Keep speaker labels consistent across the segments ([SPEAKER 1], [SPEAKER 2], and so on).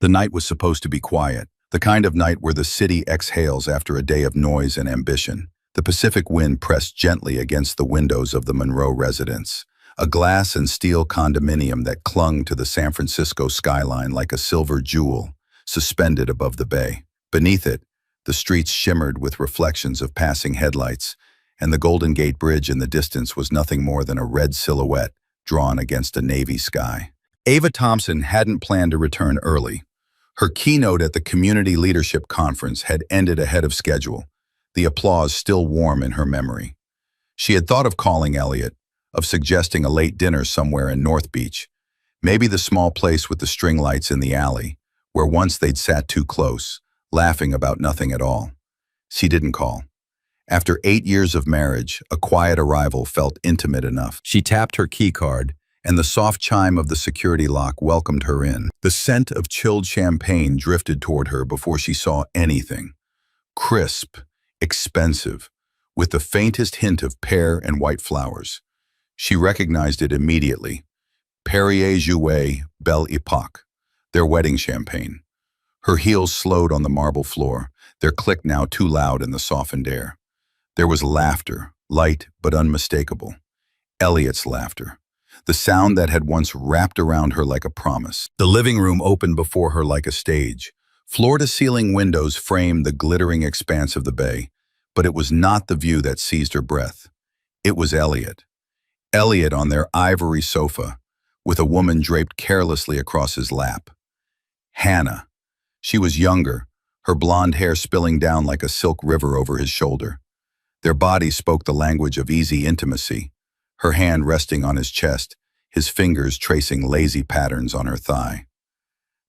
[SPEAKER 1] The night was supposed to be quiet, the kind of night where the city exhales after a day of noise and ambition. The Pacific wind pressed gently against the windows of the Monroe residence, a glass and steel condominium that clung to the San Francisco skyline like a silver jewel, suspended above the bay. Beneath it, the streets shimmered with reflections of passing headlights, and the Golden Gate Bridge in the distance was nothing more than a red silhouette drawn against a navy sky. Ava Thompson hadn't planned to return early. Her keynote at the Community Leadership Conference had ended ahead of schedule, the applause still warm in her memory. She had thought of calling Elliot, of suggesting a late dinner somewhere in North Beach, maybe the small place with the string lights in the alley, where once they'd sat too close, laughing about nothing at all. She didn't call. After 8 years of marriage, a quiet arrival felt intimate enough. She tapped her key card, and the soft chime of the security lock welcomed her in. The scent of chilled champagne drifted toward her before she saw anything. Crisp, expensive, with the faintest hint of pear and white flowers. She recognized it immediately. Perrier Jouet Belle Epoque, their wedding champagne. Her heels slowed on the marble floor, their click now too loud in the softened air. There was laughter, light but unmistakable. Elliot's laughter. The sound that had once wrapped around her like a promise. The living room opened before her like a stage. Floor-to-ceiling windows framed the glittering expanse of the bay, but it was not the view that seized her breath. It was Elliot. Elliot on their ivory sofa, with a woman draped carelessly across his lap. Hannah. She was younger, her blonde hair spilling down like a silk river over his shoulder. Their bodies spoke the language of easy intimacy, her hand resting on his chest, his fingers tracing lazy patterns on her thigh.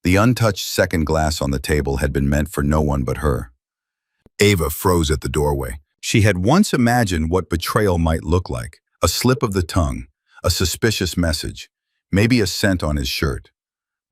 [SPEAKER 1] The untouched second glass on the table had been meant for no one but her. Ava froze at the doorway. She had once imagined what betrayal might look like. A slip of the tongue, a suspicious message, maybe a scent on his shirt.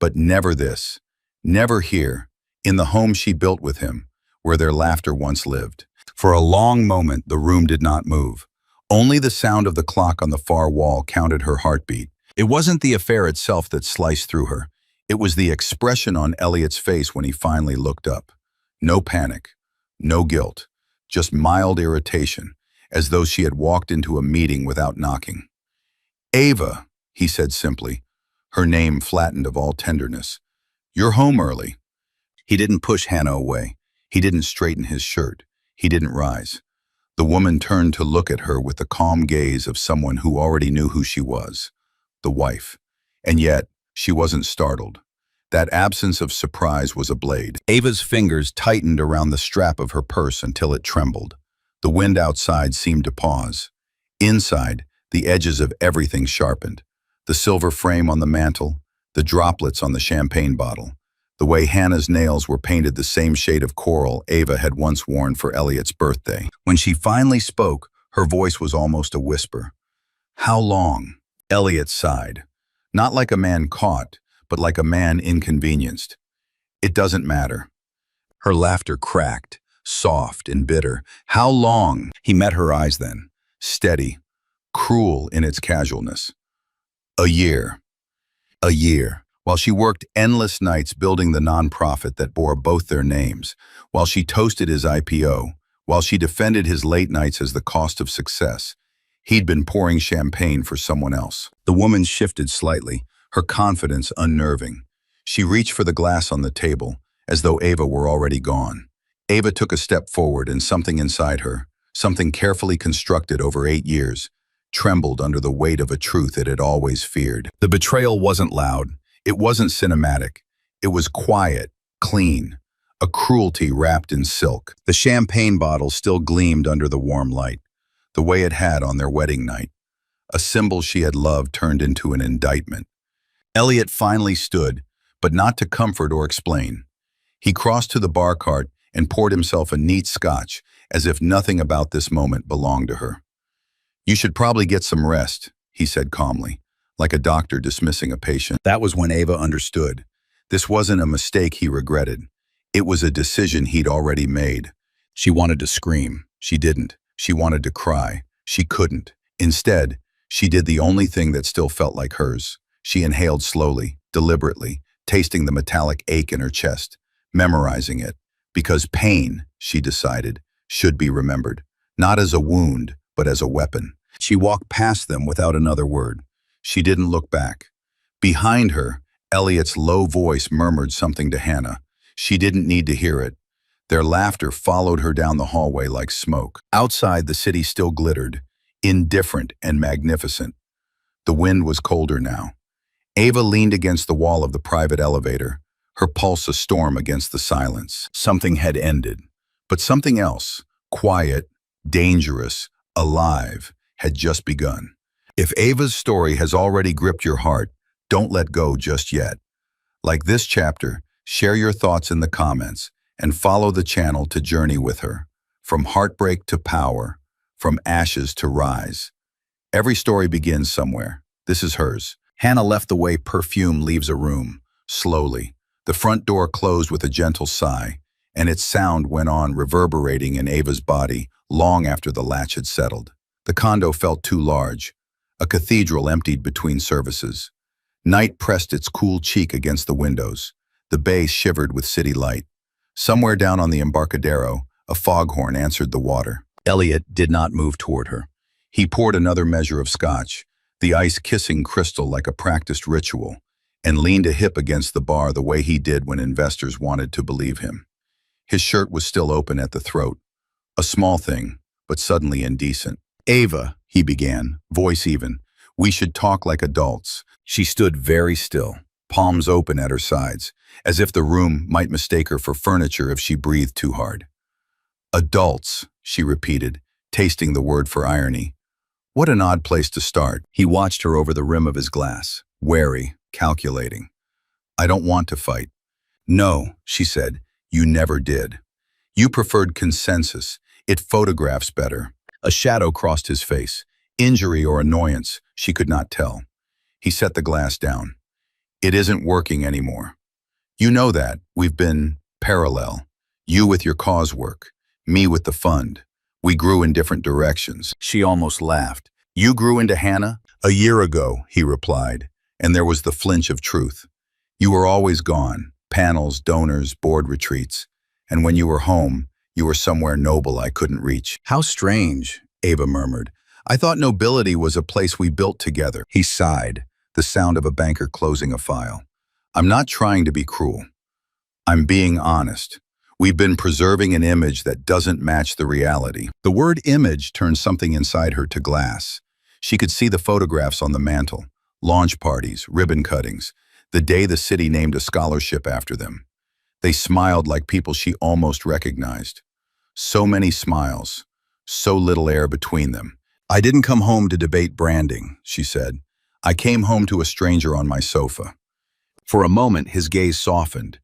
[SPEAKER 1] But never this. Never here, in the home she built with him, where their laughter once lived. For a long moment, the room did not move. Only the sound of the clock on the far wall counted her heartbeat. It wasn't the affair itself that sliced through her. It was the expression on Elliot's face when he finally looked up. No panic, no guilt, just mild irritation, as though she had walked into a meeting without knocking. "Ava," he said simply, her name flattened of all tenderness. "You're home early." He didn't push Hannah away. He didn't straighten his shirt. He didn't rise. The woman turned to look at her with the calm gaze of someone who already knew who she was, the wife. And yet, she wasn't startled. That absence of surprise was a blade. Ava's fingers tightened around the strap of her purse until it trembled. The wind outside seemed to pause. Inside, the edges of everything sharpened. The silver frame on the mantel, the droplets on the champagne bottle, the way Hannah's nails were painted the same shade of coral Ava had once worn for Elliot's birthday. When she finally spoke, her voice was almost a whisper. "How long?" Elliot sighed. Not like a man caught, but like a man inconvenienced. "It doesn't matter." Her laughter cracked, soft and bitter. "How long?" He met her eyes then, steady, cruel in its casualness. "A year." A year. While she worked endless nights building the nonprofit that bore both their names, while she toasted his IPO, while she defended his late nights as the cost of success, he'd been pouring champagne for someone else. The woman shifted slightly, her confidence unnerving. She reached for the glass on the table, as though Ava were already gone. Ava took a step forward, and something inside her, something carefully constructed over 8 years, trembled under the weight of a truth it had always feared. The betrayal wasn't loud. It wasn't cinematic. It was quiet, clean, a cruelty wrapped in silk. The champagne bottle still gleamed under the warm light, the way it had on their wedding night. A symbol she had loved turned into an indictment. Elliot finally stood, but not to comfort or explain. He crossed to the bar cart and poured himself a neat scotch, as if nothing about this moment belonged to her. "You should probably get some rest," he said calmly, like a doctor dismissing a patient. That was when Ava understood. This wasn't a mistake he regretted. It was a decision he'd already made. She wanted to scream. She didn't. She wanted to cry. She couldn't. Instead, she did the only thing that still felt like hers. She inhaled slowly, deliberately, tasting the metallic ache in her chest, memorizing it, because pain, she decided, should be remembered, not as a wound, but as a weapon. She walked past them without another word. She didn't look back. Behind her, Elliot's low voice murmured something to Hannah. She didn't need to hear it. Their laughter followed her down the hallway like smoke. Outside, the city still glittered, indifferent and magnificent. The wind was colder now. Ava leaned against the wall of the private elevator, her pulse a storm against the silence. Something had ended, but something else, quiet, dangerous, alive, had just begun. If Ava's story has already gripped your heart, don't let go just yet. Like this chapter, share your thoughts in the comments and follow the channel to journey with her. From heartbreak to power, from ashes to rise. Every story begins somewhere. This is hers. Hannah left the way perfume leaves a room, slowly. The front door closed with a gentle sigh, and its sound went on reverberating in Ava's body long after the latch had settled. The condo felt too large, a cathedral emptied between services. Night pressed its cool cheek against the windows. The bay shivered with city light. Somewhere down on the Embarcadero, a foghorn answered the water. Elliot did not move toward her. He poured another measure of scotch, the ice kissing crystal like a practiced ritual, and leaned a hip against the bar the way he did when investors wanted to believe him. His shirt was still open at the throat. A small thing, but suddenly indecent. "Ava," he began, voice even, "we should talk like adults." She stood very still, palms open at her sides, as if the room might mistake her for furniture if she breathed too hard. "Adults," she repeated, tasting the word for irony. What an odd place to start. He watched her over the rim of his glass, wary, calculating. "I don't want to fight." "No," she said, "you never did. You preferred consensus. It photographs better." A shadow crossed his face. Injury or annoyance, she could not tell. He set the glass down. "It isn't working anymore. You know that. We've been parallel. You with your cause work, me with the fund. We grew in different directions." She almost laughed. "You grew into Hannah?" "A year ago," he replied, and there was the flinch of truth. "You were always gone. Panels, donors, board retreats. And when you were home, you were somewhere noble I couldn't reach." "How strange," Ava murmured. "I thought nobility was a place we built together." He sighed, the sound of a banker closing a file. "I'm not trying to be cruel. I'm being honest. We've been preserving an image that doesn't match the reality." The word image turned something inside her to glass. She could see the photographs on the mantle, launch parties, ribbon cuttings, the day the city named a scholarship after them. They smiled like people she almost recognized. So many smiles, so little air between them. "I didn't come home to debate branding," she said. "I came home to a stranger on my sofa." For a moment, his gaze softened,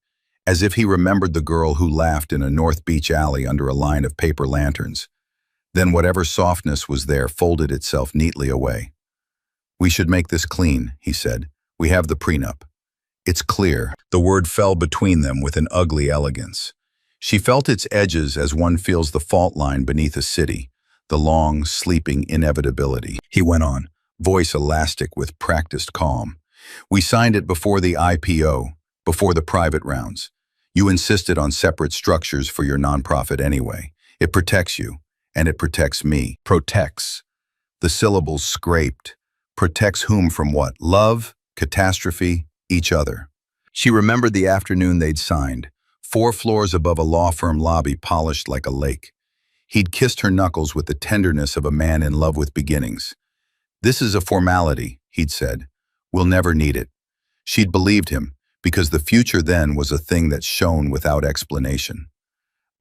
[SPEAKER 1] as if he remembered the girl who laughed in a North Beach alley under a line of paper lanterns. Then whatever softness was there folded itself neatly away. "We should make this clean," he said. "We have the prenup." "It's clear." The word fell between them with an ugly elegance. She felt its edges as one feels the fault line beneath a city, the long, sleeping inevitability. He went on, voice elastic with practiced calm. "We signed it before the IPO, before the private rounds. You insisted on separate structures for your nonprofit anyway. It protects you, and it protects me." Protects. The syllables scraped. Protects whom from what? Love? Catastrophe? Each other. She remembered the afternoon they'd signed, 4 floors above a law firm lobby polished like a lake. He'd kissed her knuckles with the tenderness of a man in love with beginnings. "This is a formality," he'd said. "We'll never need it." She'd believed him, because the future then was a thing that shone without explanation.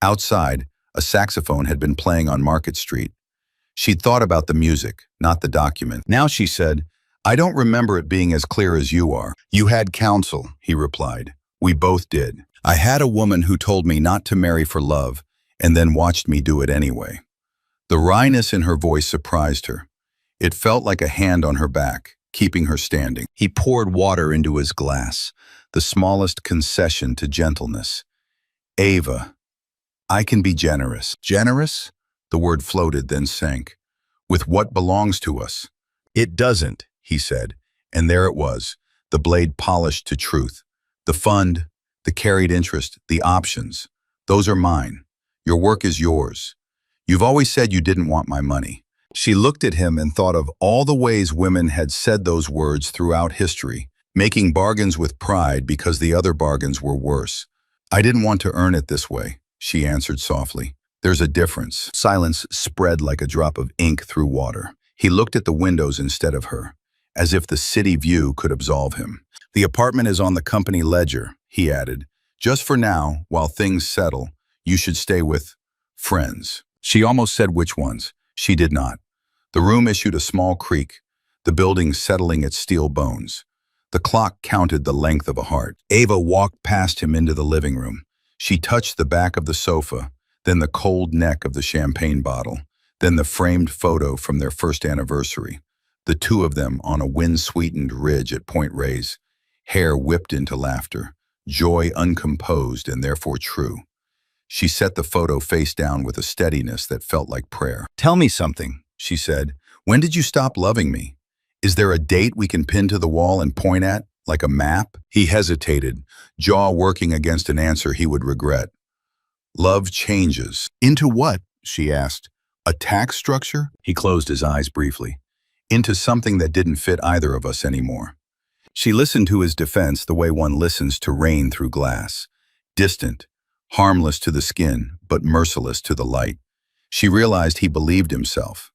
[SPEAKER 1] Outside, a saxophone had been playing on Market Street. She'd thought about the music, not the document. Now she said, "I don't remember it being as clear as you are." "You had counsel," he replied. "We both did. I had a woman who told me not to marry for love, and then watched me do it anyway." The wryness in her voice surprised her. It felt like a hand on her back, keeping her standing. He poured water into his glass, the smallest concession to gentleness. "Ava, I can be generous." "Generous?" The word floated, then sank. "With what belongs to us." "It doesn't," he said, and there it was, the blade polished to truth. The fund, the carried interest, the options, those are mine. Your work is yours. You've always said you didn't want my money. She looked at him and thought of all the ways women had said those words throughout history, making bargains with pride because the other bargains were worse. I didn't want to earn it this way, she answered softly. There's a difference. Silence spread like a drop of ink through water. He looked at the windows instead of her, as if the city view could absolve him. The apartment is on the company ledger, he added. Just for now, while things settle, you should stay with friends. She almost said which ones. She did not. The room issued a small creak, the building settling its steel bones. The clock counted the length of a heart. Ava walked past him into the living room. She touched the back of the sofa, then the cold neck of the champagne bottle, then the framed photo from their first anniversary. The two of them on a wind-sweetened ridge at Point Reyes, hair whipped into laughter, joy uncomposed and therefore true. She set the photo face down with a steadiness that felt like prayer. Tell me something, she said. When did you stop loving me? Is there a date we can pin to the wall and point at, like a map? He hesitated, jaw working against an answer he would regret. Love changes. Into what? She asked. A tax structure? He closed his eyes briefly. Into something that didn't fit either of us anymore. She listened to his defense the way one listens to rain through glass. Distant, harmless to the skin, but merciless to the light. She realized he believed himself.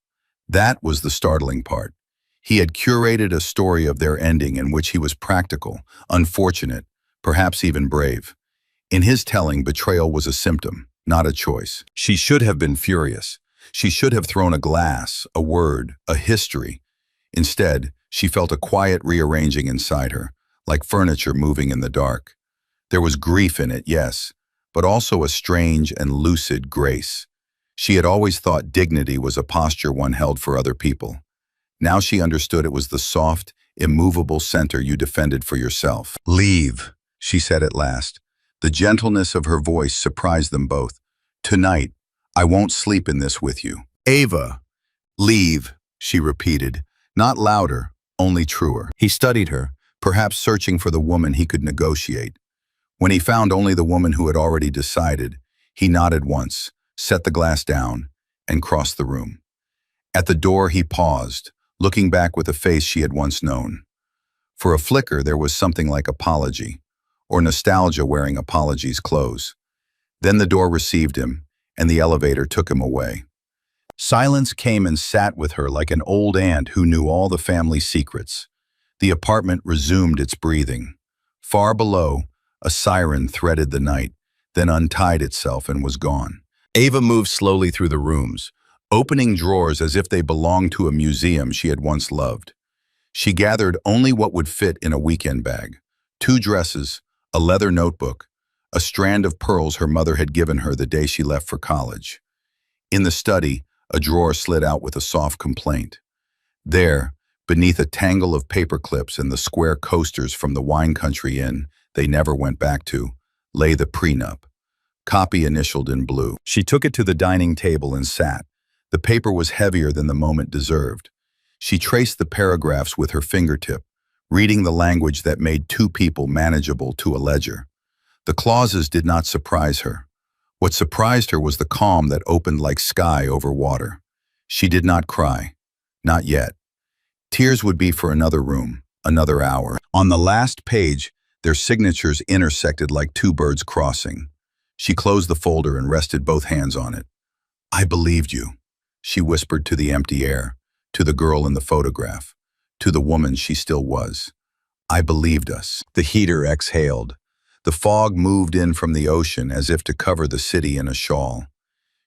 [SPEAKER 1] That was the startling part. He had curated a story of their ending in which he was practical, unfortunate, perhaps even brave. In his telling, betrayal was a symptom, not a choice. She should have been furious. She should have thrown a glass, a word, a history. Instead, she felt a quiet rearranging inside her, like furniture moving in the dark. There was grief in it, yes, but also a strange and lucid grace. She had always thought dignity was a posture one held for other people. Now she understood it was the soft, immovable center you defended for yourself. Leave, she said at last. The gentleness of her voice surprised them both. Tonight, I won't sleep in this with you. Ava, leave, she repeated, not louder, only truer. He studied her, perhaps searching for the woman he could negotiate. When he found only the woman who had already decided, he nodded once, set the glass down, and crossed the room. At the door he paused, looking back with a face she had once known. For a flicker there was something like apology, or nostalgia wearing apology's clothes. Then the door received him, and the elevator took him away. Silence came and sat with her like an old aunt who knew all the family secrets. The apartment resumed its breathing. Far below, a siren threaded the night, then untied itself and was gone. Ava moved slowly through the rooms, opening drawers as if they belonged to a museum she had once loved. She gathered only what would fit in a weekend bag: 2 dresses, a leather notebook, a strand of pearls her mother had given her the day she left for college. In the study, a drawer slid out with a soft complaint. There, beneath a tangle of paper clips and the square coasters from the wine country inn they never went back to, lay the prenup. Copy initialed in blue. She took it to the dining table and sat. The paper was heavier than the moment deserved. She traced the paragraphs with her fingertip, reading the language that made 2 people manageable to a ledger. The clauses did not surprise her. What surprised her was the calm that opened like sky over water. She did not cry. Not yet. Tears would be for another room, another hour. On the last page, their signatures intersected like 2 birds crossing. She closed the folder and rested both hands on it. I believed you, she whispered to the empty air, to the girl in the photograph, to the woman she still was. I believed us. The heater exhaled. The fog moved in from the ocean as if to cover the city in a shawl.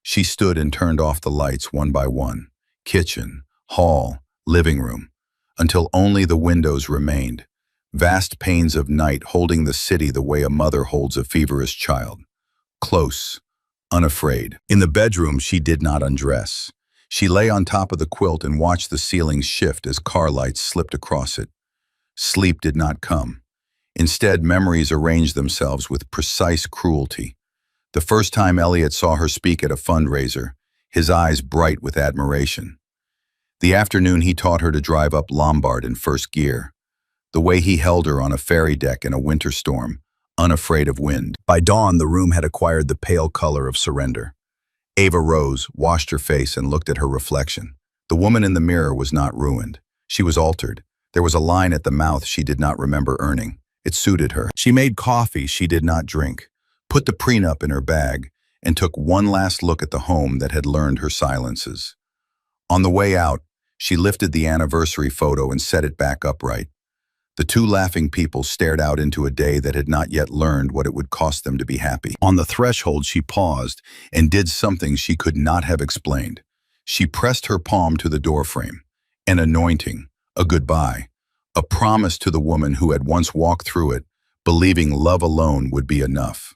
[SPEAKER 1] She stood and turned off the lights one by one, kitchen, hall, living room, until only the windows remained, vast panes of night holding the city the way a mother holds a feverish child. Close, unafraid. In the bedroom, she did not undress. She lay on top of the quilt and watched the ceiling shift as car lights slipped across it. Sleep did not come. Instead, memories arranged themselves with precise cruelty. The first time Elliot saw her speak at a fundraiser, his eyes bright with admiration. The afternoon he taught her to drive up Lombard in first gear. The way he held her on a ferry deck in a winter storm, unafraid of wind. By dawn, the room had acquired the pale color of surrender. Ava rose, washed her face, and looked at her reflection. The woman in the mirror was not ruined. She was altered. There was a line at the mouth she did not remember earning. It suited her. She made coffee she did not drink, put the prenup in her bag, and took one last look at the home that had learned her silences. On the way out, she lifted the anniversary photo and set it back upright. The two laughing people stared out into a day that had not yet learned what it would cost them to be happy. On the threshold, she paused and did something she could not have explained. She pressed her palm to the doorframe, an anointing, a goodbye, a promise to the woman who had once walked through it, believing love alone would be enough.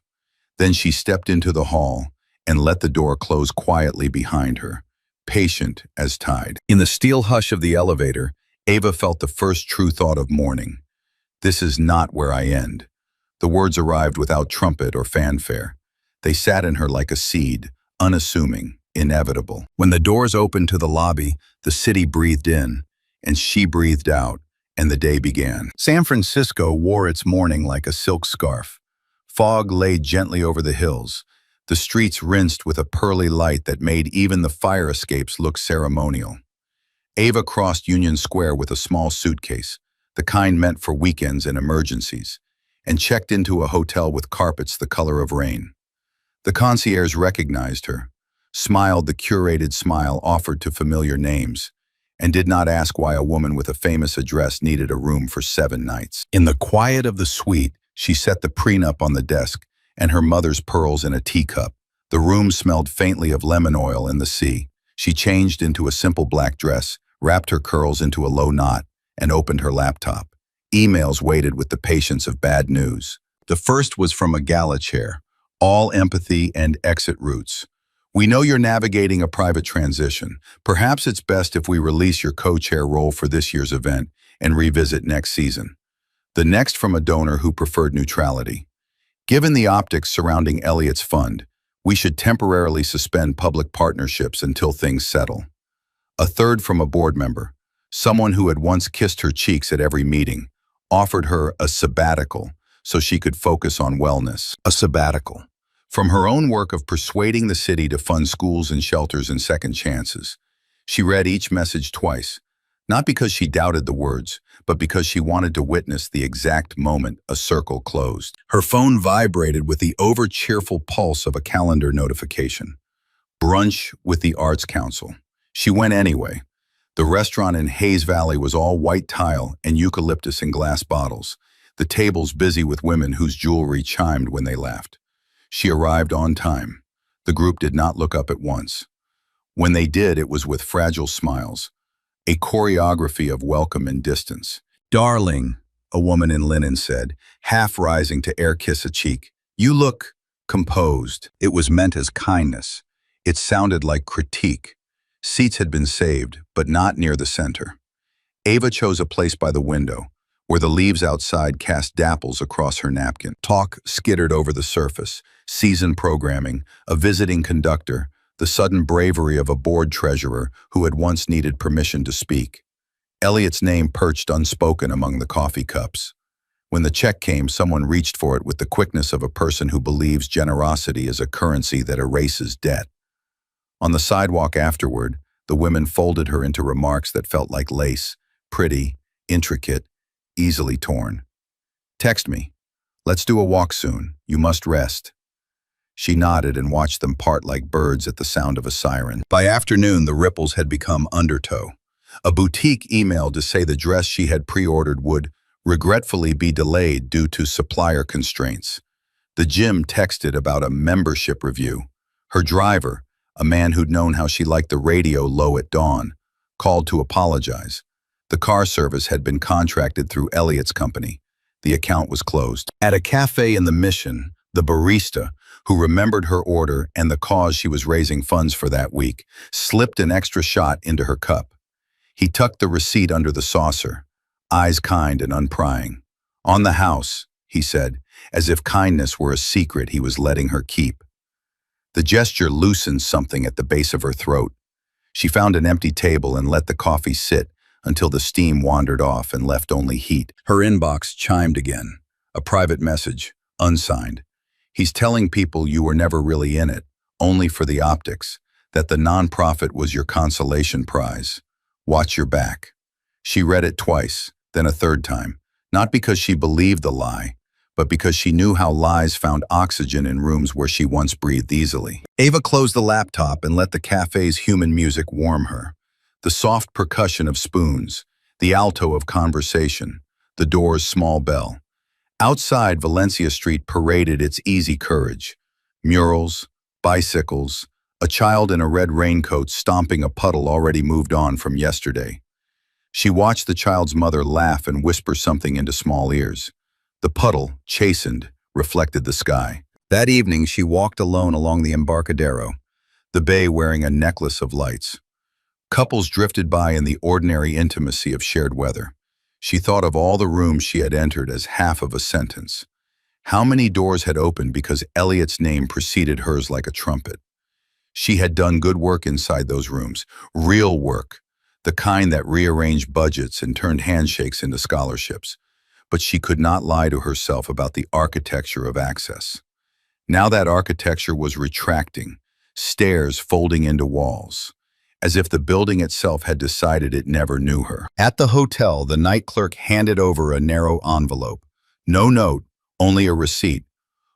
[SPEAKER 1] Then she stepped into the hall and let the door close quietly behind her, patient as tide. In the steel hush of the elevator, Ava felt the first true thought of mourning. This is not where I end. The words arrived without trumpet or fanfare. They sat in her like a seed, unassuming, inevitable. When the doors opened to the lobby, the city breathed in, and she breathed out, and the day began. San Francisco wore its mourning like a silk scarf. Fog laid gently over the hills, the streets rinsed with a pearly light that made even the fire escapes look ceremonial. Ava crossed Union Square with a small suitcase, the kind meant for weekends and emergencies, and checked into a hotel with carpets the color of rain. The concierge recognized her, smiled the curated smile offered to familiar names, and did not ask why a woman with a famous address needed a room for 7 nights. In the quiet of the suite, she set the prenup on the desk and her mother's pearls in a teacup. The room smelled faintly of lemon oil and the sea. She changed into a simple black dress, wrapped her curls into a low knot, and opened her laptop. Emails waited with the patience of bad news. The first was from a gala chair, all empathy and exit routes. We know you're navigating a private transition. Perhaps it's best if we release your co-chair role for this year's event and revisit next season. The next from a donor who preferred neutrality. Given the optics surrounding Elliot's fund, we should temporarily suspend public partnerships until things settle. A third from a board member, someone who had once kissed her cheeks at every meeting, offered her a sabbatical so she could focus on wellness. A sabbatical. From her own work of persuading the city to fund schools and shelters and second chances. She read each message twice, not because she doubted the words, but because she wanted to witness the exact moment a circle closed. Her phone vibrated with the over-cheerful pulse of a calendar notification. Brunch with the Arts Council. She went anyway. The restaurant in Hayes Valley was all white tile and eucalyptus in glass bottles, the tables busy with women whose jewelry chimed when they laughed. She arrived on time. The group did not look up at once. When they did, it was with fragile smiles, a choreography of welcome and distance. "Darling," a woman in linen said, half rising to air-kiss a cheek. "You look composed." It was meant as kindness. It sounded like critique. Seats had been saved, but not near the center. Ava chose a place by the window, where the leaves outside cast dapples across her napkin. Talk skittered over the surface, season programming, a visiting conductor, the sudden bravery of a board treasurer who had once needed permission to speak. Elliot's name perched unspoken among the coffee cups. When the check came, someone reached for it with the quickness of a person who believes generosity is a currency that erases debt. On the sidewalk afterward, the women folded her into remarks that felt like lace, pretty, intricate, easily torn. "Text me. Let's do a walk soon. You must rest." She nodded and watched them part like birds at the sound of a siren. By afternoon, the ripples had become undertow. A boutique emailed to say the dress she had pre-ordered would regretfully be delayed due to supplier constraints. The gym texted about a membership review. Her driver, a man who'd known how she liked the radio low at dawn, called to apologize. The car service had been contracted through Elliot's company. The account was closed. At a cafe in the Mission, the barista, who remembered her order and the cause she was raising funds for that week, slipped an extra shot into her cup. He tucked the receipt under the saucer, eyes kind and unprying. "On the house," he said, as if kindness were a secret he was letting her keep. The gesture loosened something at the base of her throat. She found an empty table and let the coffee sit until the steam wandered off and left only heat. Her inbox chimed again. A private message, unsigned. He's telling people you were never really in it, only for the optics, that the nonprofit was your consolation prize. Watch your back. She read it twice, then a third time, not because she believed the lie, but because she knew how lies found oxygen in rooms where she once breathed easily. Ava closed the laptop and let the cafe's human music warm her. The soft percussion of spoons, the alto of conversation, the door's small bell. Outside, Valencia Street paraded its easy courage. Murals, bicycles, a child in a red raincoat stomping a puddle already moved on from yesterday. She watched the child's mother laugh and whisper something into small ears. The puddle, chastened, reflected the sky. That evening, she walked alone along the Embarcadero, the bay wearing a necklace of lights. Couples drifted by in the ordinary intimacy of shared weather. She thought of all the rooms she had entered as half of a sentence. How many doors had opened because Elliot's name preceded hers like a trumpet? She had done good work inside those rooms, real work, the kind that rearranged budgets and turned handshakes into scholarships. But she could not lie to herself about the architecture of access. Now that architecture was retracting, stairs folding into walls, as if the building itself had decided it never knew her. At the hotel, the night clerk handed over a narrow envelope. No note, only a receipt.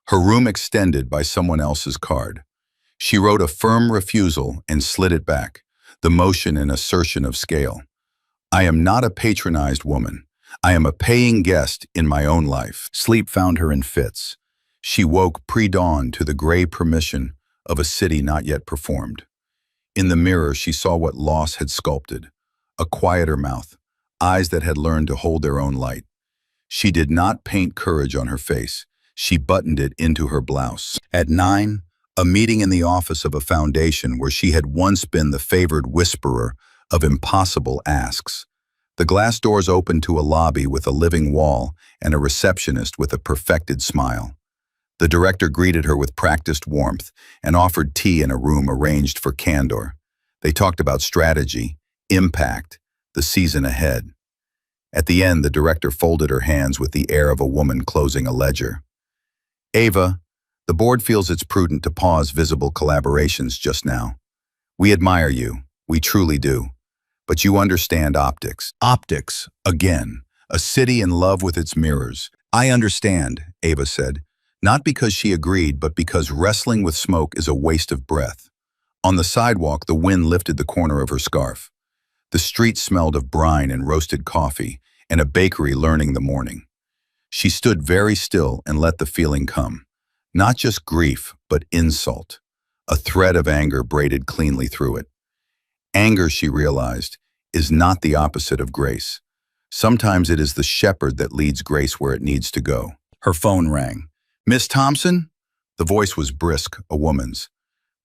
[SPEAKER 1] Her room extended by someone else's card. She wrote a firm refusal and slid it back, the motion an assertion of scale. I am not a patronized woman. I am a paying guest in my own life. Sleep found her in fits. She woke pre-dawn to the gray permission of a city not yet performed. In the mirror, she saw what loss had sculpted. A quieter mouth, eyes that had learned to hold their own light. She did not paint courage on her face. She buttoned it into her blouse. At 9, a meeting in the office of a foundation where she had once been the favored whisperer of impossible asks. The glass doors opened to a lobby with a living wall and a receptionist with a perfected smile. The director greeted her with practiced warmth and offered tea in a room arranged for candor. They talked about strategy, impact, the season ahead. At the end, the director folded her hands with the air of a woman closing a ledger. Ava, the board feels it's prudent to pause visible collaborations just now. We admire you, we truly do. But you understand optics. Optics, again, a city in love with its mirrors. I understand, Ava said, not because she agreed, but because wrestling with smoke is a waste of breath. On the sidewalk, the wind lifted the corner of her scarf. The street smelled of brine and roasted coffee, and a bakery learning the morning. She stood very still and let the feeling come. Not just grief, but insult. A thread of anger braided cleanly through it. Anger, she realized, is not the opposite of grace. Sometimes it is the shepherd that leads grace where it needs to go. Her phone rang. Miss Thompson? The voice was brisk, a woman's.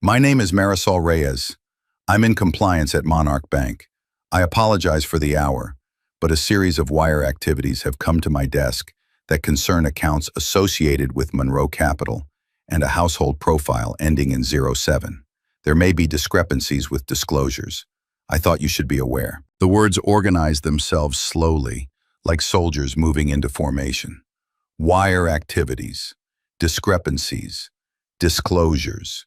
[SPEAKER 1] My name is Marisol Reyes. I'm in compliance at Monarch Bank. I apologize for the hour, but a series of wire activities have come to my desk that concern accounts associated with Monroe Capital and a household profile ending in 07. There may be discrepancies with disclosures. I thought you should be aware. The words organized themselves slowly, like soldiers moving into formation. Wire activities, discrepancies, disclosures.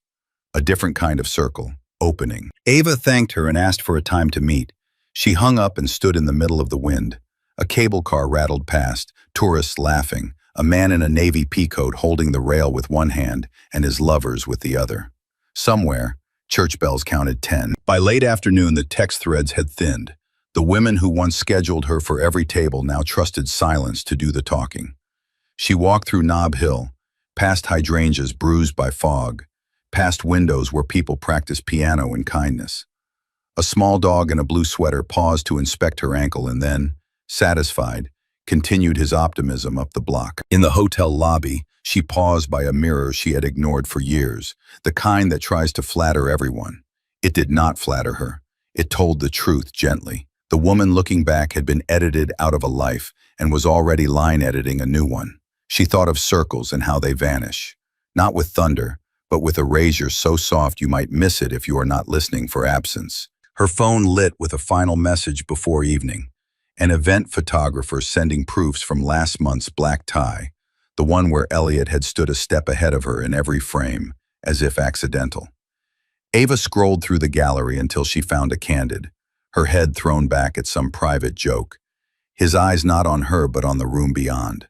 [SPEAKER 1] A different kind of circle, opening. Ava thanked her and asked for a time to meet. She hung up and stood in the middle of the wind. A cable car rattled past, tourists laughing, a man in a navy peacoat holding the rail with one hand and his lovers with the other. Somewhere, church bells counted 10. By late afternoon, the text threads had thinned. The women who once scheduled her for every table now trusted silence to do the talking. She walked through Nob Hill, past hydrangeas bruised by fog, past windows where people practiced piano and kindness. A small dog in a blue sweater paused to inspect her ankle and then, satisfied, continued his optimism up the block. In the hotel lobby, she paused by a mirror she had ignored for years, the kind that tries to flatter everyone. It did not flatter her. It told the truth gently. The woman looking back had been edited out of a life and was already line editing a new one. She thought of circles and how they vanish, not with thunder, but with erasure so soft you might miss it if you are not listening for absence. Her phone lit with a final message before evening. An event photographer sending proofs from last month's black tie. the one where Elliot had stood a step ahead of her in every frame, as if accidental. Ava scrolled through the gallery until she found a candid, her head thrown back at some private joke, his eyes not on her but on the room beyond.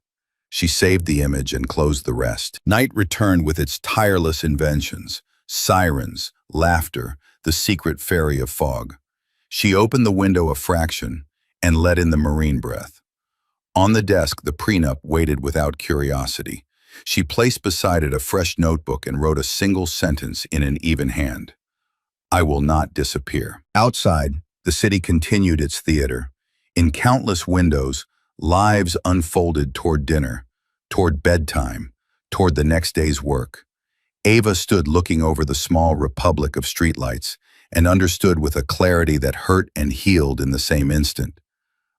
[SPEAKER 1] She saved the image and closed the rest. Night returned with its tireless inventions, sirens, laughter, the secret fairy of fog. She opened the window a fraction and let in the marine breath. On the desk, the prenup waited without curiosity. She placed beside it a fresh notebook and wrote a single sentence in an even hand. I will not disappear. Outside, the city continued its theater. In countless windows, lives unfolded toward dinner, toward bedtime, toward the next day's work. Ava stood looking over the small republic of streetlights and understood with a clarity that hurt and healed in the same instant.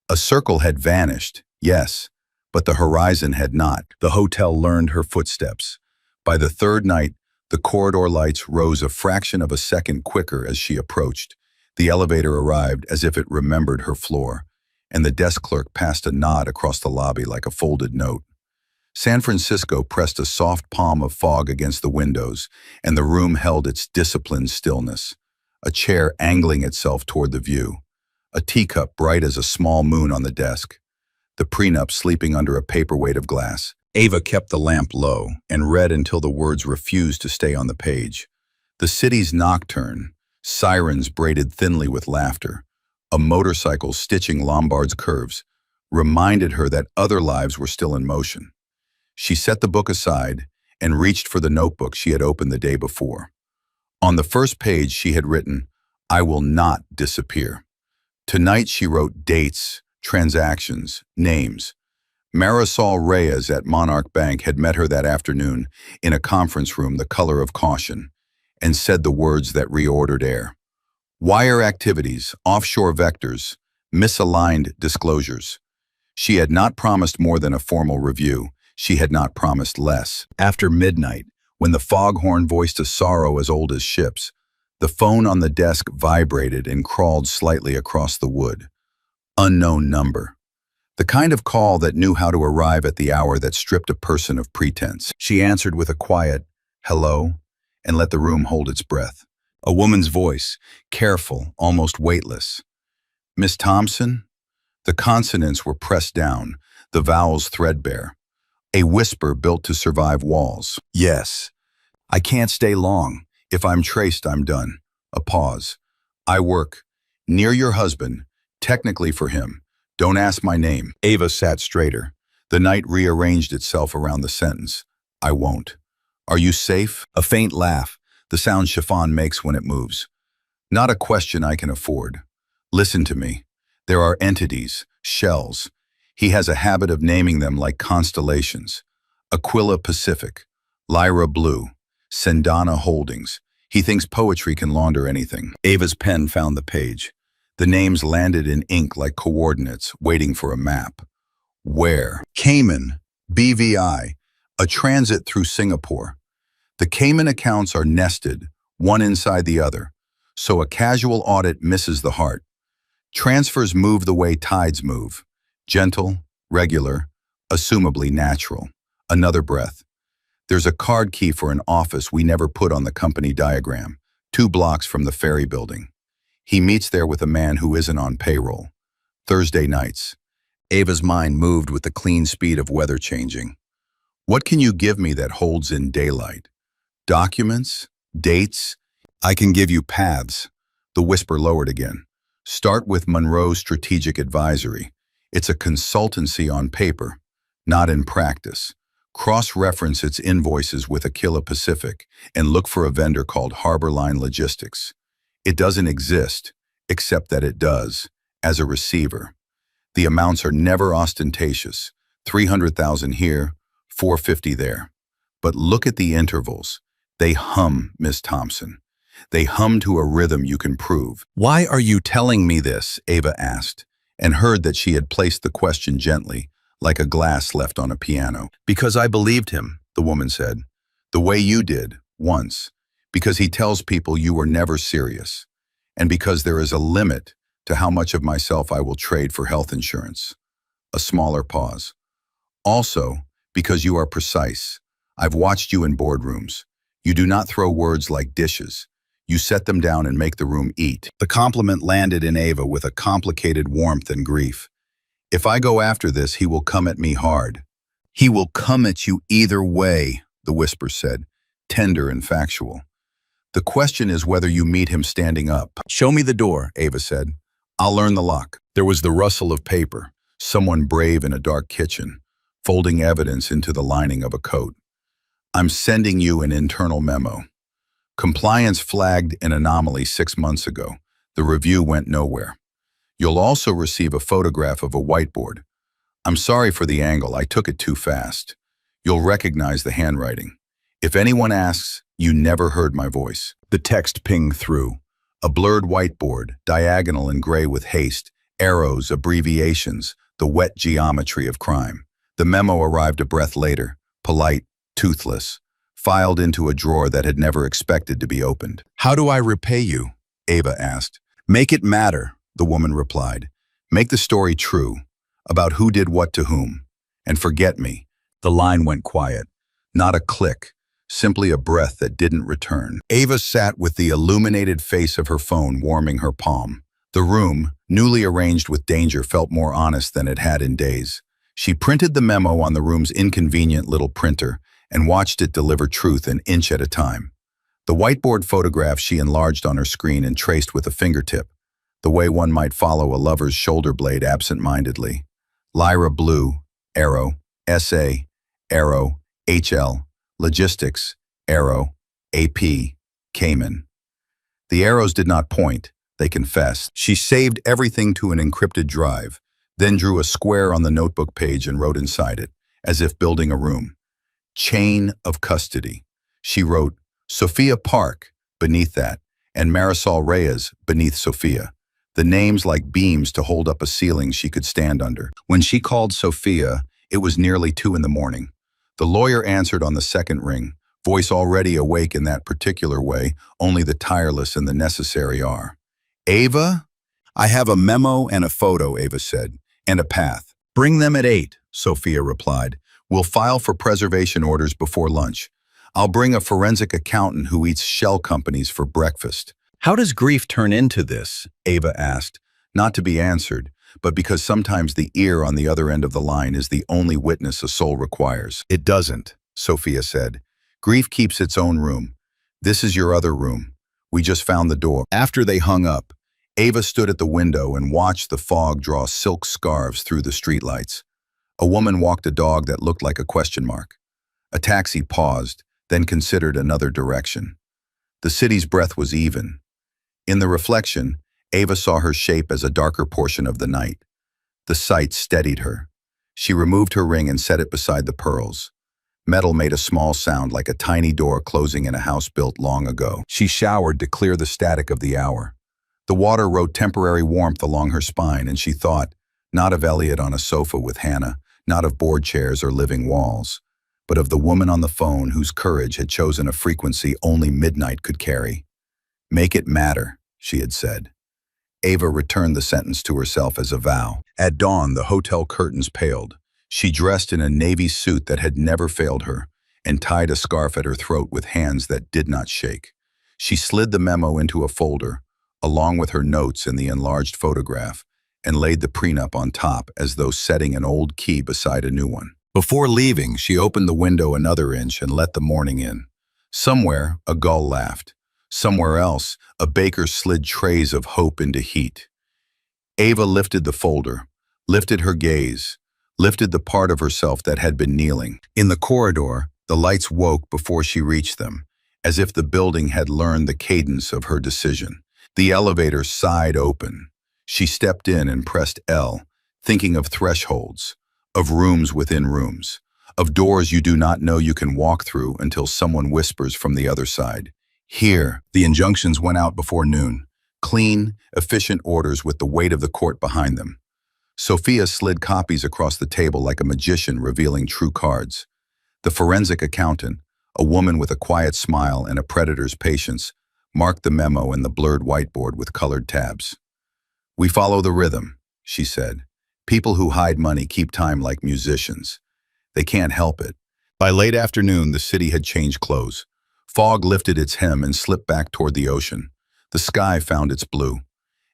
[SPEAKER 1] A circle had vanished, yes, but the horizon had not. The hotel learned her footsteps. By the third night, the corridor lights rose a fraction of a second quicker as she approached. The elevator arrived as if it remembered her floor, and the desk clerk passed a nod across the lobby like a folded note. San Francisco pressed a soft palm of fog against the windows, and the room held its disciplined stillness, a chair angling itself toward the view, a teacup bright as a small moon on the desk, the prenup sleeping under a paperweight of glass. Ava kept the lamp low and read until the words refused to stay on the page. The city's nocturne, sirens braided thinly with laughter, a motorcycle stitching Lombard's curves, reminded her that other lives were still in motion. She set the book aside and reached for the notebook she had opened the day before. On the first page she had written, I will not disappear. Tonight she wrote dates, transactions, names. Marisol Reyes at Monarch Bank had met her that afternoon in a conference room the color of caution and said the words that reordered air. Wire activities, offshore vectors, misaligned disclosures. She had not promised more than a formal review. She had not promised less. After midnight, when the foghorn voiced a sorrow as old as ships, the phone on the desk vibrated and crawled slightly across the wood. Unknown number. The kind of call that knew how to arrive at the hour that stripped a person of pretense. She answered with a quiet, hello, and let the room hold its breath. A woman's voice, careful, almost weightless. Miss Thompson? The consonants were pressed down, the vowels threadbare. A whisper built to survive walls. Yes. I can't stay long. If I'm traced, I'm done. A pause. I work. Near your husband. Technically for him. Don't ask my name. Ava sat straighter. The night rearranged itself around the sentence. I won't. Are you safe? A faint laugh, the sound chiffon makes when it moves. Not a question I can afford. Listen to me. There are entities, shells. He has a habit of naming them like constellations. Aquila Pacific, Lyra Blue, Sendana Holdings. He thinks poetry can launder anything. Ava's pen found the page. The names landed in ink like coordinates, waiting for a map. Where? Cayman, BVI, a transit through Singapore. The Cayman accounts are nested, one inside the other, so a casual audit misses the heart. Transfers move the way tides move. Gentle, regular, assumably natural. Another breath. There's a card key for an office we never put on the company diagram, 2 blocks from the ferry building. He meets there with a man who isn't on payroll. Thursday nights. Ava's mind moved with the clean speed of weather changing. What can you give me that holds in daylight? Documents? Dates? I can give you paths. The whisper lowered again. Start with Monroe's Strategic Advisory. It's a consultancy on paper, not in practice. Cross-reference its invoices with Aquila Pacific and look for a vendor called Harborline Logistics. It doesn't exist, except that it does, as a receiver. The amounts are never ostentatious, 300,000 here, 450 there. But look at the intervals. They hum, Miss Thompson. They hum to a rhythm you can prove. Why are you telling me this? Ava asked, and heard that she had placed the question gently, like a glass left on a piano. Because I believed him, the woman said. The way you did, once. Because he tells people you were never serious. And because there is a limit to how much of myself I will trade for health insurance. A smaller pause. Also, Because you are precise. I've watched you in boardrooms. You do not throw words like dishes. You set them down and make the room eat. The compliment landed in Ava with a complicated warmth and grief. If I go after this, he will come at me hard. He will come at you either way, the whisper said, tender and factual. The question is whether you meet him standing up. Show me the door, Ava said. I'll learn the lock. There was the rustle of paper, someone brave in a dark kitchen, folding evidence into the lining of a coat. I'm sending you an internal memo. Compliance flagged an anomaly 6 months ago. The review went nowhere. You'll also receive a photograph of a whiteboard. I'm sorry for the angle, I took it too fast. You'll recognize the handwriting. If anyone asks, you never heard my voice. The text pinged through. A blurred whiteboard, diagonal and gray with haste, arrows, abbreviations, the wet geometry of crime. The memo arrived a breath later, polite, toothless, filed into a drawer that had never expected to be opened. How do I repay you? Ava asked. Make it matter, the woman replied. Make the story true, about who did what to whom. And forget me. The line went quiet. Not a click, simply a breath that didn't return. Ava sat with the illuminated face of her phone warming her palm. The room, newly arranged with danger, felt more honest than it had in days. She printed the memo on the room's inconvenient little printer and watched it deliver truth an inch at a time. The whiteboard photograph she enlarged on her screen and traced with a fingertip, the way one might follow a lover's shoulder blade absent-mindedly. Lyra Blue, arrow, SA, arrow, HL, logistics, arrow, AP, Cayman. The arrows did not point, they confessed. She saved everything to an encrypted drive, then drew a square on the notebook page and wrote inside it, as if building a room. Chain of custody. She wrote, Sophia Park, beneath that, and Marisol Reyes, beneath Sophia. The names like beams to hold up a ceiling she could stand under. When she called Sophia, it was nearly 2 in the morning. The lawyer answered on the second ring, voice already awake in that particular way, only the tireless and the necessary are. Ava? I have a memo and a photo, Ava said, and a path. Bring them at 8, Sophia replied. We'll file for preservation orders before lunch. I'll bring a forensic accountant who eats shell companies for breakfast. How does grief turn into this? Ava asked, not to be answered, but because sometimes the ear on the other end of the line is the only witness a soul requires. It doesn't, Sophia said. Grief keeps its own room. This is your other room. We just found the door. After they hung up, Ava stood at the window and watched the fog draw silk scarves through the streetlights. A woman walked a dog that looked like a question mark. A taxi paused, then considered another direction. The city's breath was even. In the reflection, Ava saw her shape as a darker portion of the night. The sight steadied her. She removed her ring and set it beside the pearls. Metal made a small sound like a tiny door closing in a house built long ago. She showered to clear the static of the hour. The water wrote temporary warmth along her spine, and she thought, not of Elliot on a sofa with Hannah, not of board chairs or living walls, but of the woman on the phone whose courage had chosen a frequency only midnight could carry. Make it matter, she had said. Ava returned the sentence to herself as a vow. At dawn, the hotel curtains paled. She dressed in a navy suit that had never failed her and tied a scarf at her throat with hands that did not shake. She slid the memo into a folder, along with her notes and the enlarged photograph, and laid the prenup on top as though setting an old key beside a new one. Before leaving, she opened the window another inch and let the morning in. Somewhere, a gull laughed. Somewhere else, a baker slid trays of hope into heat. Ava lifted the folder, lifted her gaze, lifted the part of herself that had been kneeling. In the corridor, the lights woke before she reached them, as if the building had learned the cadence of her decision. The elevator sighed open. She stepped in and pressed L, thinking of thresholds, of rooms within rooms, of doors you do not know you can walk through until someone whispers from the other side. Here, the injunctions went out before noon. Clean, efficient orders with the weight of the court behind them. Sophia slid copies across the table like a magician revealing true cards. The forensic accountant, a woman with a quiet smile and a predator's patience, marked the memo in the blurred whiteboard with colored tabs. We follow the rhythm, she said. People who hide money keep time like musicians. They can't help it. By late afternoon, the city had changed clothes. Fog lifted its hem and slipped back toward the ocean. The sky found its blue.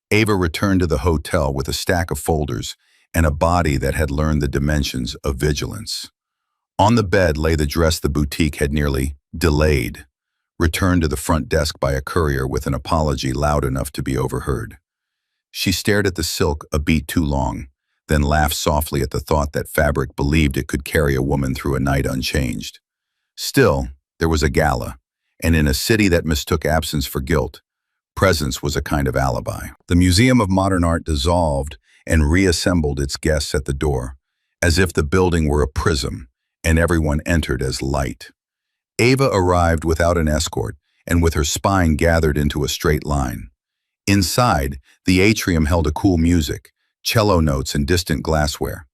[SPEAKER 1] Ava returned to the hotel with a stack of folders and a body that had learned the dimensions of vigilance. On the bed lay the dress the boutique had nearly delayed, returned to the front desk by a courier with an apology loud enough to be overheard. She stared at the silk a beat too long, then laughed softly at the thought that fabric believed it could carry a woman through a night unchanged. Still, there was a gala, and in a city that mistook absence for guilt, presence was a kind of alibi. The Museum of Modern Art dissolved and reassembled its guests at the door, as if the building were a prism, and everyone entered as light. Ava arrived without an escort and with her spine gathered into a straight line. Inside, the atrium held a cool music, cello notes and distant glassware.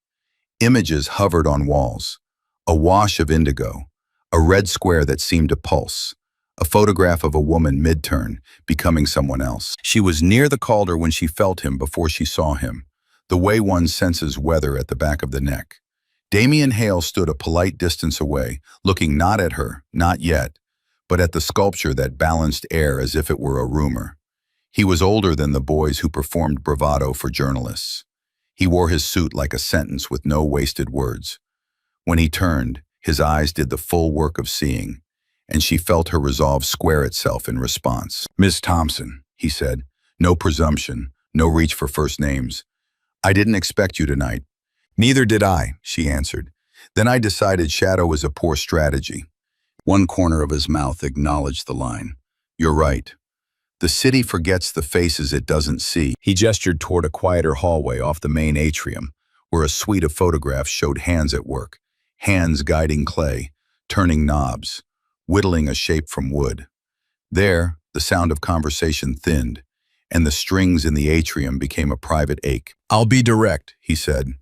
[SPEAKER 1] Images hovered on walls. A wash of indigo, a red square that seemed to pulse, a photograph of a woman mid-turn, becoming someone else. She was near the Calder when she felt him before she saw him, the way one senses weather at the back of the neck. Damien Hale stood a polite distance away, looking not at her, not yet, but at the sculpture that balanced air as if it were a rumor. He was older than the boys who performed bravado for journalists. He wore his suit like a sentence with no wasted words. When he turned, his eyes did the full work of seeing, and she felt her resolve square itself in response. "Miss Thompson," he said, "no presumption, no reach for first names. I didn't expect you tonight." "Neither did I," she answered. "Then I decided shadow is a poor strategy." One corner of his mouth acknowledged the line. "You're right. The city forgets the faces it doesn't see." He gestured toward a quieter hallway off the main atrium, where a suite of photographs showed hands at work, hands guiding clay, turning knobs, whittling a shape from wood. There, the sound of conversation thinned, and the strings in the atrium became a private ache. "I'll be direct," he said.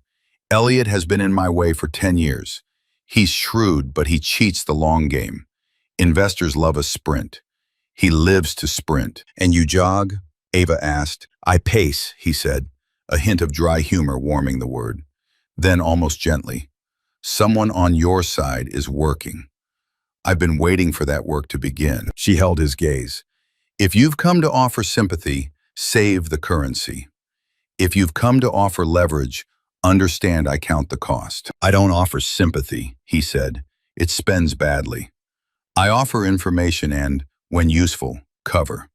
[SPEAKER 1] "Elliot has been in my way for 10 years. He's shrewd, but he cheats the long game. Investors love a sprint. He lives to sprint." "And you jog?" Ava asked. "I pace," he said, a hint of dry humor warming the word. Then, almost gently, "Someone on your side is working. I've been waiting for that work to begin." She held his gaze. "If you've come to offer sympathy, save the currency. If you've come to offer leverage, understand I count the cost." "I don't offer sympathy," he said. "It spends badly. I offer information and, when useful, cover."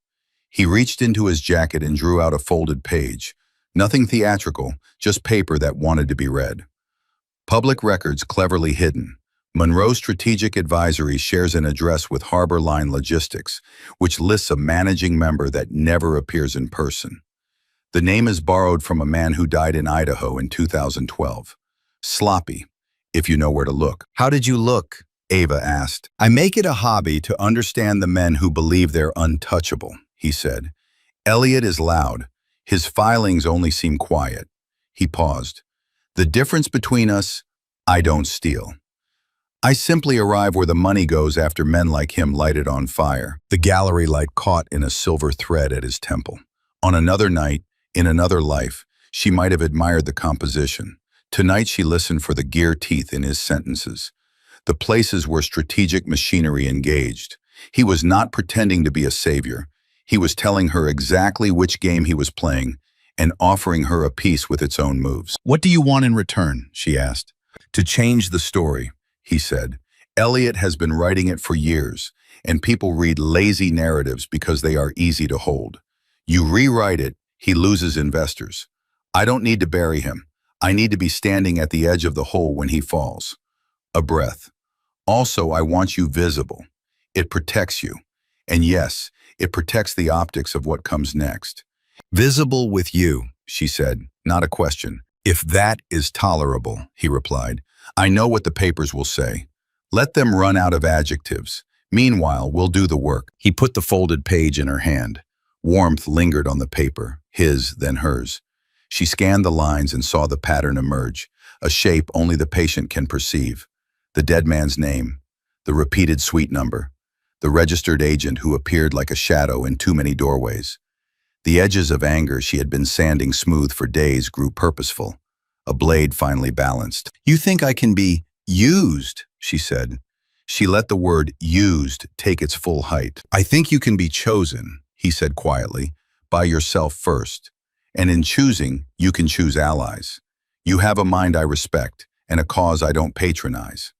[SPEAKER 1] He reached into his jacket and drew out a folded page. Nothing theatrical, just paper that wanted to be read. "Public records cleverly hidden. Monroe Strategic Advisory shares an address with Harbor Line Logistics, which lists a managing member that never appears in person. The name is borrowed from a man who died in Idaho in 2012. Sloppy, if you know where to look." "How did you look?" Ava asked. "I make it a hobby to understand the men who believe they're untouchable," he said. "Elliot is loud. His filings only seem quiet." He paused. "The difference between us, I don't steal. I simply arrive where the money goes after men like him light it on fire." The gallery light caught in a silver thread at his temple. On another night, in another life, she might have admired the composition. Tonight she listened for the gear teeth in his sentences, the places where strategic machinery engaged. He was not pretending to be a savior. He was telling her exactly which game he was playing and offering her a piece with its own moves. "What do you want in return?" she asked. "To change the story," he said. "Elliot has been writing it for years, and people read lazy narratives because they are easy to hold. You rewrite it, he loses investors. I don't need to bury him. I need to be standing at the edge of the hole when he falls." A breath. "Also, I want you visible. It protects you. And yes, it protects the optics of what comes next." "Visible with you," she said, not a question. "If that is tolerable," he replied. "I know what the papers will say. Let them run out of adjectives. Meanwhile, we'll do the work." He put the folded page in her hand. Warmth lingered on the paper, his, then hers. She scanned the lines and saw the pattern emerge, a shape only the patient can perceive. The dead man's name, the repeated suite number, the registered agent who appeared like a shadow in too many doorways. The edges of anger she had been sanding smooth for days grew purposeful. A blade finally balanced. "You think I can be Used, she said. She let the word used take its full height. I think you can be chosen, he said quietly, by yourself first. And in choosing, you can choose allies. You have a mind I respect and a cause I don't patronize.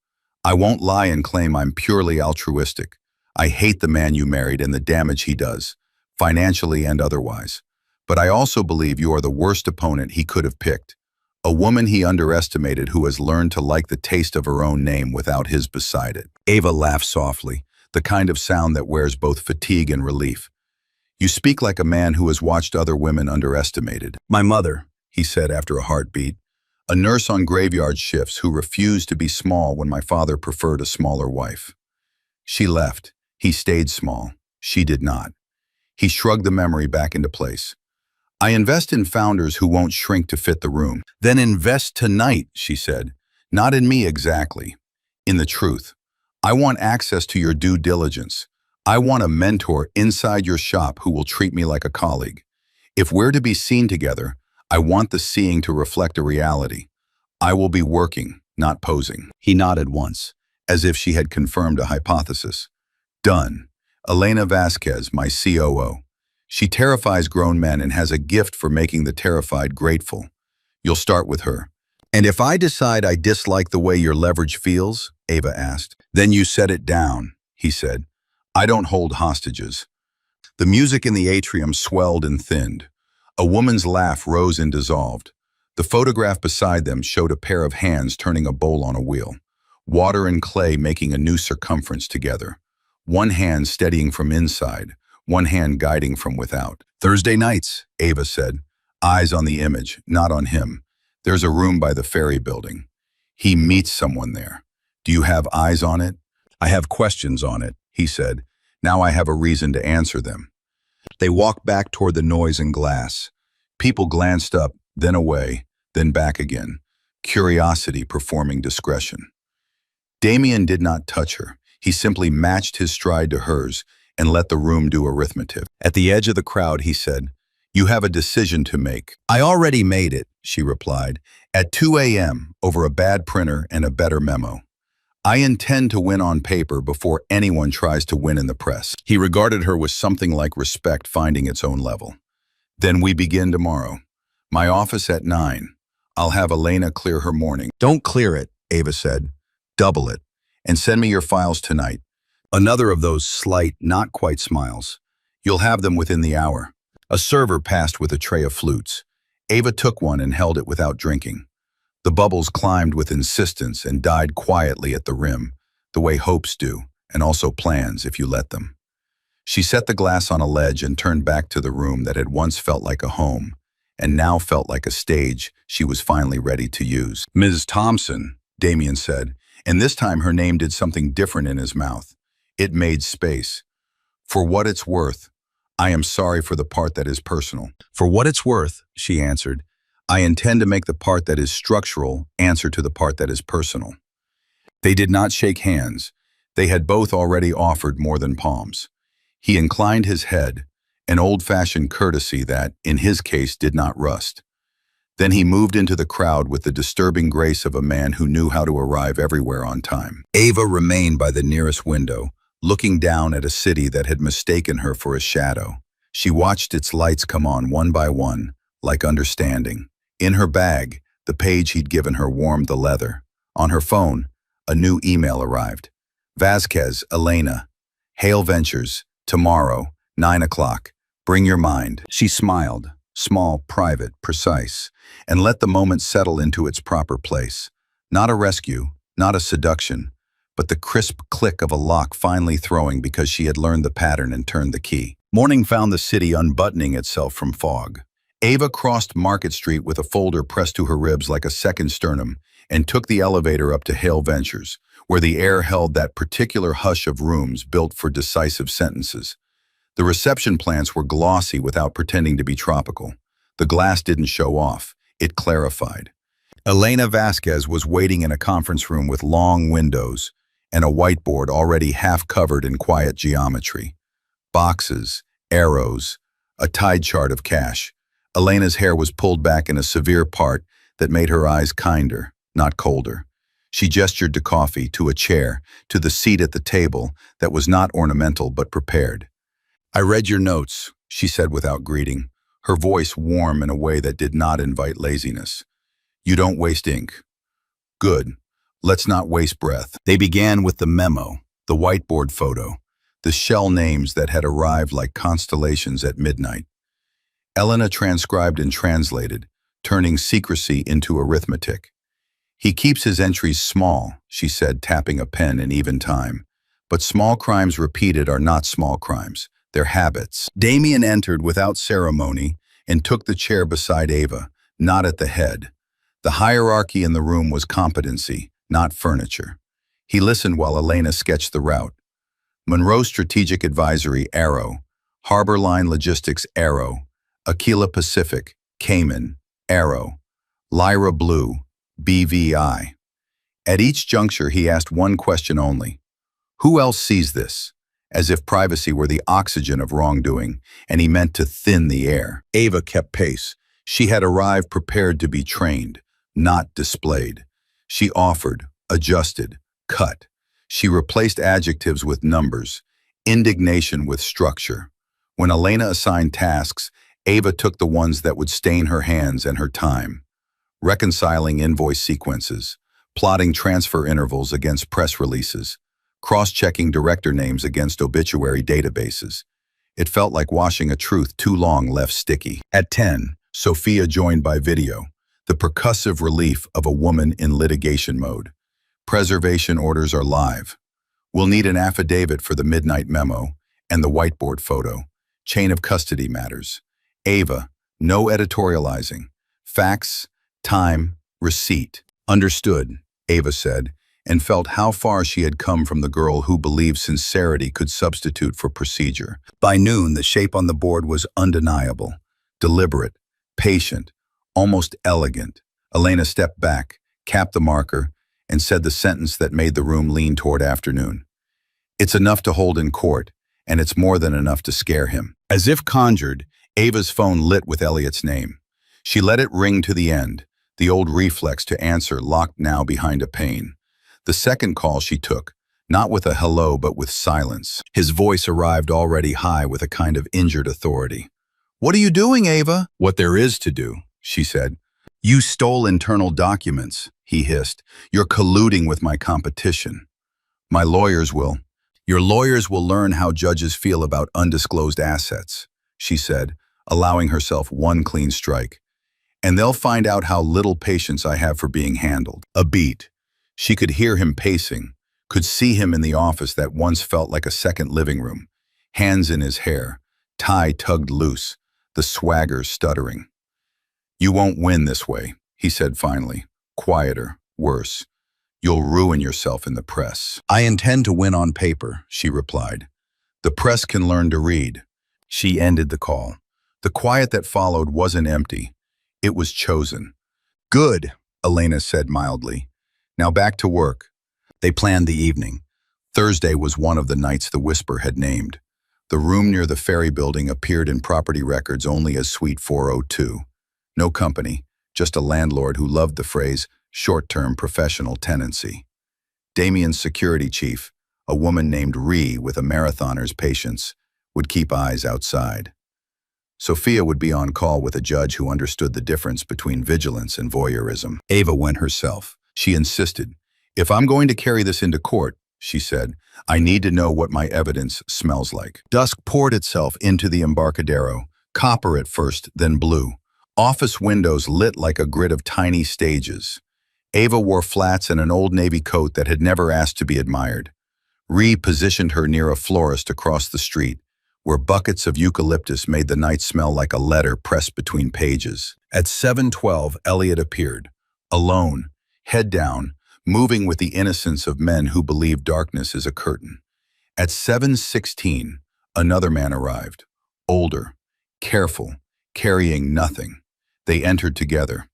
[SPEAKER 1] I won't lie and claim I'm purely altruistic. I hate the man you married and the damage he does, financially and otherwise. But I also believe you are the worst opponent he could have picked. A woman he underestimated who has learned to like the taste of her own name without his beside it. Ava laughed softly, the kind of sound that wears both fatigue and relief. You speak like a man who has watched other women underestimated. My mother, he said after a heartbeat, a nurse on graveyard shifts who refused to be small when my father preferred a smaller wife. She left. He stayed small. She did not. He shrugged the memory back into place. I invest in founders who won't shrink to fit the room. Then invest tonight, she said. Not in me exactly. In the truth. I want access to your due diligence. I want a mentor inside your shop who will treat me like a colleague. If we're to be seen together, I want the seeing to reflect a reality. I will be working, not posing. He nodded once, as if she had confirmed a hypothesis. Done. Elena Vasquez, my COO. She terrifies grown men and has a gift for making the terrified grateful. You'll start with her. And if I decide I dislike the way your leverage feels, Ava asked, then you set it down, he said. I don't hold hostages. The music in the atrium swelled and thinned. A woman's laugh rose and dissolved. The photograph beside them showed a pair of hands turning a bowl on a wheel, water and clay making a new circumference together. One hand steadying from inside, one hand guiding from without. Thursday nights, Ava said, eyes on the image, not on him. There's a room by the ferry building. He meets someone there. Do you have eyes on it? I have questions on it, he said. Now I have a reason to answer them. They walked back toward the noise and glass. People glanced up, then away, then back again. Curiosity performing discretion. Damien did not touch her. He simply matched his stride to hers and let the room do arithmetic. At the edge of the crowd, he said, You have a decision to make. I already made it, she replied, at 2 a.m. over a bad printer and a better memo. I intend to win on paper before anyone tries to win in the press. He regarded her with something like respect finding its own level. Then we begin tomorrow. My office at 9. I'll have Elena clear her morning. Don't clear it, Ava said. Double it. And send me your files tonight. Another of those slight, not quite smiles. You'll have them within the hour. A server passed with a tray of flutes. Ava took one and held it without drinking. The bubbles climbed with insistence and died quietly at the rim, the way hopes do, and also plans if you let them. She set the glass on a ledge and turned back to the room that had once felt like a home, and now felt like a stage she was finally ready to use. Ms. Thompson, Damien said, and this time her name did something different in his mouth. It made space. For what it's worth, I am sorry for the part that is personal. For what it's worth, she answered, I intend to make the part that is structural answer to the part that is personal. They did not shake hands. They had both already offered more than palms. He inclined his head, an old-fashioned courtesy that, in his case, did not rust. Then he moved into the crowd with the disturbing grace of a man who knew how to arrive everywhere on time. Ava remained by the nearest window, looking down at a city that had mistaken her for a shadow. She watched its lights come on one by one, like understanding. In her bag, the page he'd given her warmed the leather. On her phone, a new email arrived. Vasquez, Elena. Hale Ventures, tomorrow, 9 o'clock. Bring your mind. She smiled, small, private, precise, and let the moment settle into its proper place. Not a rescue, not a seduction, but the crisp click of a lock finally throwing because she had learned the pattern and turned the key. Morning found the city unbuttoning itself from fog. Ava crossed Market Street with a folder pressed to her ribs like a second sternum and took the elevator up to Hale Ventures, where the air held that particular hush of rooms built for decisive sentences. The reception plants were glossy without pretending to be tropical. The glass didn't show off, it clarified. Elena Vasquez was waiting in a conference room with long windows and a whiteboard already half covered in quiet geometry. Boxes, arrows, a tide chart of cash. Elena's hair was pulled back in a severe part that made her eyes kinder, not colder. She gestured to coffee, to a chair, to the seat at the table that was not ornamental but prepared. "I read your notes," she said without greeting, her voice warm in a way that did not invite laziness. "You don't waste ink." "Good. Let's not waste breath." They began with the memo, the whiteboard photo, the shell names that had arrived like constellations at midnight. Elena transcribed and translated, turning secrecy into arithmetic. "He keeps his entries small," she said, tapping a pen in even time. "But small crimes repeated are not small crimes. They're habits." Damien entered without ceremony and took the chair beside Ava, not at the head. The hierarchy in the room was competency, not furniture. He listened while Elena sketched the route. Monroe Strategic Advisory, Arrow. Harbor Line Logistics, Arrow. Aquila Pacific, Cayman, Arrow. Lyra Blue, BVI. At each juncture, he asked one question only. Who else sees this? As if privacy were the oxygen of wrongdoing, and he meant to thin the air. Ava kept pace. She had arrived prepared to be trained, not displayed. She offered, adjusted, cut. She replaced adjectives with numbers, indignation with structure. When Elena assigned tasks, Ava took the ones that would stain her hands and her time. Reconciling invoice sequences, plotting transfer intervals against press releases, cross-checking director names against obituary databases. It felt like washing a truth too long left sticky. At 10, Sophia joined by video, the percussive relief of a woman in litigation mode. Preservation orders are live. We'll need an affidavit for the midnight memo and the whiteboard photo. Chain of custody matters. Ava, no editorializing. Facts, time, receipt. Understood, Ava said, and felt how far she had come from the girl who believed sincerity could substitute for procedure. By noon, the shape on the board was undeniable, deliberate, patient, almost elegant. Elena stepped back, capped the marker, and said the sentence that made the room lean toward afternoon. It's enough to hold in court, and it's more than enough to scare him. As if conjured, Ava's phone lit with Elliot's name. She let it ring to the end, the old reflex to answer locked now behind a pane. The second call she took, not with a hello but with silence. His voice arrived already high with a kind of injured authority. "What are you doing, Ava?" "What there is to do," she said. "You stole internal documents," he hissed. "You're colluding with my competition. My lawyers will. Your lawyers will learn how judges feel about undisclosed assets," she said, allowing herself one clean strike. "And they'll find out how little patience I have for being handled." A beat. She could hear him pacing, could see him in the office that once felt like a second living room. Hands in his hair, tie tugged loose, the swagger stuttering. "You won't win this way," he said finally. Quieter, worse. "You'll ruin yourself in the press." "I intend to win on paper," she replied. "The press can learn to read." She ended the call. The quiet that followed wasn't empty. It was chosen. "Good," Elena said mildly. "Now back to work." They planned the evening. Thursday was one of the nights the Whisper had named. The room near the ferry building appeared in property records only as Suite 402. No company, just a landlord who loved the phrase short-term professional tenancy. Damien's security chief, a woman named Ree with a marathoner's patience, would keep eyes outside. Sophia would be on call with a judge who understood the difference between vigilance and voyeurism. Ava went herself. She insisted. "If I'm going to carry this into court," she said, "I need to know what my evidence smells like." Dusk poured itself into the Embarcadero, copper at first, then blue. Office windows lit like a grid of tiny stages. Ava wore flats and an old navy coat that had never asked to be admired. Ree positioned her near a florist across the street, where buckets of eucalyptus made the night smell like a letter pressed between pages. At 7:12, Elliot appeared, alone, head down, moving with the innocence of men who believe darkness is a curtain. At 7:16, another man arrived, older, careful, carrying nothing. They entered together.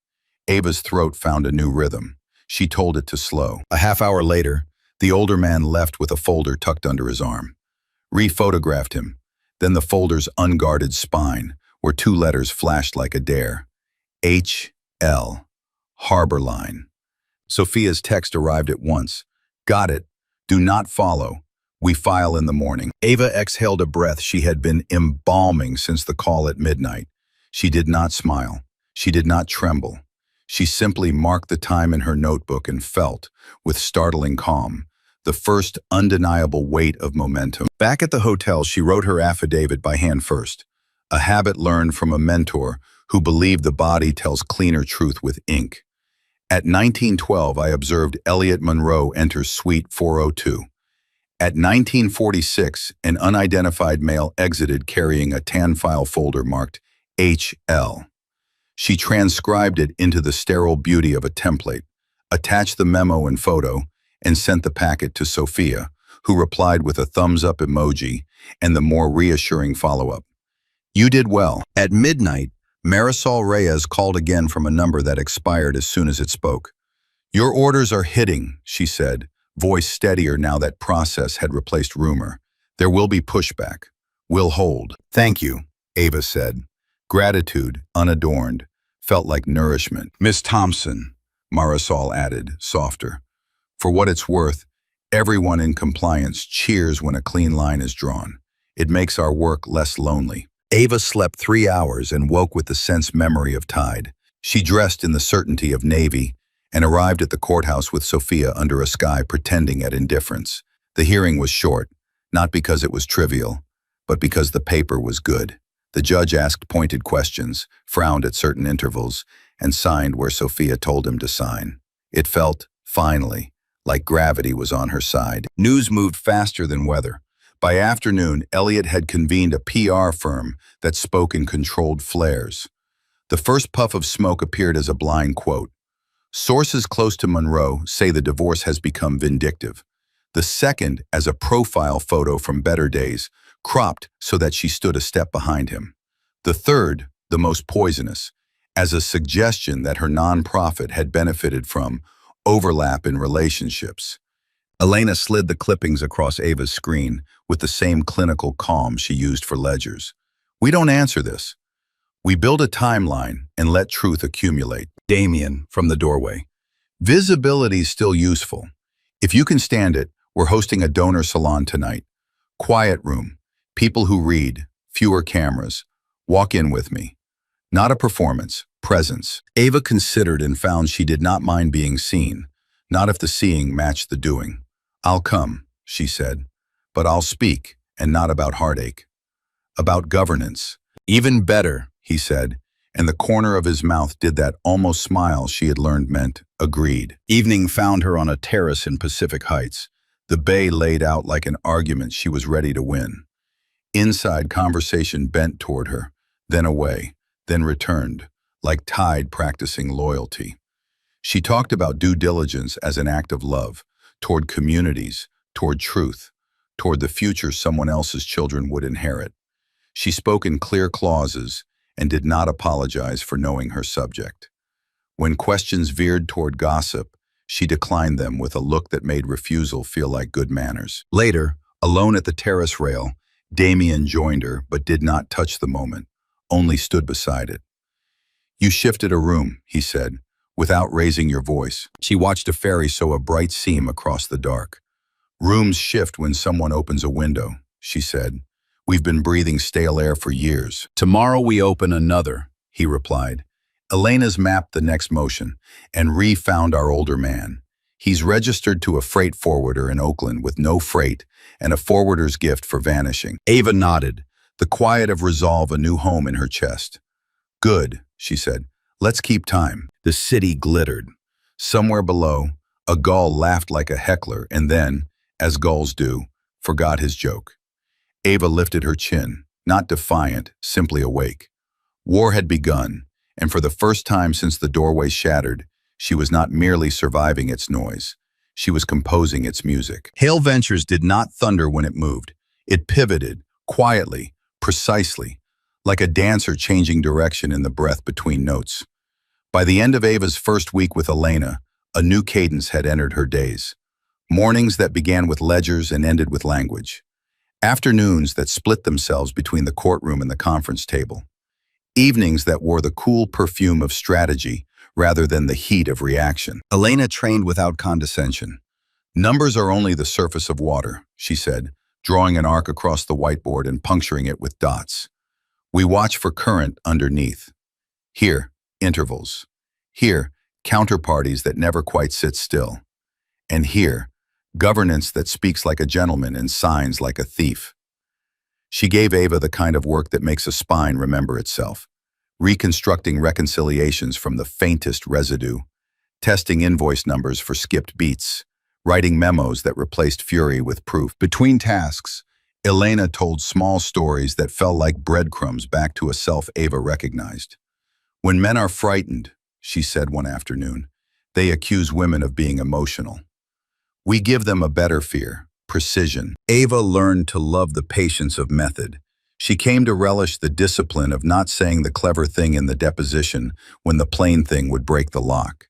[SPEAKER 1] Ava's throat found a new rhythm. She told it to slow. A half hour later, the older man left with a folder tucked under his arm. Ree photographed him. Then the folder's unguarded spine, where two letters flashed like a dare. H.L. Harbor Line. Sophia's text arrived at once. Got it. Do not follow. We file in the morning. Ava exhaled a breath she had been embalming since the call at midnight. She did not smile. She did not tremble. She simply marked the time in her notebook and felt, with startling calm, the first undeniable weight of momentum. Back at the hotel, she wrote her affidavit by hand first, a habit learned from a mentor who believed the body tells cleaner truth with ink. At 1912, I observed Elliot Monroe enter suite 402. At 1946, an unidentified male exited carrying a tan file folder marked HL. She transcribed it into the sterile beauty of a template, attached the memo and photo, and sent the packet to Sophia, who replied with a thumbs-up emoji and the more reassuring follow-up. You did well. At midnight, Marisol Reyes called again from a number that expired as soon as it spoke. Your orders are hitting, she said, voice steadier now that process had replaced rumor. There will be pushback. We'll hold. Thank you, Ava said. Gratitude, unadorned, felt like nourishment. Miss Thompson, Marisol added, softer. For what it's worth, everyone in compliance cheers when a clean line is drawn. It makes our work less lonely. Ava slept 3 hours and woke with the sense memory of tide. She dressed in the certainty of Navy and arrived at the courthouse with Sophia under a sky pretending at indifference. The hearing was short, not because it was trivial, but because the paper was good. The judge asked pointed questions, frowned at certain intervals, and signed where Sophia told him to sign. It felt, finally, like gravity was on her side. News moved faster than weather. By afternoon, Elliot had convened a PR firm that spoke in controlled flares. The first puff of smoke appeared as a blind quote. Sources close to Monroe say the divorce has become vindictive. The second as a profile photo from better days, cropped so that she stood a step behind him. The third, the most poisonous, as a suggestion that her nonprofit had benefited from overlap in relationships. Elena slid the clippings across Ava's screen with the same clinical calm she used for ledgers. We don't answer this. We build a timeline and let truth accumulate. Damien, from the doorway. Visibility's still useful. If you can stand it, we're hosting a donor salon tonight. Quiet room. People who read. Fewer cameras. Walk in with me. Not a performance. Presence. Ava considered and found she did not mind being seen. Not if the seeing matched the doing. I'll come, she said. But I'll speak, and not about heartache. About governance. Even better, he said, and the corner of his mouth did that almost smile she had learned meant agreed. Evening found her on a terrace in Pacific Heights, the bay laid out like an argument she was ready to win. Inside, conversation bent toward her, then away, then returned, like tide practicing loyalty. She talked about due diligence as an act of love, toward communities, toward truth, toward the future someone else's children would inherit. She spoke in clear clauses and did not apologize for knowing her subject. When questions veered toward gossip, she declined them with a look that made refusal feel like good manners. Later, alone at the terrace rail, Damien joined her but did not touch the moment, only stood beside it. You shifted a room, he said, without raising your voice. She watched a ferry sow a bright seam across the dark. Rooms shift when someone opens a window, she said. We've been breathing stale air for years. Tomorrow we open another, he replied. Elena's mapped the next motion and re-found our older man. He's registered to a freight forwarder in Oakland with no freight and a forwarder's gift for vanishing. Ava nodded, the quiet of resolve a new home in her chest. Good, she said. Let's keep time. The city glittered. Somewhere below, a gull laughed like a heckler and then, as gulls do, forgot his joke. Ava lifted her chin, not defiant, simply awake. War had begun, and for the first time since the doorway shattered, she was not merely surviving its noise. She was composing its music. Hale Ventures did not thunder when it moved. It pivoted, quietly, precisely, like a dancer changing direction in the breath between notes. By the end of Ava's first week with Elena, a new cadence had entered her days. Mornings that began with ledgers and ended with language. Afternoons that split themselves between the courtroom and the conference table. Evenings that wore the cool perfume of strategy rather than the heat of reaction. Elena trained without condescension. "Numbers are only the surface of water," she said, drawing an arc across the whiteboard and puncturing it with dots. "We watch for current underneath. Here, intervals. Here, counterparties that never quite sit still. And here, governance that speaks like a gentleman and signs like a thief." She gave Ava the kind of work that makes a spine remember itself, reconstructing reconciliations from the faintest residue, testing invoice numbers for skipped beats, writing memos that replaced fury with proof. Between tasks, Elena told small stories that fell like breadcrumbs back to a self Ava recognized. "When men are frightened," she said one afternoon, "they accuse women of being emotional. We give them a better fear, precision." Ava learned to love the patience of method. She came to relish the discipline of not saying the clever thing in the deposition when the plain thing would break the lock.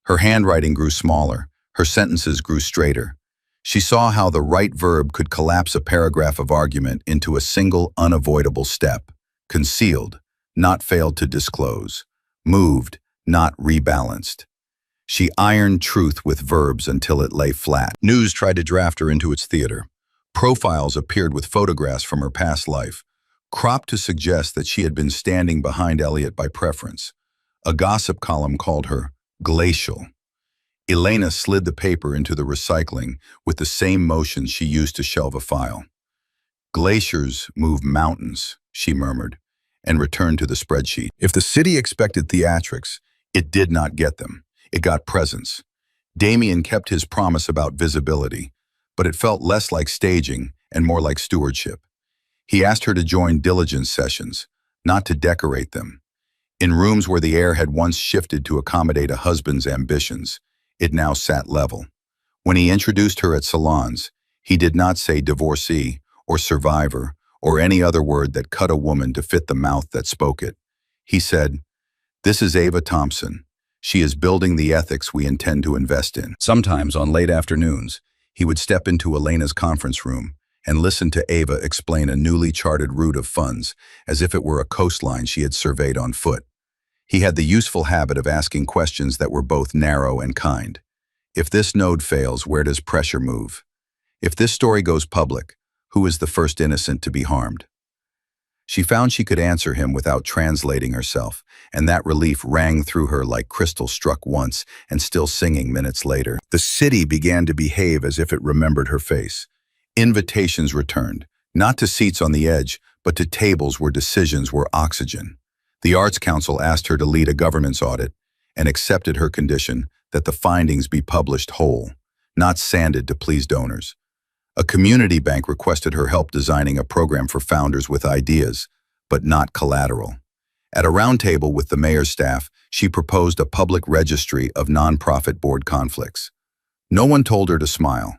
[SPEAKER 1] Her handwriting grew smaller, her sentences grew straighter. She saw how the right verb could collapse a paragraph of argument into a single unavoidable step: concealed, not failed to disclose; moved, not rebalanced. She ironed truth with verbs until it lay flat. News tried to draft her into its theater. Profiles appeared with photographs from her past life, cropped to suggest that she had been standing behind Elliot by preference. A gossip column called her glacial. Elena slid the paper into the recycling with the same motion she used to shelve a file. "Glaciers move mountains," she murmured, and returned to the spreadsheet. If the city expected theatrics, it did not get them. It got presence. Damien kept his promise about visibility, but it felt less like staging and more like stewardship. He asked her to join diligence sessions, not to decorate them. In rooms where the air had once shifted to accommodate a husband's ambitions, it now sat level. When he introduced her at salons, he did not say divorcee or survivor or any other word that cut a woman to fit the mouth that spoke it. He said, "This is Ava Thompson. She is building the ethics we intend to invest in." Sometimes on late afternoons, he would step into Elena's conference room and listen to Ava explain a newly charted route of funds as if it were a coastline she had surveyed on foot. He had the useful habit of asking questions that were both narrow and kind. If this node fails, where does pressure move? If this story goes public, who is the first innocent to be harmed? She found she could answer him without translating herself, and that relief rang through her like crystal struck once and still singing minutes later. The city began to behave as if it remembered her face. Invitations returned, not to seats on the edge, but to tables where decisions were oxygen. The Arts Council asked her to lead a governance audit and accepted her condition that the findings be published whole, not sanded to please donors. A community bank requested her help designing a program for founders with ideas, but not collateral. At a roundtable with the mayor's staff, she proposed a public registry of nonprofit board conflicts. No one told her to smile.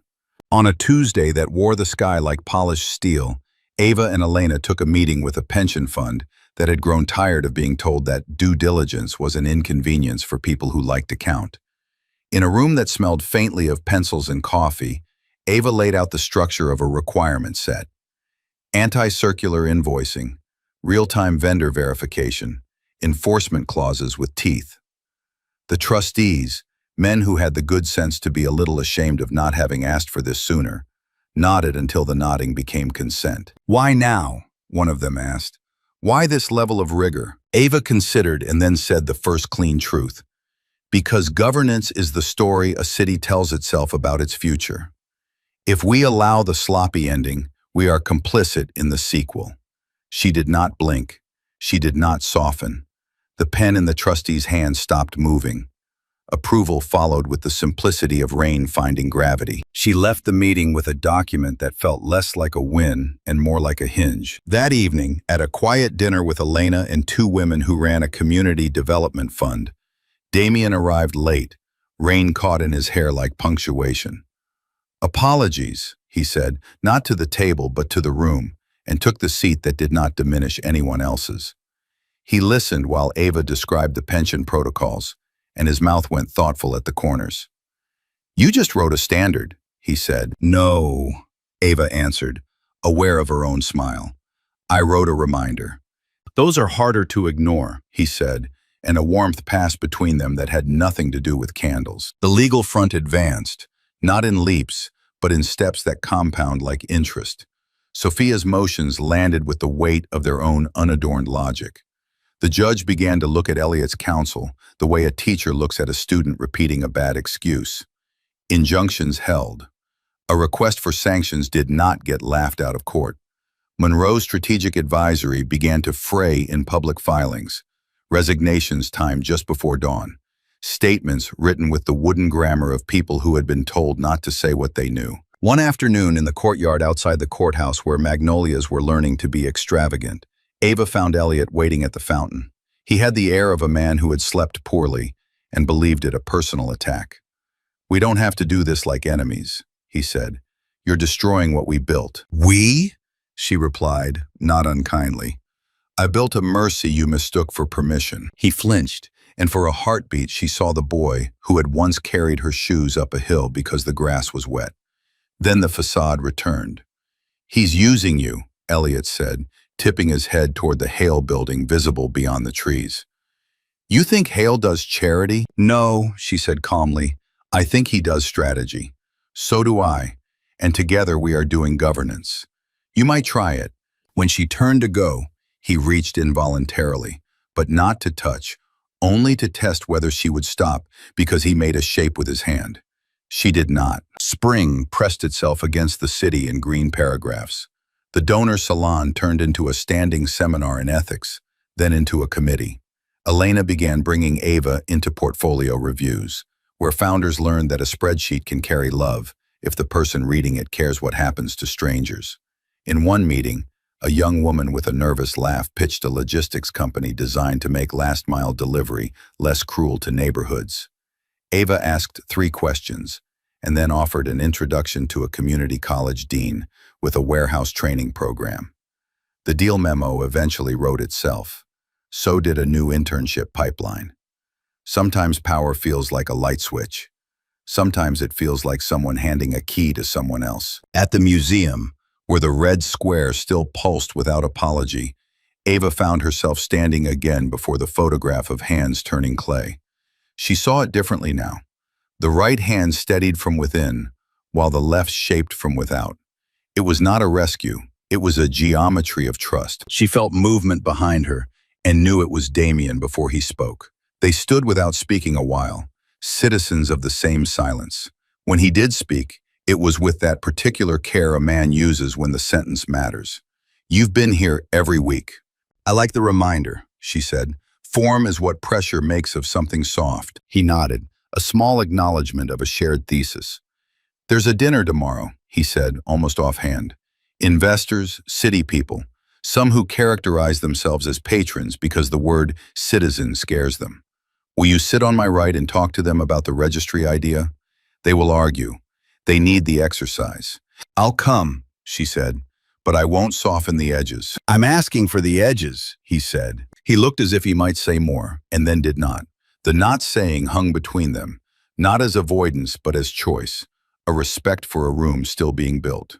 [SPEAKER 1] On a Tuesday that wore the sky like polished steel, Ava and Elena took a meeting with a pension fund that had grown tired of being told that due diligence was an inconvenience for people who liked to count. In a room that smelled faintly of pencils and coffee, Ava laid out the structure of a requirement set: anti-circular invoicing, real-time vendor verification, enforcement clauses with teeth. The trustees, men who had the good sense to be a little ashamed of not having asked for this sooner, nodded until the nodding became consent. "Why now?" one of them asked. "Why this level of rigor?" Ava considered and then said the first clean truth. "Because governance is the story a city tells itself about its future. If we allow the sloppy ending, we are complicit in the sequel." She did not blink. She did not soften. The pen in the trustee's hand stopped moving. Approval followed with the simplicity of rain finding gravity. She left the meeting with a document that felt less like a win and more like a hinge. That evening, at a quiet dinner with Elena and two women who ran a community development fund, Damien arrived late, rain caught in his hair like punctuation. "Apologies," he said, not to the table but to the room, and took the seat that did not diminish anyone else's. He listened while Ava described the pension protocols, and his mouth went thoughtful at the corners. "You just wrote a standard," he said. "No," Ava answered, aware of her own smile. "I wrote a reminder." "Those are harder to ignore," he said, and a warmth passed between them that had nothing to do with candles. The legal front advanced, not in leaps, but in steps that compound like interest. Sophia's motions landed with the weight of their own unadorned logic. The judge began to look at Elliot's counsel the way a teacher looks at a student repeating a bad excuse. Injunctions held. A request for sanctions did not get laughed out of court. Monroe's strategic advisory began to fray in public filings. Resignations timed just before dawn. Statements written with the wooden grammar of people who had been told not to say what they knew. One afternoon in the courtyard outside the courthouse where magnolias were learning to be extravagant, Ava found Elliot waiting at the fountain. He had the air of a man who had slept poorly and believed it a personal attack. "We don't have to do this like enemies," he said. "You're destroying what we built." "We?" she replied, not unkindly. "I built a mercy you mistook for permission." He flinched, and for a heartbeat she saw the boy who had once carried her shoes up a hill because the grass was wet. Then the facade returned. "He's using you," Elliot said, tipping his head toward the Hale building visible beyond the trees. "You think Hale does charity?" "No," she said calmly. "I think he does strategy. So do I, and together we are doing governance. You might try it." When she turned to go, he reached involuntarily, but not to touch, only to test whether she would stop because he made a shape with his hand. She did not. Spring pressed itself against the city in green paragraphs. The donor salon turned into a standing seminar in ethics, then into a committee. Elena began bringing Ava into portfolio reviews, where founders learned that a spreadsheet can carry love if the person reading it cares what happens to strangers. In one meeting, a young woman with a nervous laugh pitched a logistics company designed to make last-mile delivery less cruel to neighborhoods. Ava asked 3 questions, and then offered an introduction to a community college dean with a warehouse training program. The deal memo eventually wrote itself. So did a new internship pipeline. Sometimes power feels like a light switch. Sometimes it feels like someone handing a key to someone else. At the museum, where the red square still pulsed without apology, Ava found herself standing again before the photograph of hands turning clay. She saw it differently now. The right hand steadied from within, while the left shaped from without. It was not a rescue, it was a geometry of trust. She felt movement behind her and knew it was Damien before he spoke. They stood without speaking a while, citizens of the same silence. When he did speak, it was with that particular care a man uses when the sentence matters. "You've been here every week." "I like the reminder," she said. "Form is what pressure makes of something soft." He nodded, a small acknowledgement of a shared thesis. "There's a dinner tomorrow," he said, almost offhand. "Investors, city people, some who characterize themselves as patrons because the word citizen scares them. Will you sit on my right and talk to them about the registry idea? They will argue. They need the exercise." "I'll come," she said, "but I won't soften the edges." "I'm asking for the edges," he said. He looked as if he might say more, and then did not. The not saying hung between them, not as avoidance but as choice, a respect for a room still being built.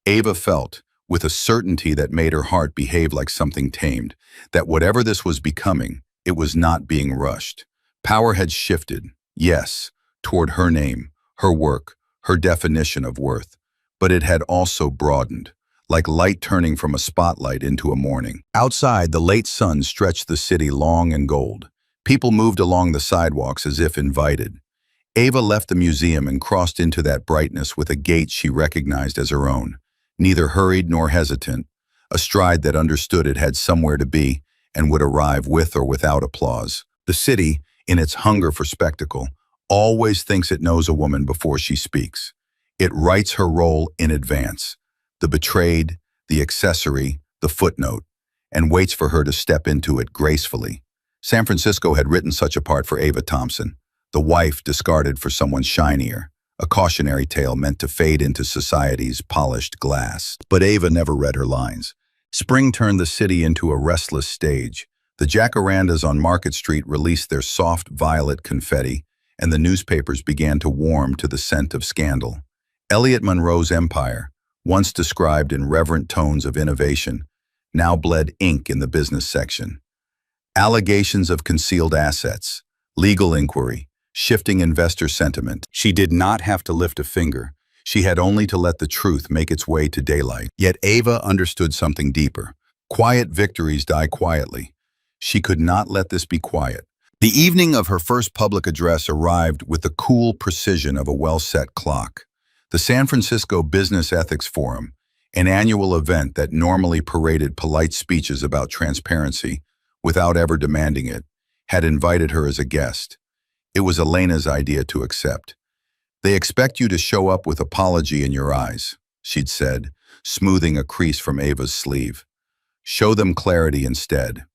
[SPEAKER 1] Ava felt, with a certainty that made her heart behave like something tamed, that whatever this was becoming, it was not being rushed. Power had shifted, yes, toward her name, her work, her definition of worth, but it had also broadened, like light turning from a spotlight into a morning. Outside, the late sun stretched the city long and gold. People moved along the sidewalks as if invited. Ava left the museum and crossed into that brightness with a gait she recognized as her own, neither hurried nor hesitant, a stride that understood it had somewhere to be and would arrive with or without applause. The city, in its hunger for spectacle, always thinks it knows a woman before she speaks. It writes her role in advance, the betrayed, the accessory, the footnote, and waits for her to step into it gracefully. San Francisco had written such a part for Ava Thompson, the wife discarded for someone shinier, a cautionary tale meant to fade into society's polished glass. But Ava never read her lines. Spring turned the city into a restless stage. The jacarandas on Market Street released their soft violet confetti, and the newspapers began to warm to the scent of scandal. Elliot Monroe's empire, once described in reverent tones of innovation, now bled ink in the business section. Allegations of concealed assets, legal inquiry, shifting investor sentiment. She did not have to lift a finger. She had only to let the truth make its way to daylight. Yet Ava understood something deeper. Quiet victories die quietly. She could not let this be quiet. The evening of her first public address arrived with the cool precision of a well-set clock. The San Francisco Business Ethics Forum, an annual event that normally paraded polite speeches about transparency without ever demanding it, had invited her as a guest. It was Elena's idea to accept. "They expect you to show up with apology in your eyes," she'd said, smoothing a crease from Ava's sleeve. "Show them clarity instead."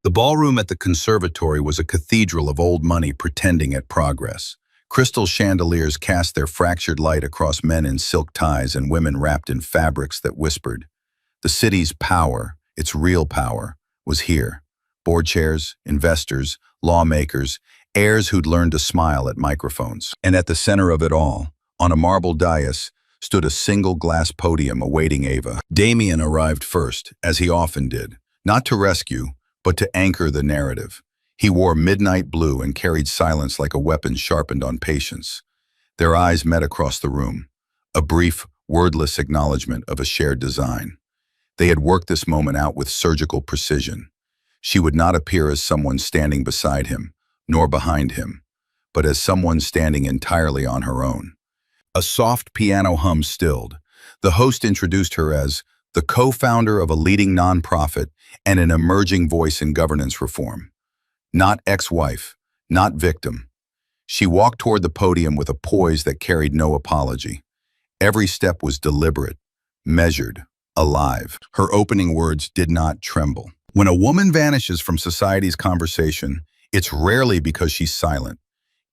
[SPEAKER 1] The ballroom at the conservatory was a cathedral of old money pretending at progress. Crystal chandeliers cast their fractured light across men in silk ties and women wrapped in fabrics that whispered. The city's power, its real power, was here. Board chairs, investors, lawmakers, heirs who'd learned to smile at microphones. And at the center of it all, on a marble dais, stood a single glass podium awaiting Ava. Damien arrived first, as he often did, not to rescue, but to anchor the narrative. He wore midnight blue and carried silence like a weapon sharpened on patience. Their eyes met across the room, a brief, wordless acknowledgement of a shared design. They had worked this moment out with surgical precision. She would not appear as someone standing beside him, nor behind him, but as someone standing entirely on her own. A soft piano hum stilled. The host introduced her as the co-founder of a leading nonprofit and an emerging voice in governance reform. Not ex-wife, not victim. She walked toward the podium with a poise that carried no apology. Every step was deliberate, measured, alive. Her opening words did not tremble. When a woman vanishes from society's conversation, it's rarely because she's silent.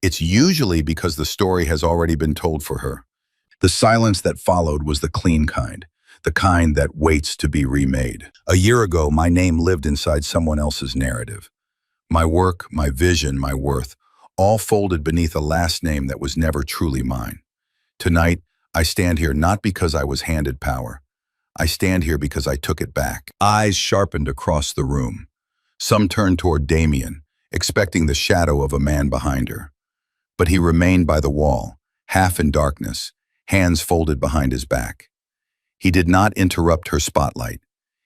[SPEAKER 1] It's usually because the story has already been told for her. The silence that followed was the clean kind, the kind that waits to be remade. A year ago, my name lived inside someone else's narrative. My work, my vision, my worth, all folded beneath a last name that was never truly mine. Tonight, I stand here not because I was handed power. I stand here because I took it back. Eyes sharpened across the room. Some turned toward Damien, expecting the shadow of a man behind her. But he remained by the wall, half in darkness, hands folded behind his back. He did not interrupt her spotlight.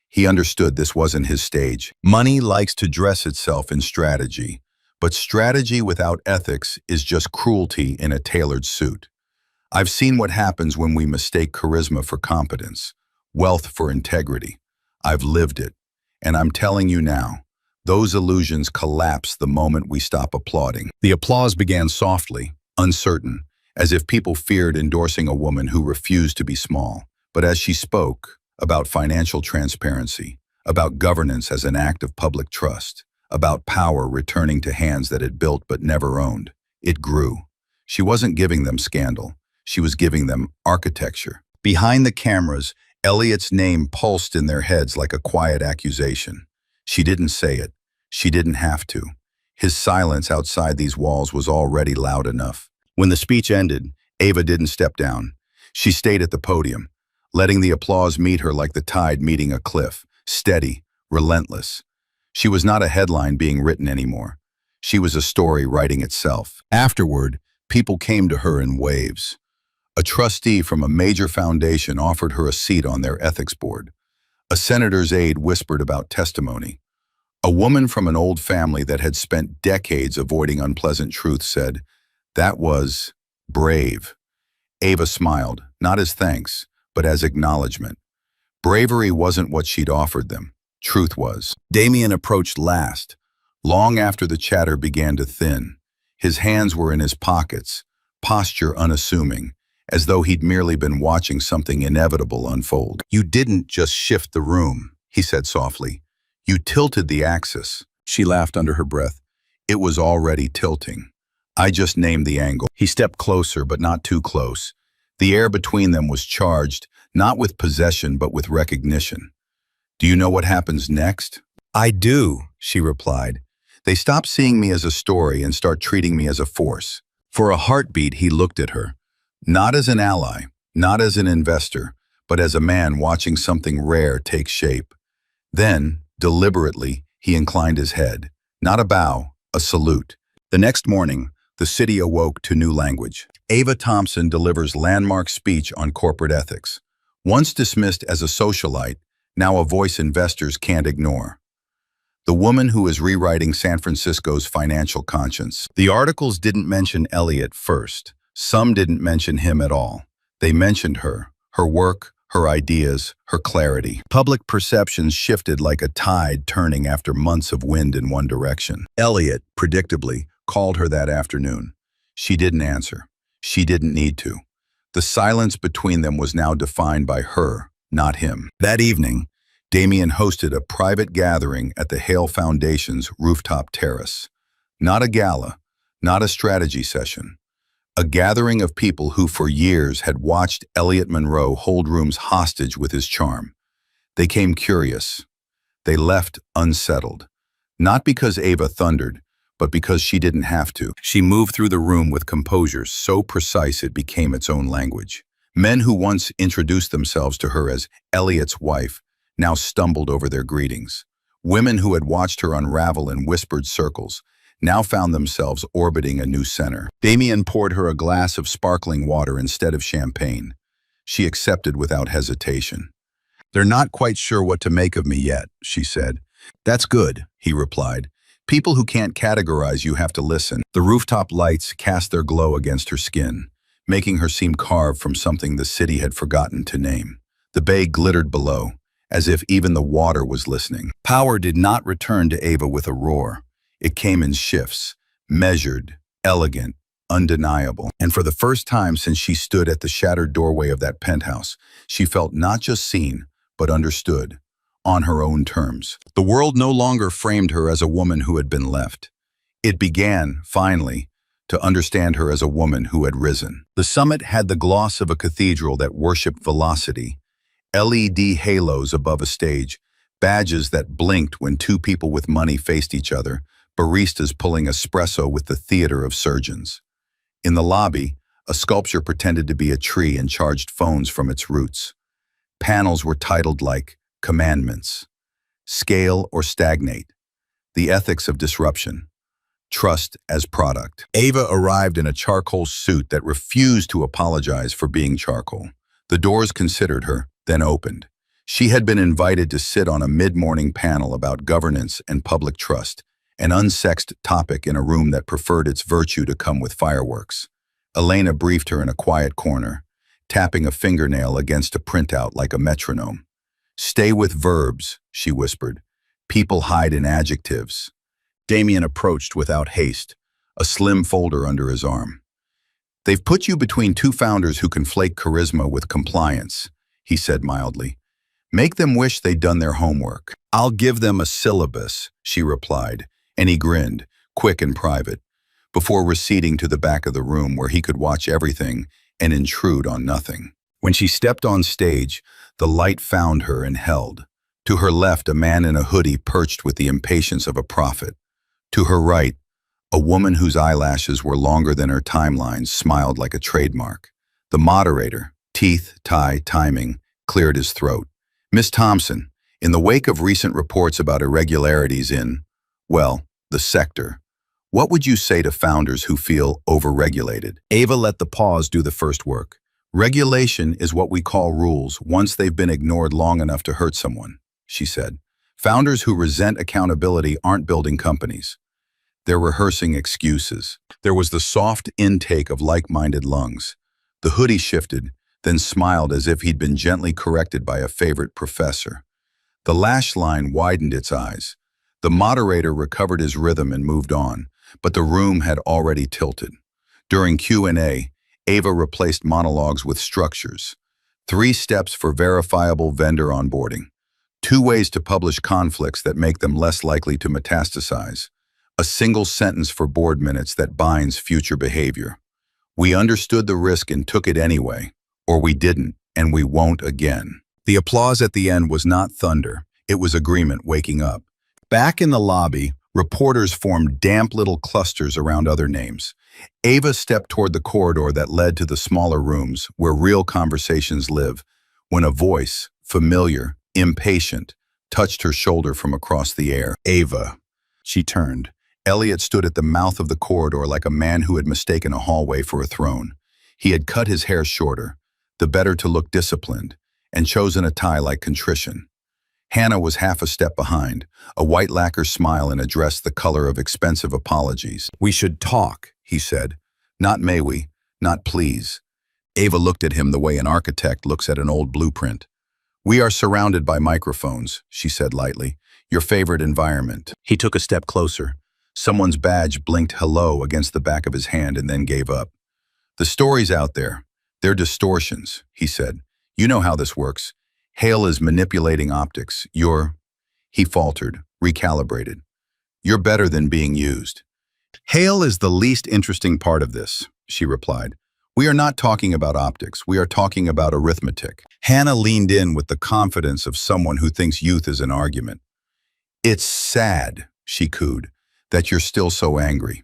[SPEAKER 1] He understood this wasn't his stage. Money likes to dress itself in strategy, but strategy without ethics is just cruelty in a tailored suit. I've seen what happens when we mistake charisma for competence, wealth for integrity. I've lived it, and I'm telling you now, those illusions collapse the moment we stop applauding. The applause began softly, uncertain, as if people feared endorsing a woman who refused to be small. But as she spoke about financial transparency, about governance as an act of public trust, about power returning to hands that it built but never owned, it grew. She wasn't giving them scandal. She was giving them architecture. Behind the cameras, Elliot's name pulsed in their heads like a quiet accusation. She didn't say it. She didn't have to. His silence outside these walls was already loud enough. When the speech ended, Ava didn't step down. She stayed at the podium, letting the applause meet her like the tide meeting a cliff, steady, relentless. She was not a headline being written anymore. She was a story writing itself. Afterward, people came to her in waves. A trustee from a major foundation offered her a seat on their ethics board. A senator's aide whispered about testimony. A woman from an old family that had spent decades avoiding unpleasant truths said, "That was brave." Ava smiled, not as thanks, but as acknowledgement. Bravery wasn't what she'd offered them. Truth was. Damien approached last, long after the chatter began to thin. His hands were in his pockets, posture unassuming, as though he'd merely been watching something inevitable unfold. "You didn't just shift the room," he said softly. "You tilted the axis." She laughed under her breath. "It was already tilting. I just named the angle." He stepped closer, but not too close. The air between them was charged, not with possession, but with recognition. "Do you know what happens next?" "I do," she replied. "They stop seeing me as a story and start treating me as a force." For a heartbeat, he looked at her. Not as an ally, not as an investor, but as a man watching something rare take shape. Then, deliberately, He inclined his head. Not a bow, a salute. The next morning, the city awoke to new language. Ava Thompson delivers landmark speech on corporate ethics. Once dismissed as a socialite, now a voice investors can't ignore. The woman who is rewriting San Francisco's financial conscience. The articles didn't mention Elliot first. Some didn't mention him at all. They mentioned her work, her ideas, her clarity. Public perceptions shifted like a tide turning after months of wind in one direction. Elliot, predictably, called her that afternoon. She didn't answer. She didn't need to. The silence between them was now defined by her, not him. That evening, Damien hosted a private gathering at the Hale Foundation's rooftop terrace. Not a gala, not a strategy session. A gathering of people who for years had watched Elliot Monroe hold rooms hostage with his charm. They came curious. They left unsettled. Not because Ava thundered, but because she didn't have to. She moved through the room with composure so precise it became its own language. Men who once introduced themselves to her as Elliot's wife now stumbled over their greetings. Women who had watched her unravel in whispered circles now found themselves orbiting a new center. Damien poured her a glass of sparkling water instead of champagne. She accepted without hesitation. "They're not quite sure what to make of me yet," she said. "That's good," he replied. "People who can't categorize you have to listen." The rooftop lights cast their glow against her skin, making her seem carved from something the city had forgotten to name. The bay glittered below, as if even the water was listening. Power did not return to Ava with a roar. It came in shifts, measured, elegant, undeniable. And for the first time since she stood at the shattered doorway of that penthouse, she felt not just seen, but understood, on her own terms. The world no longer framed her as a woman who had been left. It began, finally, to understand her as a woman who had risen. The summit had the gloss of a cathedral that worshipped velocity, LED halos above a stage, badges that blinked when two people with money faced each other, baristas pulling espresso with the theater of surgeons. In the lobby, a sculpture pretended to be a tree and charged phones from its roots. Panels were titled like Commandments, Scale or Stagnate, The Ethics of Disruption, Trust as Product. Ava arrived in a charcoal suit that refused to apologize for being charcoal. The doors considered her, then opened. She had been invited to sit on a mid-morning panel about governance and public trust, an unsexed topic in a room that preferred its virtue to come with fireworks. Elena briefed her in a quiet corner, tapping a fingernail against a printout like a metronome. "Stay with verbs," she whispered. "People hide in adjectives." Damien approached without haste, a slim folder under his arm. "They've put you between two founders who conflate charisma with compliance," he said mildly. "Make them wish they'd done their homework." "I'll give them a syllabus," she replied, and he grinned, quick and private, before receding to the back of the room where he could watch everything and intrude on nothing. When she stepped on stage, the light found her and held. To her left, a man in a hoodie perched with the impatience of a prophet. To her right, a woman whose eyelashes were longer than her timelines smiled like a trademark. The moderator, teeth, tie, timing, cleared his throat. "Miss Thompson, in the wake of recent reports about irregularities in, well, the sector, what would you say to founders who feel overregulated?" Ava let the pause do the first work. "Regulation is what we call rules once they've been ignored long enough to hurt someone," she said. "Founders who resent accountability aren't building companies. They're rehearsing excuses." There was the soft intake of like-minded lungs. The hoodie shifted, then smiled as if he'd been gently corrected by a favorite professor. The lash line widened its eyes. The moderator recovered his rhythm and moved on, but the room had already tilted. During Q&A, Ava replaced monologues with structures. 3 steps for verifiable vendor onboarding. 2 ways to publish conflicts that make them less likely to metastasize. A single sentence for board minutes that binds future behavior. "We understood the risk and took it anyway," or "We didn't, and we won't again." The applause at the end was not thunder. It was agreement waking up. Back in the lobby, reporters formed damp little clusters around other names. Ava stepped toward the corridor that led to the smaller rooms where real conversations live, when a voice, familiar, impatient, touched her shoulder from across the air. Ava. She turned. Elliot stood at the mouth of the corridor like a man who had mistaken a hallway for a throne. He had cut his hair shorter, the better to look disciplined, and chosen a tie like contrition. Hannah was half a step behind, a white lacquer smile and a dress the color of expensive apologies. "We should talk," he said. "Not may we, not please." Ava looked at him the way an architect looks at an old blueprint. "We are surrounded by microphones," she said lightly. "Your favorite environment." He took a step closer. Someone's badge blinked hello against the back of his hand and then gave up. "The stories out there, they're distortions," he said. "You know how this works. Hale is manipulating optics. He faltered, recalibrated. "You're better than being used." "Hale is the least interesting part of this," she replied. "We are not talking about optics. We are talking about arithmetic." Hannah leaned in with the confidence of someone who thinks youth is an argument. "It's sad," she cooed, "that you're still so angry.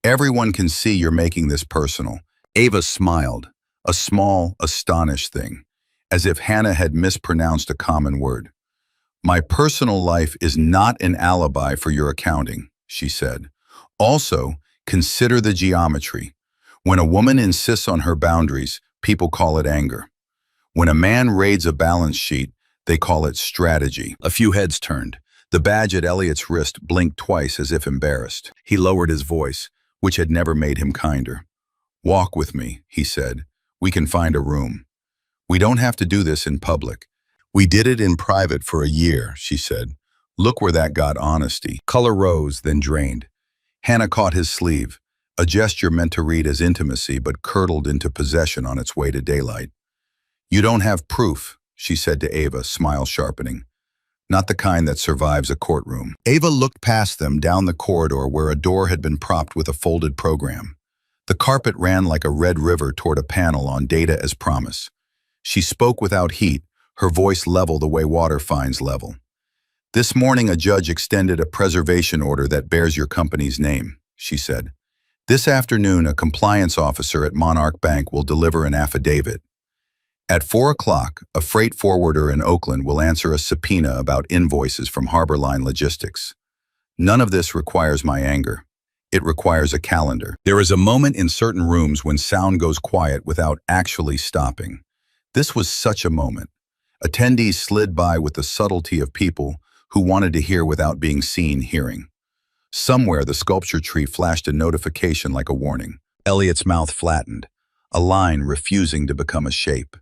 [SPEAKER 1] Everyone can see you're making this personal." Ava smiled, a small, astonished thing, as if Hannah had mispronounced a common word. "My personal life is not an alibi for your accounting," she said. "Also, consider the geometry. When a woman insists on her boundaries, people call it anger. When a man raids a balance sheet, they call it strategy." A few heads turned. The badge at Elliot's wrist blinked twice as if embarrassed. He lowered his voice, which had never made him kinder. "Walk with me," he said. "We can find a room. We don't have to do this in public." "We did it in private for a year," she said. "Look where that got honesty." Color rose, then drained. Hannah caught his sleeve, a gesture meant to read as intimacy but curdled into possession on its way to daylight. "You don't have proof," she said to Ava, smile sharpening. "Not the kind that survives a courtroom." Ava looked past them down the corridor where a door had been propped with a folded program. The carpet ran like a red river toward a panel on data as promise. She spoke without heat, her voice level the way water finds level. "This morning a judge extended a preservation order that bears your company's name," she said. "This afternoon a compliance officer at Monarch Bank will deliver an affidavit. At 4 o'clock, a freight forwarder in Oakland will answer a subpoena about invoices from Harbor Line Logistics. None of this requires my anger. It requires a calendar." There is a moment in certain rooms when sound goes quiet without actually stopping. This was such a moment. Attendees slid by with the subtlety of people who wanted to hear without being seen hearing. Somewhere the sculpture tree flashed a notification like a warning. Elliot's mouth flattened, a line refusing to become a shape.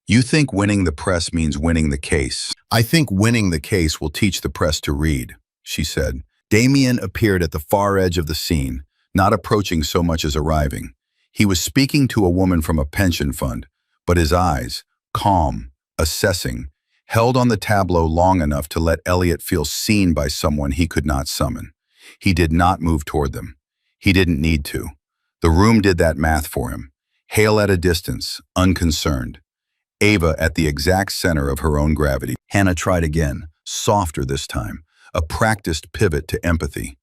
[SPEAKER 1] "You think winning the press means winning the case. I think winning the case will teach the press to read," she said. Damien appeared at the far edge of the scene, not approaching so much as arriving. He was speaking to a woman from a pension fund, but his eyes, calm, assessing, held on the tableau long enough to let Elliot feel seen by someone he could not summon. He did not move toward them. He didn't need to. The room did that math for him. Hale at a distance, unconcerned. Ava at the exact center of her own gravity. Hannah tried again, softer this time, a practiced pivot to empathy.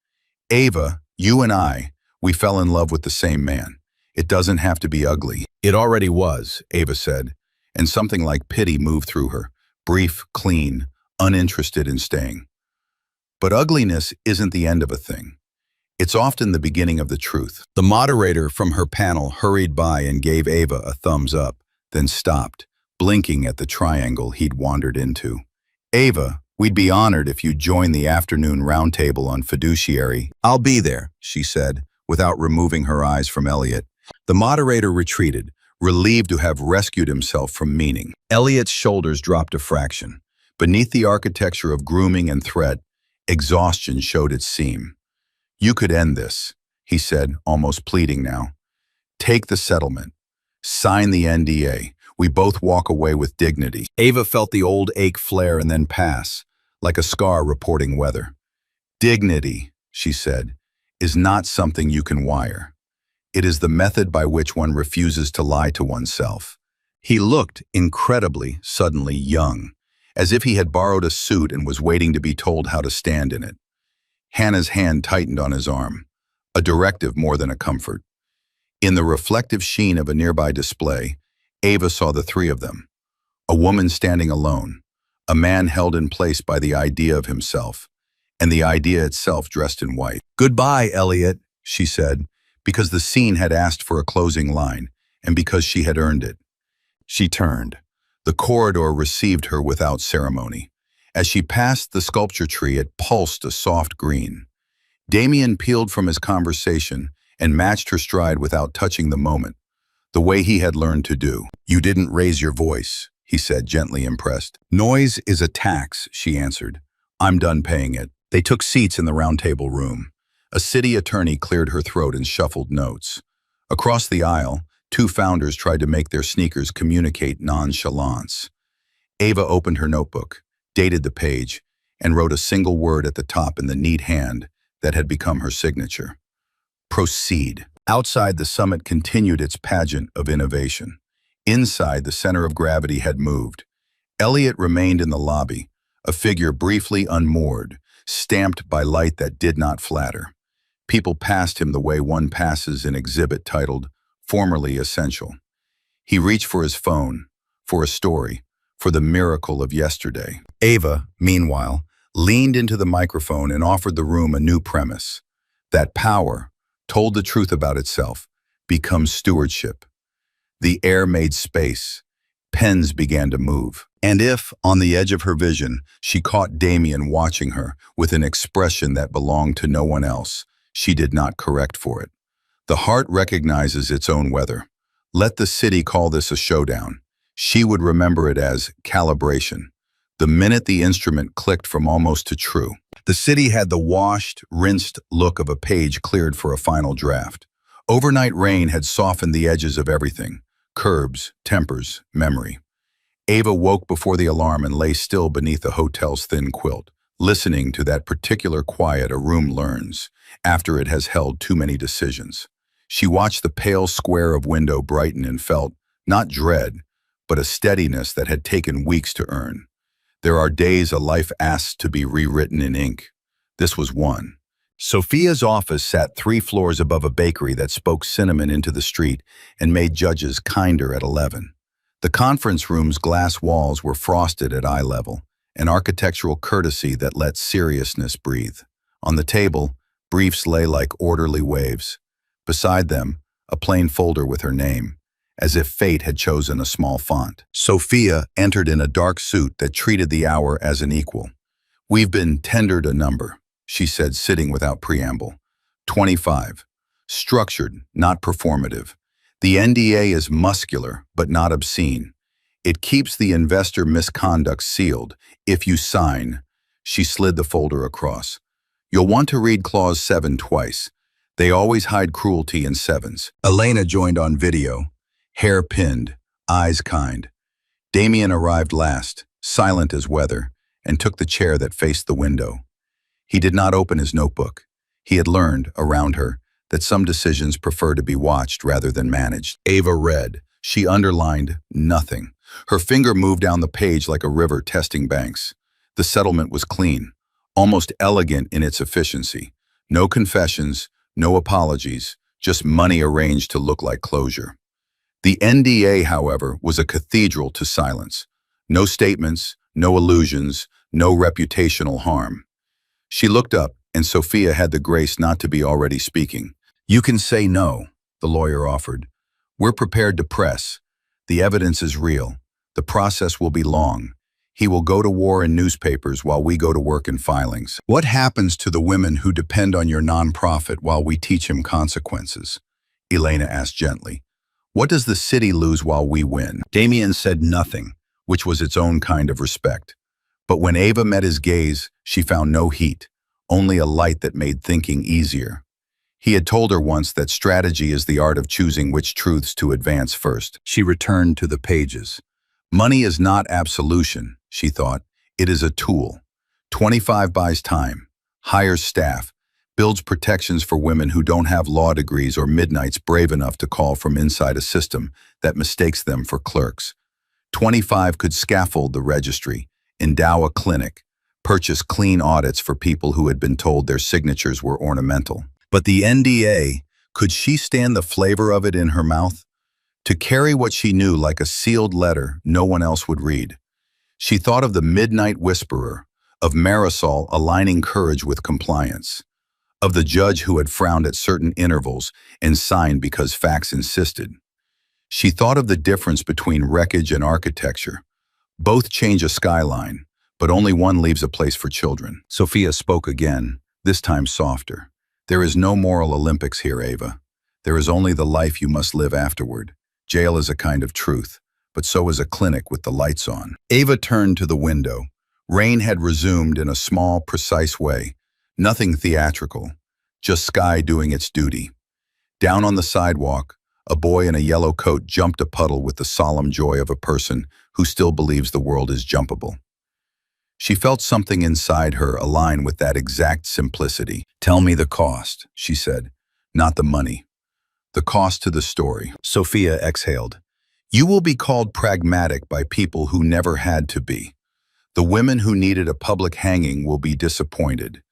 [SPEAKER 1] "Ava, you and we fell in love with the same man. It doesn't have to be ugly." "It already was," Ava said, and something like pity moved through her, brief, clean, uninterested in staying. "But ugliness isn't the end of a thing. It's often the beginning of the truth." The moderator from her panel hurried by and gave Ava a thumbs up, then stopped, blinking at the triangle he'd wandered into. "Ava, we'd be honored if you'd join the afternoon roundtable on fiduciary." "I'll be there," she said, without removing her eyes from Elliot. The moderator retreated, relieved to have rescued himself from meaning. Elliot's shoulders dropped a fraction. Beneath the architecture of grooming and threat, exhaustion showed its seam. "You could end this," he said, almost pleading now. "Take the settlement. Sign the NDA. We both walk away with dignity." Ava felt the old ache flare and then pass, like a scar reporting weather. "Dignity," she said, "is not something you can wire. It is the method by which one refuses to lie to oneself." He looked incredibly, suddenly young, as if he had borrowed a suit and was waiting to be told how to stand in it. Hannah's hand tightened on his arm, a directive more than a comfort. In the reflective sheen of a nearby display, Ava saw the three of them. A woman standing alone, a man held in place by the idea of himself, and the idea itself dressed in white. "Goodbye, Elliot," she said, because the scene had asked for a closing line, and because she had earned it. She turned. The corridor received her without ceremony. As she passed the sculpture tree, it pulsed a soft green. Damien peeled from his conversation and matched her stride without touching the moment, the way he had learned to do. "You didn't raise your voice," he said, gently impressed. "Noise is a tax," she answered. "I'm done paying it." They took seats in the round-table room. A city attorney cleared her throat and shuffled notes. Across the aisle, two founders tried to make their sneakers communicate nonchalance. Ava opened her notebook, dated the page, and wrote a single word at the top in the neat hand that had become her signature. "Proceed." Outside, the summit continued its pageant of innovation. Inside, the center of gravity had moved. Elliot remained in the lobby, a figure briefly unmoored, stamped by light that did not flatter. People passed him the way one passes an exhibit titled, "Formerly Essential." He reached for his phone, for a story, for the miracle of yesterday. Ava, meanwhile, leaned into the microphone and offered the room a new premise. That power, told the truth about itself, becomes stewardship. The air made space. Pens began to move. And if, on the edge of her vision, she caught Damien watching her with an expression that belonged to no one else, she did not correct for it. The heart recognizes its own weather. Let the city call this a showdown. She would remember it as calibration. The minute the instrument clicked from almost to true. The city had the washed, rinsed look of a page cleared for a final draft. Overnight rain had softened the edges of everything. Curbs, tempers, memory. Ava woke before the alarm and lay still beneath the hotel's thin quilt, listening to that particular quiet a room learns after it has held too many decisions. She watched the pale square of window brighten and felt, not dread, but a steadiness that had taken weeks to earn. There are days a life asks to be rewritten in ink. This was one. Sophia's office sat 3 floors above a bakery that spoke cinnamon into the street and made judges kinder at 11. The conference room's glass walls were frosted at eye level, an architectural courtesy that let seriousness breathe. On the table, briefs lay like orderly waves. Beside them, a plain folder with her name, as if fate had chosen a small font. Sophia entered in a dark suit that treated the hour as an equal. "We've been tendered a number," she said, sitting without preamble. 25. Structured, not performative. The NDA is muscular, but not obscene. It keeps the investor misconduct sealed. If you sign, she slid the folder across. You'll want to read Clause 7 twice. They always hide cruelty in 7s. Elena joined on video, hair pinned, eyes kind. Damien arrived last, silent as weather, and took the chair that faced the window. He did not open his notebook. He had learned, around her, that some decisions prefer to be watched rather than managed. Ava read. She underlined nothing. Her finger moved down the page like a river testing banks. The settlement was clean, almost elegant in its efficiency. No confessions, no apologies, just money arranged to look like closure. The NDA, however, was a cathedral to silence. No statements, no allusions, no reputational harm. She looked up, and Sophia had the grace not to be already speaking. "You can say no," the lawyer offered. "We're prepared to press. The evidence is real. The process will be long. He will go to war in newspapers while we go to work in filings. What happens to the women who depend on your nonprofit while we teach him consequences?" Elena asked gently. "What does the city lose while we win?" Damien said nothing, which was its own kind of respect. But when Ava met his gaze, she found no heat, only a light that made thinking easier. He had told her once that strategy is the art of choosing which truths to advance first. She returned to the pages. Money is not absolution, she thought. It is a tool. 25 buys time, hires staff, builds protections for women who don't have law degrees or midnights brave enough to call from inside a system that mistakes them for clerks. 25 could scaffold the registry, endow a clinic, purchase clean audits for people who had been told their signatures were ornamental. But the NDA, could she stand the flavor of it in her mouth? To carry what she knew like a sealed letter no one else would read. She thought of the midnight whisperer, of Marisol aligning courage with compliance, of the judge who had frowned at certain intervals and signed because facts insisted. She thought of the difference between wreckage and architecture. Both change a skyline, but only one leaves a place for children. Sophia spoke again, this time softer. There is no moral Olympics here, Ava. There is only the life you must live afterward. Jail is a kind of truth, but so is a clinic with the lights on. Ava turned to the window. Rain had resumed in a small, precise way. Nothing theatrical, just sky doing its duty. Down on the sidewalk, a boy in a yellow coat jumped a puddle with the solemn joy of a person who still believes the world is jumpable. She felt something inside her align with that exact simplicity. "Tell me the cost," she said, "not the money. The cost to the story." Sophia exhaled. "You will be called pragmatic by people who never had to be. The women who needed a public hanging will be disappointed.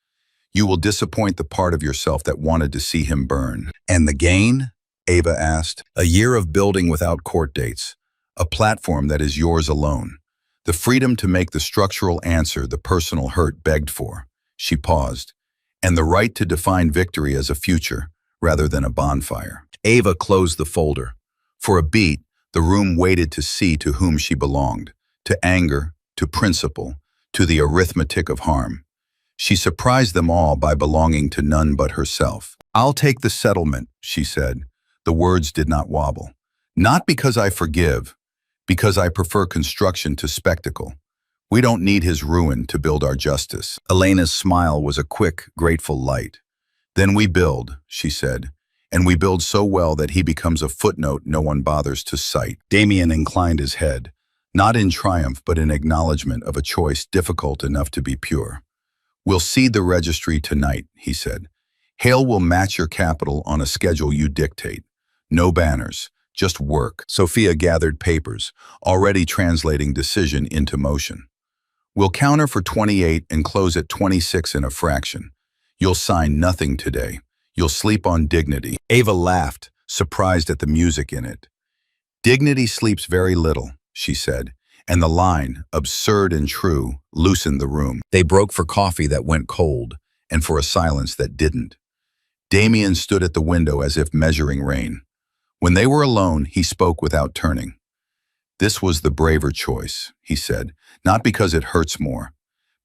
[SPEAKER 1] You will disappoint the part of yourself that wanted to see him burn." "And the gain?" Ava asked. "A year of building without court dates. A platform that is yours alone. The freedom to make the structural answer the personal hurt begged for." She paused. "And the right to define victory as a future, rather than a bonfire." Ava closed the folder. For a beat, the room waited to see to whom she belonged. To anger, to principle, to the arithmetic of harm. She surprised them all by belonging to none but herself. "I'll take the settlement," she said. The words did not wobble. "Not because I forgive, because I prefer construction to spectacle. We don't need his ruin to build our justice." Elena's smile was a quick, grateful light. "Then we build," she said, "and we build so well that he becomes a footnote no one bothers to cite." Damien inclined his head, not in triumph but in acknowledgement of a choice difficult enough to be pure. "We'll cede the registry tonight," he said. "Hale will match your capital on a schedule you dictate. No banners, just work." Sophia gathered papers, already translating decision into motion. "We'll counter for 28 and close at 26 in a fraction. You'll sign nothing today. You'll sleep on dignity." Ava laughed, surprised at the music in it. "Dignity sleeps very little," she said, and the line, absurd and true, loosened the room. They broke for coffee that went cold, and for a silence that didn't. Damien stood at the window as if measuring rain. When they were alone, he spoke without turning. "This was the braver choice," he said, "not because it hurts more,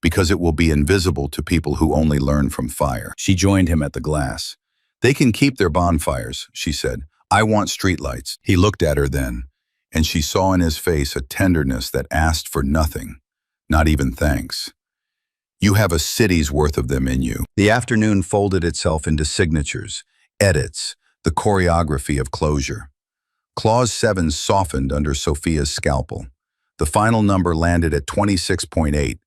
[SPEAKER 1] because it will be invisible to people who only learn from fire." She joined him at the glass. "They can keep their bonfires," she said. "I want streetlights." He looked at her then, and she saw in his face a tenderness that asked for nothing, not even thanks. "You have a city's worth of them in you." The afternoon folded itself into signatures, edits, the choreography of closure. Clause 7 softened under Sophia's scalpel. The final number landed at 26.8,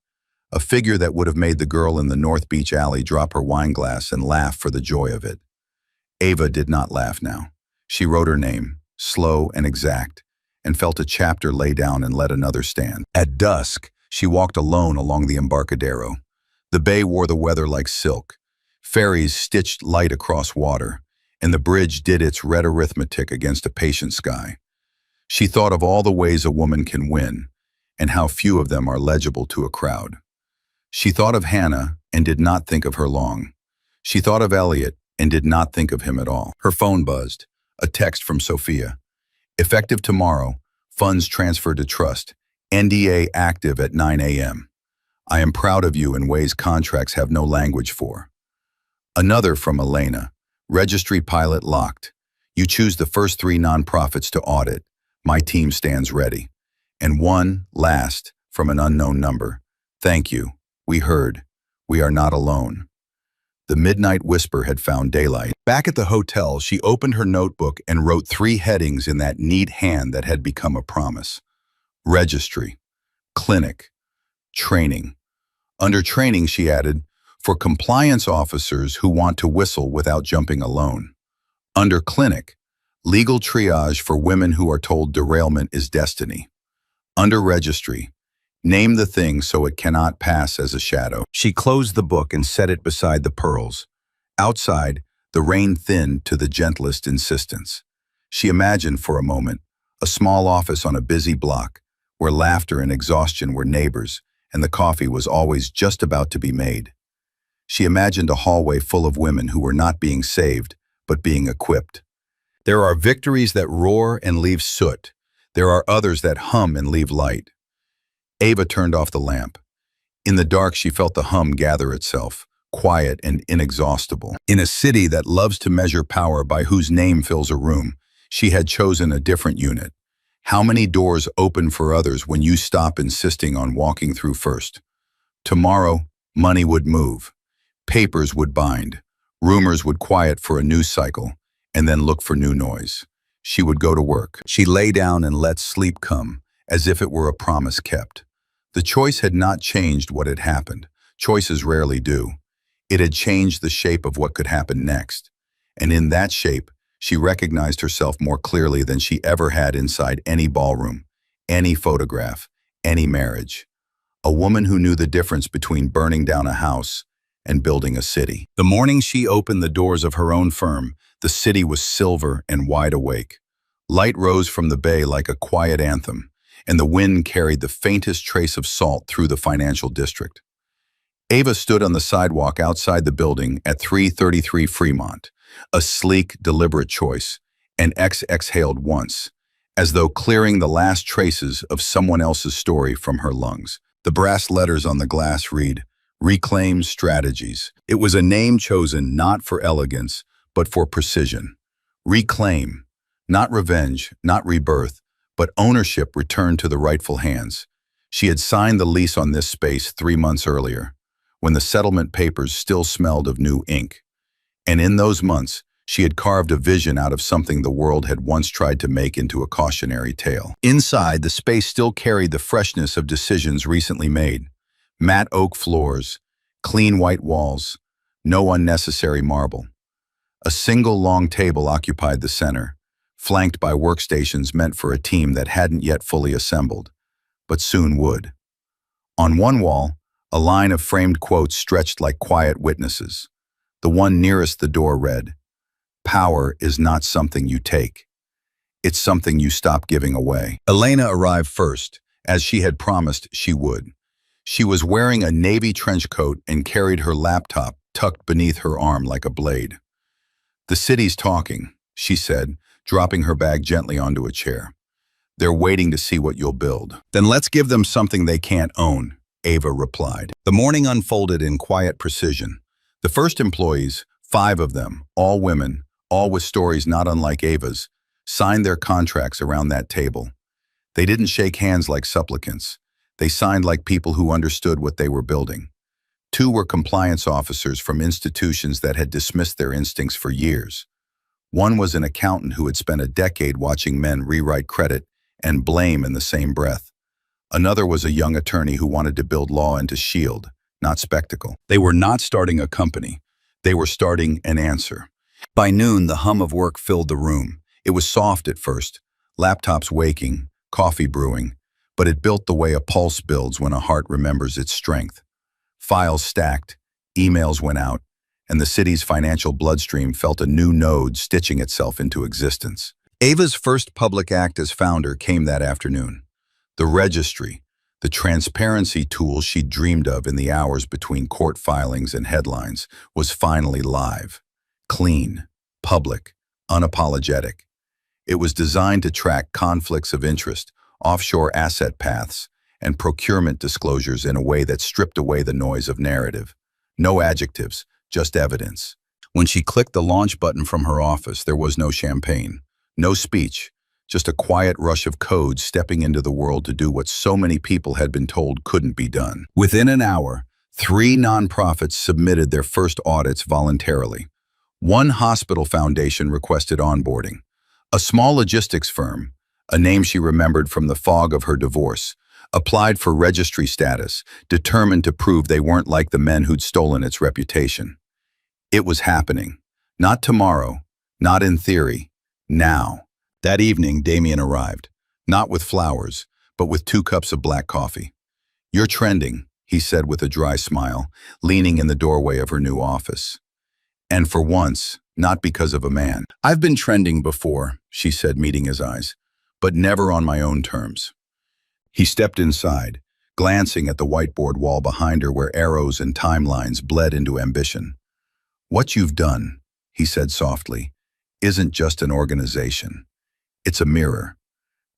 [SPEAKER 1] a figure that would have made the girl in the North Beach alley drop her wineglass and laugh for the joy of it. Ava did not laugh now. She wrote her name, slow and exact, and felt a chapter lay down and let another stand. At dusk, she walked alone along the Embarcadero. The bay wore the weather like silk. Ferries stitched light across water, and the bridge did its red arithmetic against a patient sky. She thought of all the ways a woman can win, and how few of them are legible to a crowd. She thought of Hannah and did not think of her long. She thought of Elliot and did not think of him at all. Her phone buzzed. A text from Sophia. "Effective tomorrow. Funds transferred to trust. NDA active at 9 a.m. I am proud of you in ways contracts have no language for." Another from Elena. "Registry pilot locked. You choose the first 3 nonprofits to audit. My team stands ready." And one, last, from an unknown number. "Thank you. We heard. We are not alone." The midnight whisper had found daylight. Back at the hotel, she opened her notebook and wrote 3 headings in that neat hand that had become a promise. Registry, clinic, training. Under training, she added, for compliance officers who want to whistle without jumping alone. Under clinic, legal triage for women who are told derailment is destiny. Under registry, name the thing so it cannot pass as a shadow. She closed the book and set it beside the pearls. Outside, the rain thinned to the gentlest insistence. She imagined for a moment a small office on a busy block, where laughter and exhaustion were neighbors, and the coffee was always just about to be made. She imagined a hallway full of women who were not being saved, but being equipped. There are victories that roar and leave soot. There are others that hum and leave light. Ava turned off the lamp. In the dark, she felt the hum gather itself, quiet and inexhaustible. In a city that loves to measure power by whose name fills a room, she had chosen a different unit. How many doors open for others when you stop insisting on walking through first? Tomorrow, money would move. Papers would bind. Rumors would quiet for a news cycle, and then look for new noise. She would go to work. She lay down and let sleep come, as if it were a promise kept. The choice had not changed what had happened. Choices rarely do. It had changed the shape of what could happen next. And in that shape, she recognized herself more clearly than she ever had inside any ballroom, any photograph, any marriage. A woman who knew the difference between burning down a house and building a city. The morning she opened the doors of her own firm, the city was silver and wide awake. Light rose from the bay like a quiet anthem, and the wind carried the faintest trace of salt through the financial district. Ava stood on the sidewalk outside the building at 333 Fremont, a sleek, deliberate choice, and exhaled once, as though clearing the last traces of someone else's story from her lungs. The brass letters on the glass read, "Reclaim Strategies." It was a name chosen not for elegance, but for precision. Reclaim, not revenge, not rebirth, but ownership returned to the rightful hands. She had signed the lease on this space 3 months earlier, when the settlement papers still smelled of new ink. And in those months, she had carved a vision out of something the world had once tried to make into a cautionary tale. Inside, the space still carried the freshness of decisions recently made. Matte oak floors, clean white walls, no unnecessary marble. A single long table occupied the center, flanked by workstations meant for a team that hadn't yet fully assembled, but soon would. On one wall, a line of framed quotes stretched like quiet witnesses. The one nearest the door read, "Power is not something you take. It's something you stop giving away." Elena arrived first, as she had promised she would. She was wearing a navy trench coat and carried her laptop tucked beneath her arm like a blade. "The city's talking," she said, dropping her bag gently onto a chair. "They're waiting to see what you'll build." "Then let's give them something they can't own," Ava replied. The morning unfolded in quiet precision. The first employees, 5 of them, all women, all with stories not unlike Ava's, signed their contracts around that table. They didn't shake hands like supplicants. They signed like people who understood what they were building. 2 were compliance officers from institutions that had dismissed their instincts for years. 1 was an accountant who had spent a decade watching men rewrite credit and blame in the same breath. Another was a young attorney who wanted to build law into shield, not spectacle. They were not starting a company. They were starting an answer. By noon, the hum of work filled the room. It was soft at first, laptops waking, coffee brewing, but it built the way a pulse builds when a heart remembers its strength. Files stacked, emails went out, and the city's financial bloodstream felt a new node stitching itself into existence. Ava's first public act as founder came that afternoon. The registry, the transparency tool she'd dreamed of in the hours between court filings and headlines, was finally live. Clean, public, unapologetic. It was designed to track conflicts of interest, offshore asset paths, and procurement disclosures in a way that stripped away the noise of narrative. No adjectives, just evidence. When she clicked the launch button from her office, there was no champagne, no speech, just a quiet rush of code stepping into the world to do what so many people had been told couldn't be done. Within an hour, 3 nonprofits submitted their first audits voluntarily. 1 hospital foundation requested onboarding. A small logistics firm, a name she remembered from the fog of her divorce, applied for registry status, determined to prove they weren't like the men who'd stolen its reputation. It was happening. Not tomorrow, not in theory, now. That evening, Damien arrived, not with flowers, but with 2 cups of black coffee. "You're trending," he said with a dry smile, leaning in the doorway of her new office. And for once, not because of a man. "I've been trending before," she said, meeting his eyes, "but never on my own terms." He stepped inside, glancing at the whiteboard wall behind her where arrows and timelines bled into ambition. "What you've done," he said softly, "isn't just an organization. It's a mirror.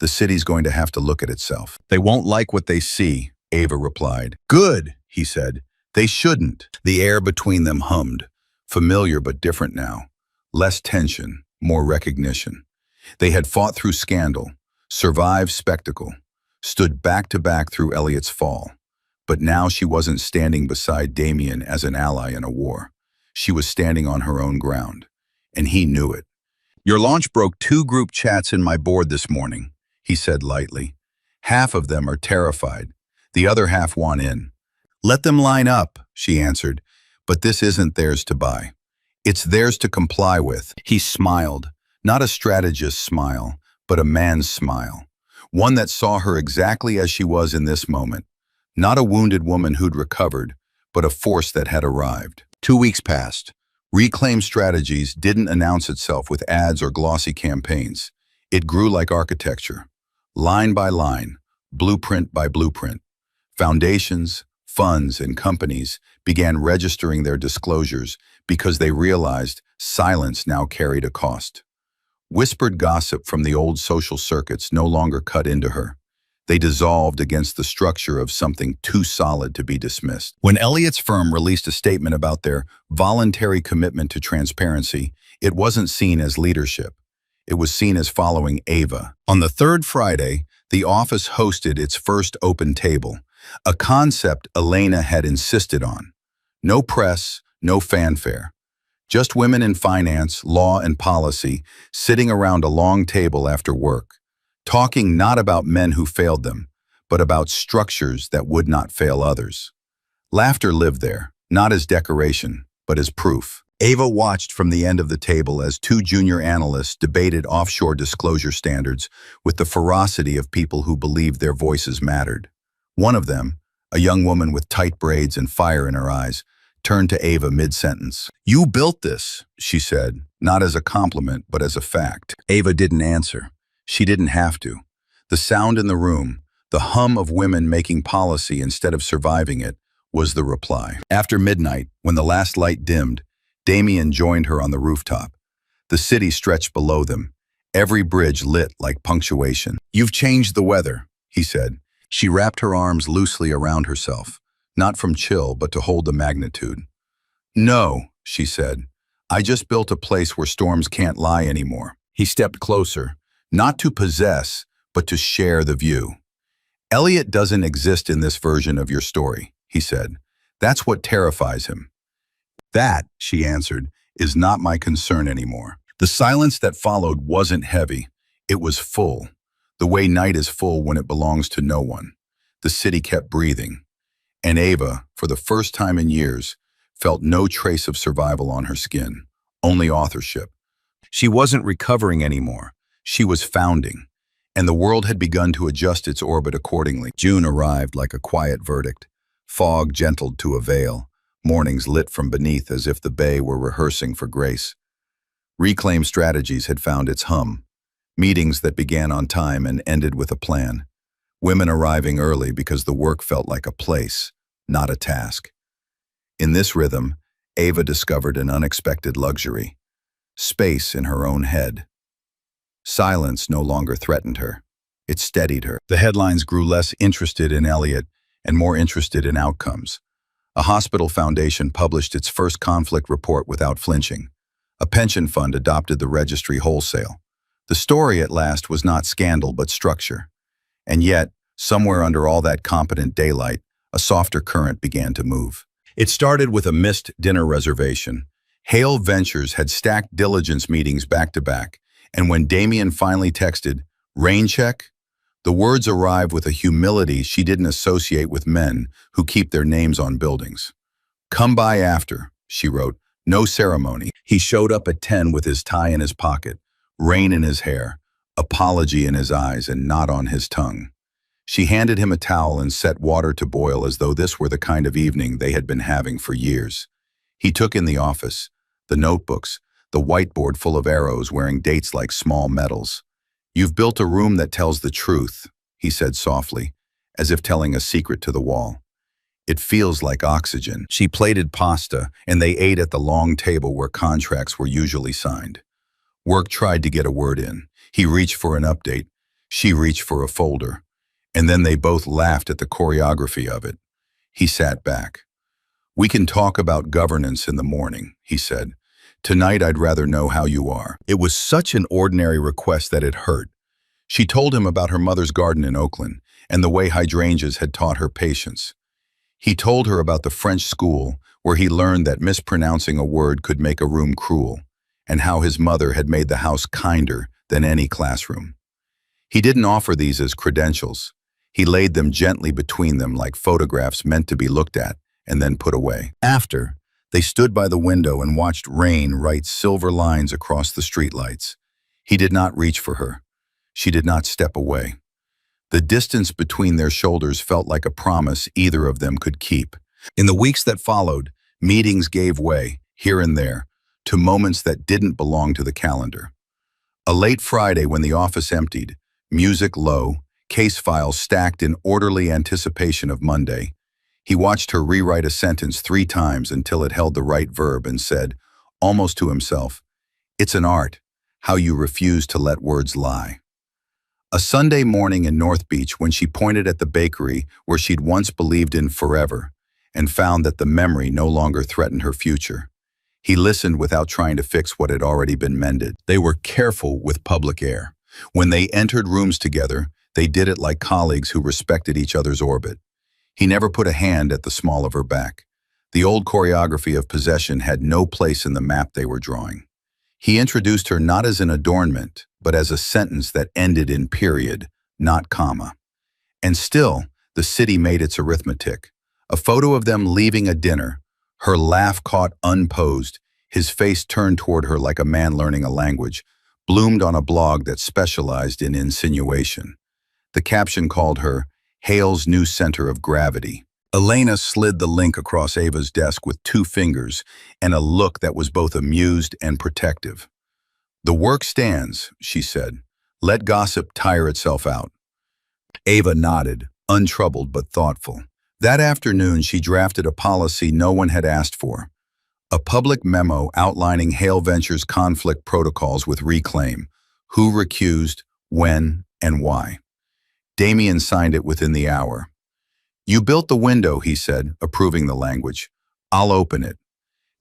[SPEAKER 1] The city's going to have to look at itself." "They won't like what they see," Ava replied. "Good," he said. "They shouldn't." The air between them hummed, familiar but different now. Less tension, more recognition. They had fought through scandal, survived spectacle, stood back to back through Elliot's fall. But now she wasn't standing beside Damien as an ally in a war. She was standing on her own ground, and he knew it. "Your launch broke 2 group chats in my board this morning," he said lightly. "Half of them are terrified. The other half want in." "Let them line up," she answered, "but this isn't theirs to buy. It's theirs to comply with." He smiled, not a strategist's smile, but a man's smile. One that saw her exactly as she was in this moment. Not a wounded woman who'd recovered, but a force that had arrived. 2 weeks passed. Reclaim Strategies didn't announce itself with ads or glossy campaigns. It grew like architecture, line by line, blueprint by blueprint. Foundations, funds, and companies began registering their disclosures because they realized silence now carried a cost. Whispered gossip from the old social circuits no longer cut into her. They dissolved against the structure of something too solid to be dismissed. When Elliot's firm released a statement about their voluntary commitment to transparency, it wasn't seen as leadership. It was seen as following Ava. On the 3rd Friday, the office hosted its first open table, a concept Elena had insisted on. No press, no fanfare. Just women in finance, law, and policy sitting around a long table after work, talking not about men who failed them, but about structures that would not fail others. Laughter lived there, not as decoration, but as proof. Ava watched from the end of the table as 2 junior analysts debated offshore disclosure standards with the ferocity of people who believed their voices mattered. One of them, a young woman with tight braids and fire in her eyes, turned to Ava mid-sentence. "You built this," she said, not as a compliment, but as a fact. Ava didn't answer. She didn't have to. The sound in the room, the hum of women making policy instead of surviving it, was the reply. After midnight, when the last light dimmed, Damien joined her on the rooftop. The city stretched below them, every bridge lit like punctuation. "You've changed the weather," he said. She wrapped her arms loosely around herself, not from chill, but to hold the magnitude. "No," she said. "I just built a place where storms can't lie anymore." He stepped closer, not to possess, but to share the view. "Elliot doesn't exist in this version of your story," he said. "That's what terrifies him." "That," she answered, "is not my concern anymore." The silence that followed wasn't heavy. It was full, the way night is full when it belongs to no one. The city kept breathing. And Ava, for the first time in years, felt no trace of survival on her skin, only authorship. She wasn't recovering anymore. She was founding, and the world had begun to adjust its orbit accordingly. June arrived like a quiet verdict. Fog gentled to a veil, mornings lit from beneath as if the bay were rehearsing for grace. Reclaim Strategies had found its hum, meetings that began on time and ended with a plan. Women arriving early because the work felt like a place, not a task. In this rhythm, Ava discovered an unexpected luxury: space in her own head. Silence no longer threatened her. It steadied her. The headlines grew less interested in Elliot and more interested in outcomes. A hospital foundation published its first conflict report without flinching. A pension fund adopted the registry wholesale. The story at last was not scandal but structure. And yet, somewhere under all that competent daylight, a softer current began to move. It started with a missed dinner reservation. Hale Ventures had stacked diligence meetings back to back, and when Damien finally texted, "Rain check?" the words arrived with a humility she didn't associate with men who keep their names on buildings. "Come by after," she wrote, "no ceremony." He showed up at 10 with his tie in his pocket, rain in his hair, apology in his eyes, and not on his tongue. She handed him a towel and set water to boil as though this were the kind of evening they had been having for years. He took in the office, the notebooks, the whiteboard full of arrows wearing dates like small medals. "You've built a room that tells the truth," he said softly, as if telling a secret to the wall. It feels like oxygen. She plated pasta, and they ate at the long table where contracts were usually signed. Work tried to get a word in. He reached for an update. She reached for a folder. And then they both laughed at the choreography of it. He sat back. "We can talk about governance in the morning," he said. "Tonight I'd rather know how you are." It was such an ordinary request that it hurt. She told him about her mother's garden in Oakland and the way hydrangeas had taught her patience. He told her about the French school where he learned that mispronouncing a word could make a room cruel, and how his mother had made the house kinder than any classroom. He didn't offer these as credentials. He laid them gently between them like photographs meant to be looked at and then put away. After, they stood by the window and watched rain write silver lines across the streetlights. He did not reach for her. She did not step away. The distance between their shoulders felt like a promise either of them could keep. In the weeks that followed, meetings gave way, here and there, to moments that didn't belong to the calendar. A late Friday when the office emptied, music low, case files stacked in orderly anticipation of Monday, he watched her rewrite a sentence 3 times until it held the right verb and said, almost to himself, "It's an art, how you refuse to let words lie." A Sunday morning in North Beach when she pointed at the bakery where she'd once believed in forever and found that the memory no longer threatened her future. He listened without trying to fix what had already been mended. They were careful with public air. When they entered rooms together, they did it like colleagues who respected each other's orbit. He never put a hand at the small of her back. The old choreography of possession had no place in the map they were drawing. He introduced her not as an adornment, but as a sentence that ended in period, not comma. And still, the city made its arithmetic. A photo of them leaving a dinner, her laugh caught unposed, his face turned toward her like a man learning a language, bloomed on a blog that specialized in insinuation. The caption called her, "Hale's new center of gravity." Elena slid the link across Ava's desk with 2 fingers and a look that was both amused and protective. "The work stands," she said. "Let gossip tire itself out." Ava nodded, untroubled but thoughtful. That afternoon, she drafted a policy no one had asked for. A public memo outlining Hale Ventures' conflict protocols with Reclaim, who recused, when, and why. Damien signed it within the hour. "You built the window," he said, approving the language. "I'll open it."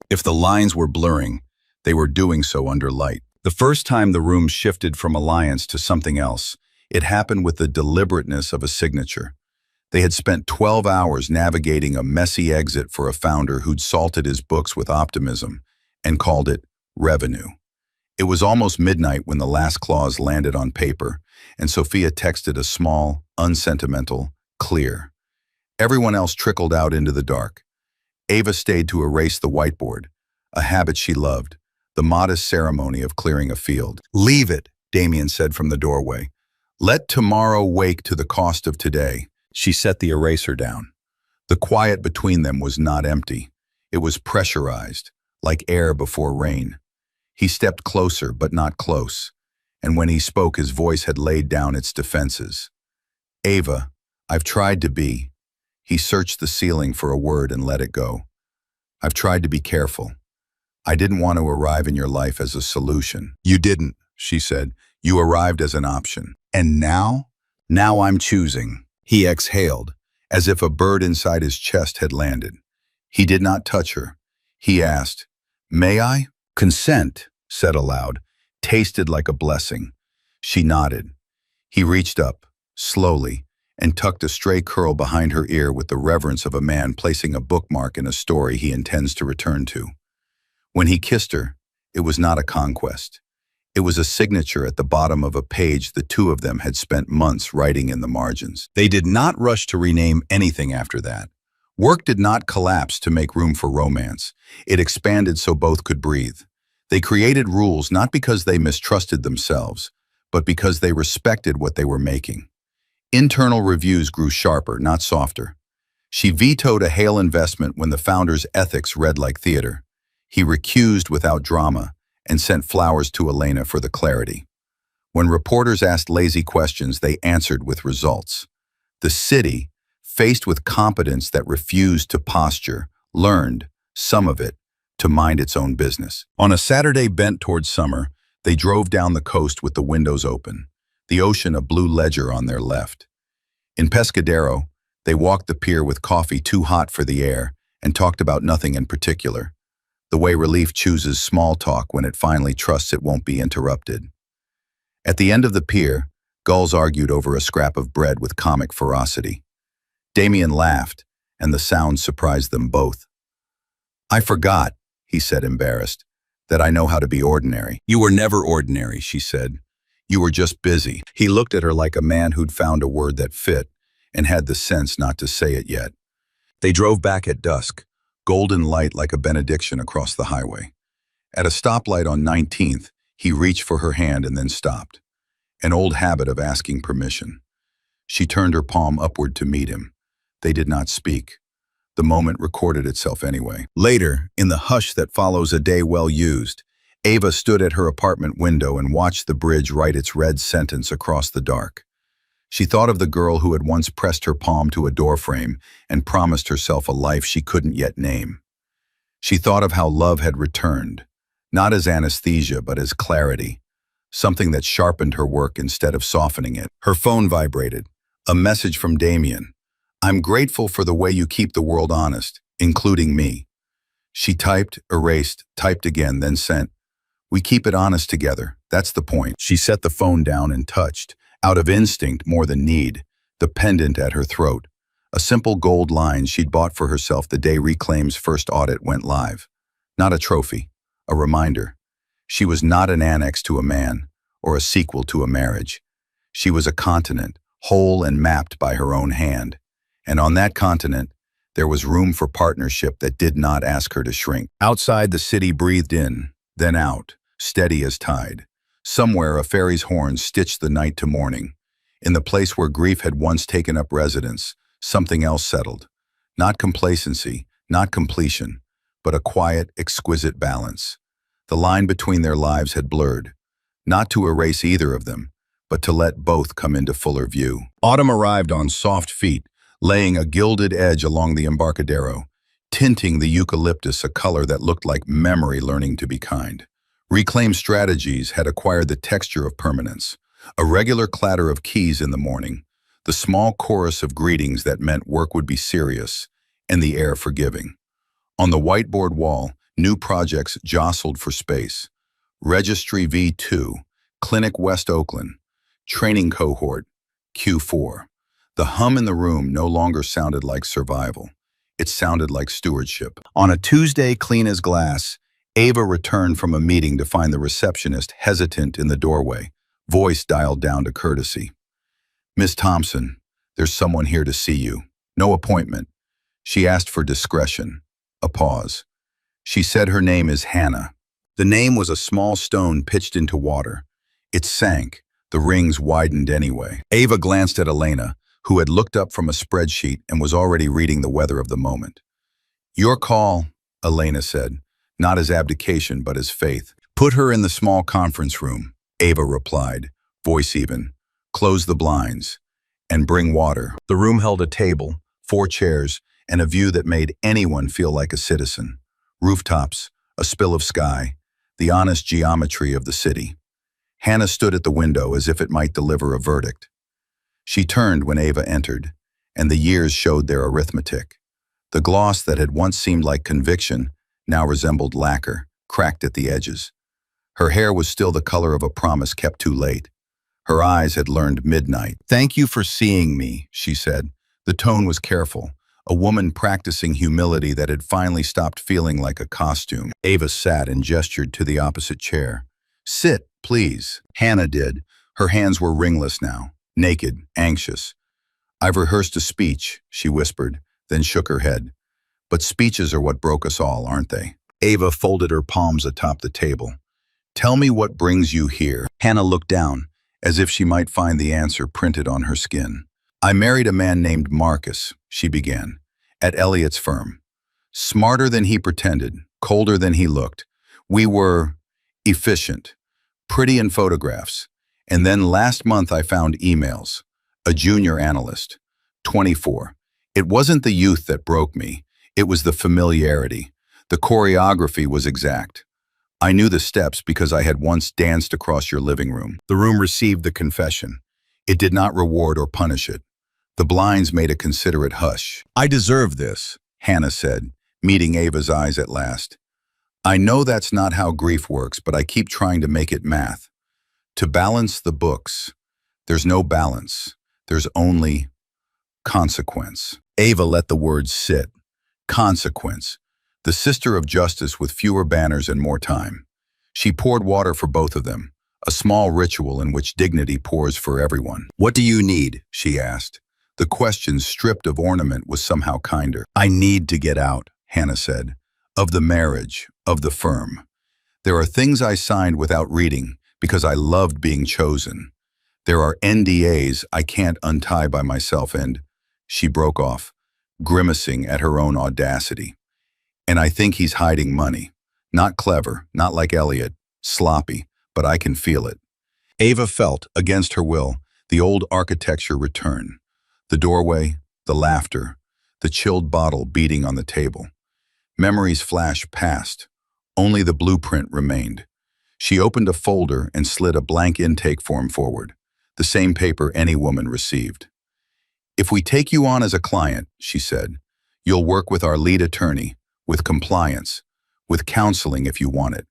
[SPEAKER 1] If the lines were blurring, they were doing so under light. The first time the room shifted from alliance to something else, it happened with the deliberateness of a signature. They had spent 12 hours navigating a messy exit for a founder who'd salted his books with optimism and called it revenue. It was almost midnight when the last clause landed on paper, and Sophia texted a small, unsentimental, clear. Everyone else trickled out into the dark. Ava stayed to erase the whiteboard, a habit she loved, the modest ceremony of clearing a field. "Leave it," Damien said from the doorway. "Let tomorrow wake to the cost of today." She set the eraser down. The quiet between them was not empty. It was pressurized, like air before rain. He stepped closer, but not close, and when he spoke, his voice had laid down its defenses. "Ava, I've tried to be." He searched the ceiling for a word and let it go. "I've tried to be careful. I didn't want to arrive in your life as a solution." "You didn't," she said. "You arrived as an option. And now? Now I'm choosing." He exhaled, as if a bird inside his chest had landed. He did not touch her. He asked, "May I?" "Consent," said aloud, tasted like a blessing. She nodded. He reached up, slowly, and tucked a stray curl behind her ear with the reverence of a man placing a bookmark in a story he intends to return to. When he kissed her, it was not a conquest. It was a signature at the bottom of a page the 2 of them had spent months writing in the margins. They did not rush to rename anything after that. Work did not collapse to make room for romance. It expanded so both could breathe. They created rules not because they mistrusted themselves, but because they respected what they were making. Internal reviews grew sharper, not softer. She vetoed a Hale investment when the founder's ethics read like theater. He recused without drama and sent flowers to Elena for the clarity. When reporters asked lazy questions, they answered with results. The city, faced with competence that refused to posture, learned, some of it, to mind its own business. On a Saturday bent towards summer, they drove down the coast with the windows open, the ocean a blue ledger on their left. In Pescadero, they walked the pier with coffee too hot for the air and talked about nothing in particular, the way relief chooses small talk when it finally trusts it won't be interrupted. At the end of the pier, gulls argued over a scrap of bread with comic ferocity. Damien laughed, and the sound surprised them both. "I forgot," he said, embarrassed, "that I know how to be ordinary." "You were never ordinary," she said. "You were just busy." He looked at her like a man who'd found a word that fit and had the sense not to say it yet. They drove back at dusk, golden light like a benediction across the highway. At a stoplight on 19th, he reached for her hand and then stopped. An old habit of asking permission. She turned her palm upward to meet him. They did not speak. The moment recorded itself anyway. Later, in the hush that follows a day well used, Ava stood at her apartment window and watched the bridge write its red sentence across the dark. She thought of the girl who had once pressed her palm to a doorframe and promised herself a life she couldn't yet name. She thought of how love had returned, not as anesthesia but as clarity, something that sharpened her work instead of softening it. Her phone vibrated. A message from Damien. "I'm grateful for the way you keep the world honest, including me." She typed, erased, typed again, then sent, "We keep it honest together, that's the point." She set the phone down and touched, out of instinct more than need, the pendant at her throat, a simple gold line she'd bought for herself the day Reclaim's first audit went live. Not a trophy, a reminder. She was not an annex to a man, or a sequel to a marriage. She was a continent, whole and mapped by her own hand. And on that continent, there was room for partnership that did not ask her to shrink. Outside, the city breathed in, then out, steady as tide. Somewhere, a ferry's horn stitched the night to morning. In the place where grief had once taken up residence, something else settled. Not complacency, not completion, but a quiet, exquisite balance. The line between their lives had blurred, not to erase either of them, but to let both come into fuller view. Autumn arrived on soft feet, laying a gilded edge along the Embarcadero, tinting the eucalyptus a color that looked like memory learning to be kind. Reclaim Strategies had acquired the texture of permanence, a regular clatter of keys in the morning, the small chorus of greetings that meant work would be serious, and the air forgiving. On the whiteboard wall, new projects jostled for space. Registry V2, Clinic West Oakland, Training Cohort, Q4. The hum in the room no longer sounded like survival. It sounded like stewardship. On a Tuesday clean as glass, Ava returned from a meeting to find the receptionist hesitant in the doorway, voice dialed down to courtesy. "Miss Thompson, there's someone here to see you. No appointment." She asked for discretion. A pause. She said her name is Hannah. The name was a small stone pitched into water. It sank. The rings widened anyway. Ava glanced at Elena, who had looked up from a spreadsheet and was already reading the weather of the moment. "Your call," Elena said, not as abdication but as faith. "Put her in the small conference room," Ava replied, voice even. "Close the blinds. And bring water." The room held a table, 4 chairs, and a view that made anyone feel like a citizen. Rooftops, a spill of sky, the honest geometry of the city. Hannah stood at the window as if it might deliver a verdict. She turned when Ava entered, and the years showed their arithmetic. The gloss that had once seemed like conviction now resembled lacquer, cracked at the edges. Her hair was still the color of a promise kept too late. Her eyes had learned midnight. "Thank you for seeing me," she said. The tone was careful, a woman practicing humility that had finally stopped feeling like a costume. Ava sat and gestured to the opposite chair. "Sit, please." Hannah did. Her hands were ringless now, naked, anxious. "I've rehearsed a speech," she whispered, then shook her head. "But speeches are what broke us all, aren't they?" Ava folded her palms atop the table. "Tell me what brings you here." Hannah looked down, as if she might find the answer printed on her skin. "I married a man named Marcus," she began, "at Elliot's firm. Smarter than he pretended, colder than he looked. We were efficient, pretty in photographs. And then last month I found emails. A junior analyst. 24. It wasn't the youth that broke me. It was the familiarity. The choreography was exact. I knew the steps because I had once danced across your living room. The room received the confession. It did not reward or punish it. The blinds made a considerate hush. I deserve this, Hannah said, meeting Ava's eyes at last. I know that's not how grief works, but I keep trying to make it math. To balance the books, there's no balance. There's only consequence. Ava let the words sit. Consequence. The sister of justice with fewer banners and more time. She poured water for both of them, a small ritual in which dignity pours for everyone. What do you need? She asked. The question, stripped of ornament, was somehow kinder. I need to get out, Hannah said. Of the marriage, of the firm. There are things I signed without reading because I loved being chosen. There are NDAs I can't untie by myself and, she broke off, grimacing at her own audacity. And I think he's hiding money. Not clever, not like Elliot, sloppy, but I can feel it. Ava felt, against her will, the old architecture return. The doorway, the laughter, the chilled bottle beating on the table. Memories flashed past. Only the blueprint remained. She opened a folder and slid a blank intake form forward, the same paper any woman received. If we take you on as a client, she said, you'll work with our lead attorney, with compliance, with counseling if you want it.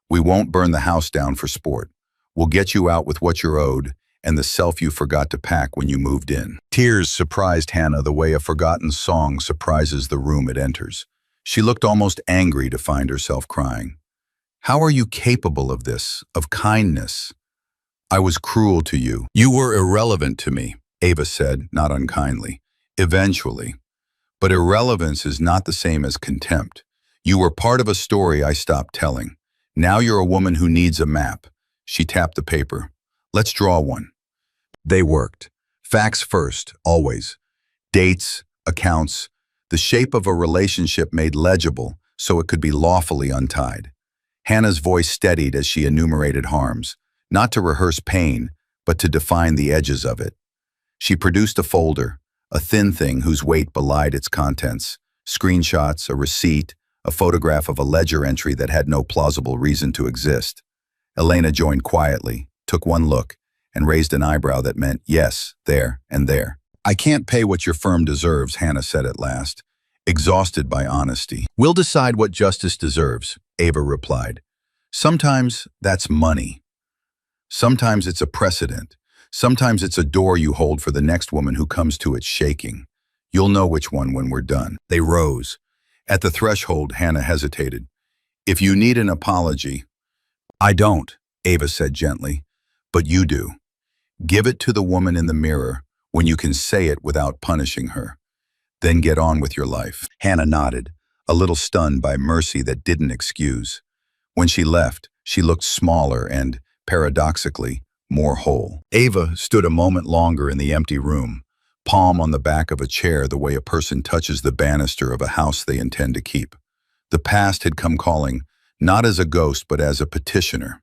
[SPEAKER 1] We won't burn the house down for sport. We'll get you out with what you're owed and the self you forgot to pack when you moved in. Tears surprised Hannah the way a forgotten song surprises the room it enters. She looked almost angry to find herself crying. How are you capable of this, of kindness? I was cruel to you. You were irrelevant to me, Ava said, not unkindly. Eventually. But irrelevance is not the same as contempt. You were part of a story I stopped telling. Now you're a woman who needs a map. She tapped the paper. Let's draw one. They worked. Facts first, always. Dates, accounts, the shape of a relationship made legible so it could be lawfully untied. Hannah's voice steadied as she enumerated harms, not to rehearse pain, but to define the edges of it. She produced a folder, a thin thing whose weight belied its contents, screenshots, a receipt, a photograph of a ledger entry that had no plausible reason to exist. Elena joined quietly, took one look, and raised an eyebrow that meant yes, there, and there. I can't pay what your firm deserves, Hannah said at last, exhausted by honesty. We'll decide what justice deserves, Ava replied. Sometimes that's money. Sometimes it's a precedent. Sometimes it's a door you hold for the next woman who comes to it shaking. You'll know which one when we're done. They rose. At the threshold, Hannah hesitated. If you need an apology. I don't, Ava said gently, but you do. Give it to the woman in the mirror when you can say it without punishing her. Then get on with your life. Hannah nodded, a little stunned by mercy that didn't excuse. When she left, she looked smaller and, paradoxically, more whole. Ava stood a moment longer in the empty room, palm on the back of a chair the way a person touches the banister of a house they intend to keep. The past had come calling, not as a ghost but as a petitioner.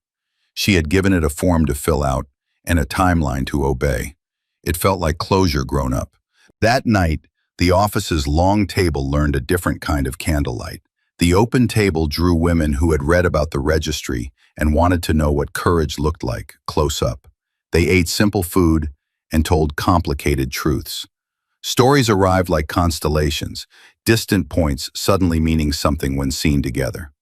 [SPEAKER 1] She had given it a form to fill out and a timeline to obey. It felt like closure grown up. That night, the office's long table learned a different kind of candlelight. The open table drew women who had read about the registry and wanted to know what courage looked like, close up. They ate simple food and told complicated truths. Stories arrived like constellations, distant points suddenly meaning something when seen together.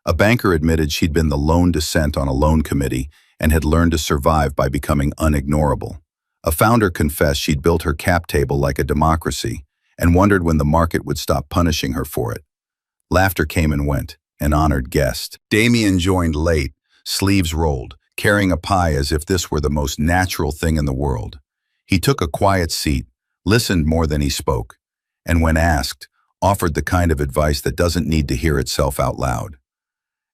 [SPEAKER 1] A banker admitted she'd been the lone dissent on a loan committee and had learned to survive by becoming unignorable. A founder confessed she'd built her cap table like a democracy and wondered when the market would stop punishing her for it. Laughter came and went, an honored guest. Damien joined late, sleeves rolled, carrying a pie as if this were the most natural thing in the world. He took a quiet seat, listened more than he spoke, and when asked, offered the kind of advice that doesn't need to hear itself out loud.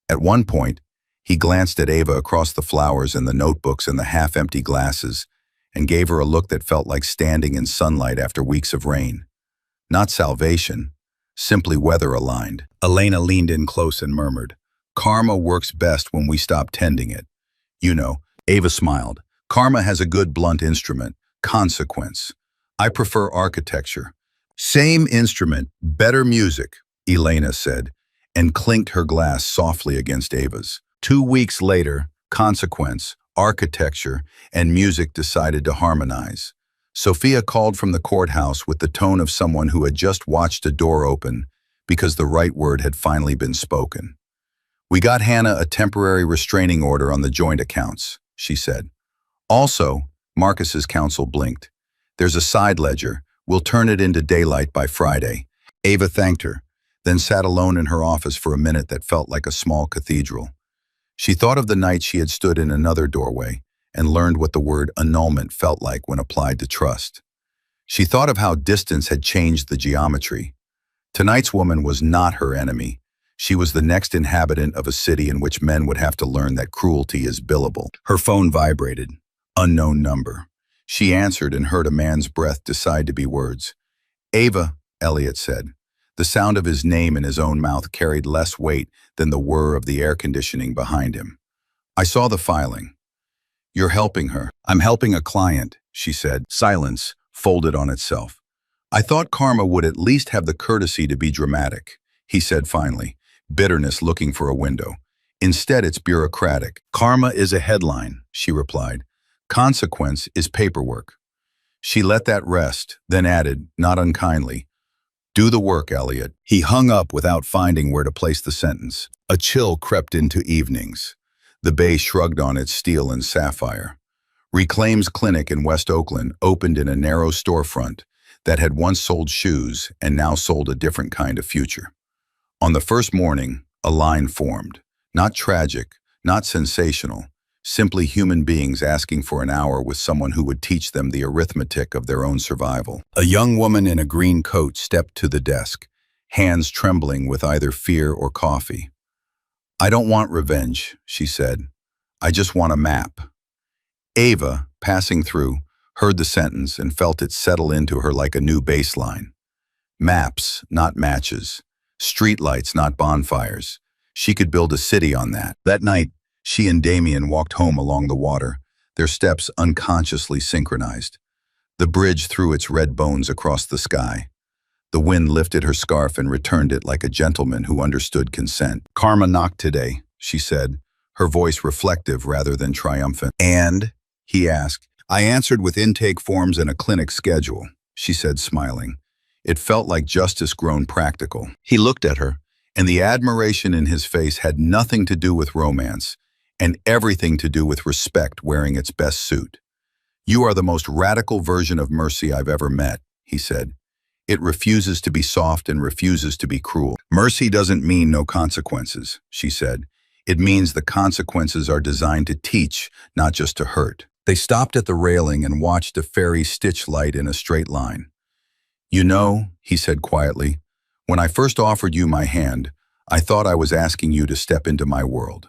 [SPEAKER 1] At one point, he glanced at Ava across the flowers and the notebooks and the half-empty glasses and gave her a look that felt like standing in sunlight after weeks of rain. Not salvation, simply weather-aligned. Elena leaned in close and murmured, "Karma works best when we stop tending it." You know, Ava smiled. Karma has a good blunt instrument, consequence. I prefer architecture. Same instrument, better music, Elena said, and clinked her glass softly against Ava's. 2 weeks later, consequence, architecture, and music decided to harmonize. Sophia called from the courthouse with the tone of someone who had just watched a door open because the right word had finally been spoken. We got Hannah a temporary restraining order on the joint accounts, she said. Also, Marcus's counsel blinked. There's a side ledger. We'll turn it into daylight by Friday. Ava thanked her, then sat alone in her office for a minute that felt like a small cathedral. She thought of the night she had stood in another doorway and learned what the word annulment felt like when applied to trust. She thought of how distance had changed the geometry. Tonight's woman was not her enemy. She was the next inhabitant of a city in which men would have to learn that cruelty is billable. Her phone vibrated. Unknown number. She answered and heard a man's breath decide to be words. Ava, Elliot said. The sound of his name in his own mouth carried less weight than the whir of the air conditioning behind him. I saw the filing. You're helping her. I'm helping a client, she said. Silence folded on itself. I thought Karma would at least have the courtesy to be dramatic, he said finally, bitterness looking for a window. Instead, it's bureaucratic. Karma is a headline, she replied. Consequence is paperwork. She let that rest, then added, not unkindly, do the work, Elliot. He hung up without finding where to place the sentence. A chill crept into evenings. The bay shrugged on its steel and sapphire. Reclaim's clinic in West Oakland opened in a narrow storefront that had once sold shoes and now sold a different kind of future. On the first morning, a line formed. Not tragic, not sensational, simply human beings asking for an hour with someone who would teach them the arithmetic of their own survival. A young woman in a green coat stepped to the desk, hands trembling with either fear or coffee. I don't want revenge, she said. I just want a map. Ava, passing through, heard the sentence and felt it settle into her like a new baseline. Maps, not matches. Streetlights, not bonfires. She could build a city on that. That night, she and Damien walked home along the water, their steps unconsciously synchronized. The bridge threw its red bones across the sky. The wind lifted her scarf and returned it like a gentleman who understood consent. Karma knocked today, she said, her voice reflective rather than triumphant. And? He asked. I answered with intake forms and a clinic schedule, she said, smiling. It felt like justice grown practical. He looked at her, and the admiration in his face had nothing to do with romance, and everything to do with respect wearing its best suit. You are the most radical version of mercy I've ever met, he said. It refuses to be soft and refuses to be cruel. Mercy doesn't mean no consequences, she said. It means the consequences are designed to teach, not just to hurt. They stopped at the railing and watched a ferry stitch light in a straight line. You know, he said quietly, when I first offered you my hand, I thought I was asking you to step into my world.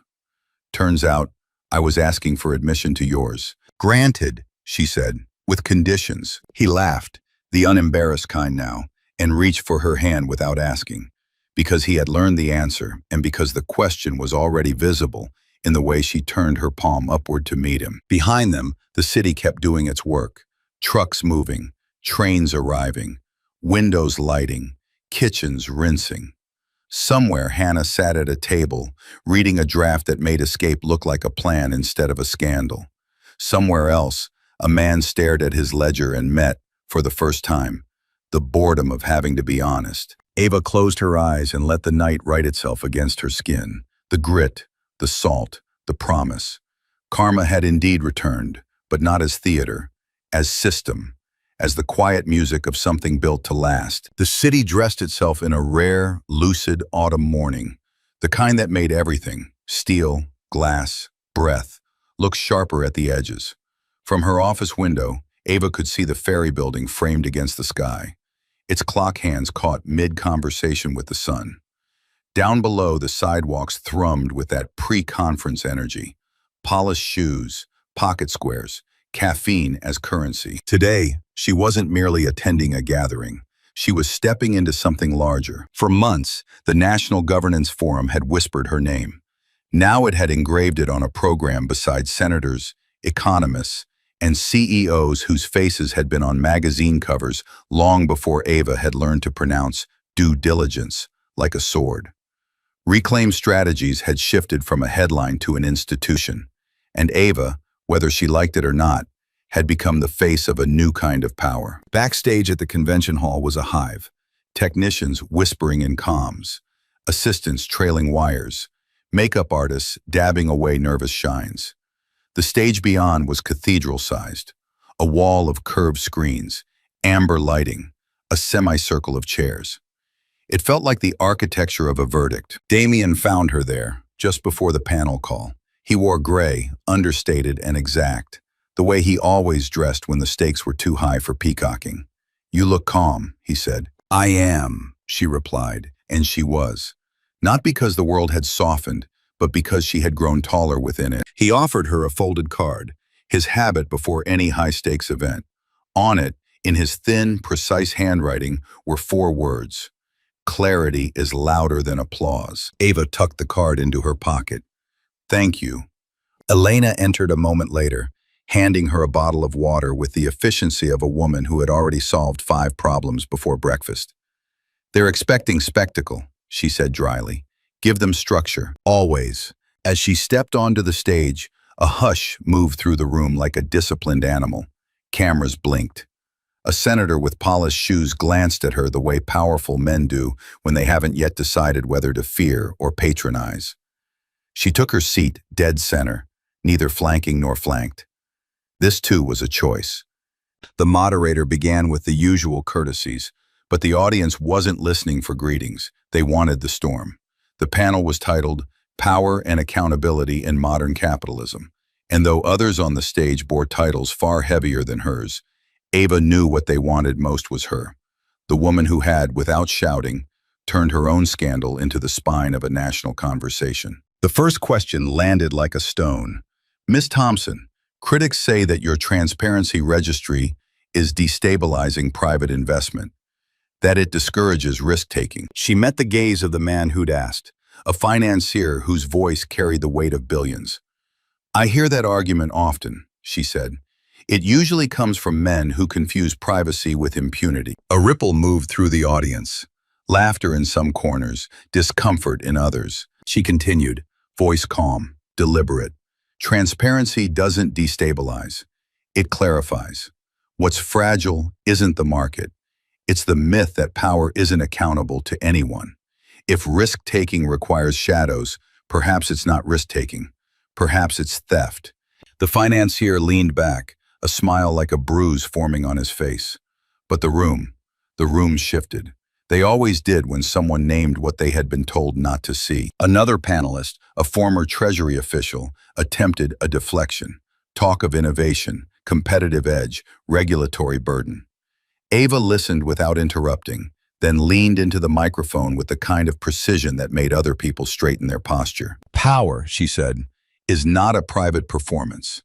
[SPEAKER 1] Turns out, I was asking for admission to yours. Granted, she said, with conditions. He laughed, the unembarrassed kind now, and reached for her hand without asking, because he had learned the answer and because the question was already visible in the way she turned her palm upward to meet him. Behind them, the city kept doing its work. Trucks moving, trains arriving, windows lighting, kitchens rinsing. Somewhere, Hannah sat at a table, reading a draft that made escape look like a plan instead of a scandal. Somewhere else, a man stared at his ledger and met, for the first time, the boredom of having to be honest. Ava closed her eyes and let the night write itself against her skin. The grit, the salt, the promise. Karma had indeed returned, but not as theater, as system, as the quiet music of something built to last. The city dressed itself in a rare, lucid autumn morning, the kind that made everything, steel, glass, breath, look sharper at the edges. From her office window, Ava could see the ferry building framed against the sky, its clock hands caught mid-conversation with the sun. Down below, the sidewalks thrummed with that pre-conference energy. Polished shoes, pocket squares, caffeine as currency. Today, she wasn't merely attending a gathering. She was stepping into something larger. For months, the National Governance Forum had whispered her name. Now it had engraved it on a program beside senators, economists, and CEOs whose faces had been on magazine covers long before Ava had learned to pronounce due diligence like a sword. Reclaim Strategies had shifted from a headline to an institution, and Ava, whether she liked it or not, had become the face of a new kind of power. Backstage at the convention hall was a hive, technicians whispering in comms, assistants trailing wires, makeup artists dabbing away nervous shines. The stage beyond was cathedral-sized, a wall of curved screens, amber lighting, a semicircle of chairs. It felt like the architecture of a verdict. Damien found her there, just before the panel call. He wore gray, understated and exact, the way he always dressed when the stakes were too high for peacocking. "You look calm," he said. "I am," she replied, and she was. Not because the world had softened, but because she had grown taller within it. He offered her a folded card, his habit before any high-stakes event. On it, in his thin, precise handwriting, were 4 words. "Clarity is louder than applause." Ava tucked the card into her pocket. "Thank you." Elena entered a moment later, handing her a bottle of water with the efficiency of a woman who had already solved 5 problems before breakfast. "They're expecting spectacle," she said dryly. "Give them structure, always." As she stepped onto the stage, a hush moved through the room like a disciplined animal. Cameras blinked. A senator with polished shoes glanced at her the way powerful men do when they haven't yet decided whether to fear or patronize. She took her seat dead center, neither flanking nor flanked. This too was a choice. The moderator began with the usual courtesies, but the audience wasn't listening for greetings. They wanted the storm. The panel was titled "Power and Accountability in Modern Capitalism," and though others on the stage bore titles far heavier than hers, Ava knew what they wanted most was her, the woman who had, without shouting, turned her own scandal into the spine of a national conversation. The first question landed like a stone. "Ms. Thompson, critics say that your transparency registry is destabilizing private investment, that it discourages risk-taking." She met the gaze of the man who'd asked, a financier whose voice carried the weight of billions. "I hear that argument often," she said. "It usually comes from men who confuse privacy with impunity." A ripple moved through the audience. Laughter in some corners, discomfort in others. She continued, voice calm, deliberate. "Transparency doesn't destabilize. It clarifies. What's fragile isn't the market. It's the myth that power isn't accountable to anyone. If risk-taking requires shadows, perhaps it's not risk-taking. Perhaps it's theft." The financier leaned back, a smile like a bruise forming on his face. But the room shifted. They always did when someone named what they had been told not to see. Another panelist, a former Treasury official, attempted a deflection. Talk of innovation, competitive edge, regulatory burden. Ava listened without interrupting, then leaned into the microphone with the kind of precision that made other people straighten their posture. "Power," she said, "is not a private performance.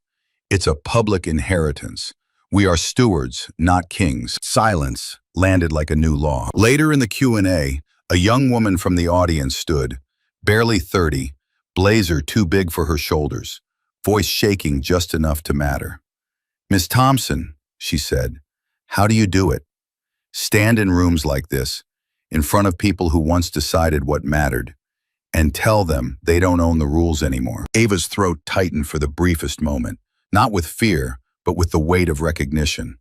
[SPEAKER 1] It's a public inheritance. We are stewards, not kings." Silence landed like a new law. Later in the Q&A, a young woman from the audience stood, barely 30, blazer too big for her shoulders, voice shaking just enough to matter. "Miss Thompson," she said, "how do you do it? Stand in rooms like this, in front of people who once decided what mattered, and tell them they don't own the rules anymore." Ava's throat tightened for the briefest moment, not with fear, but with the weight of recognition.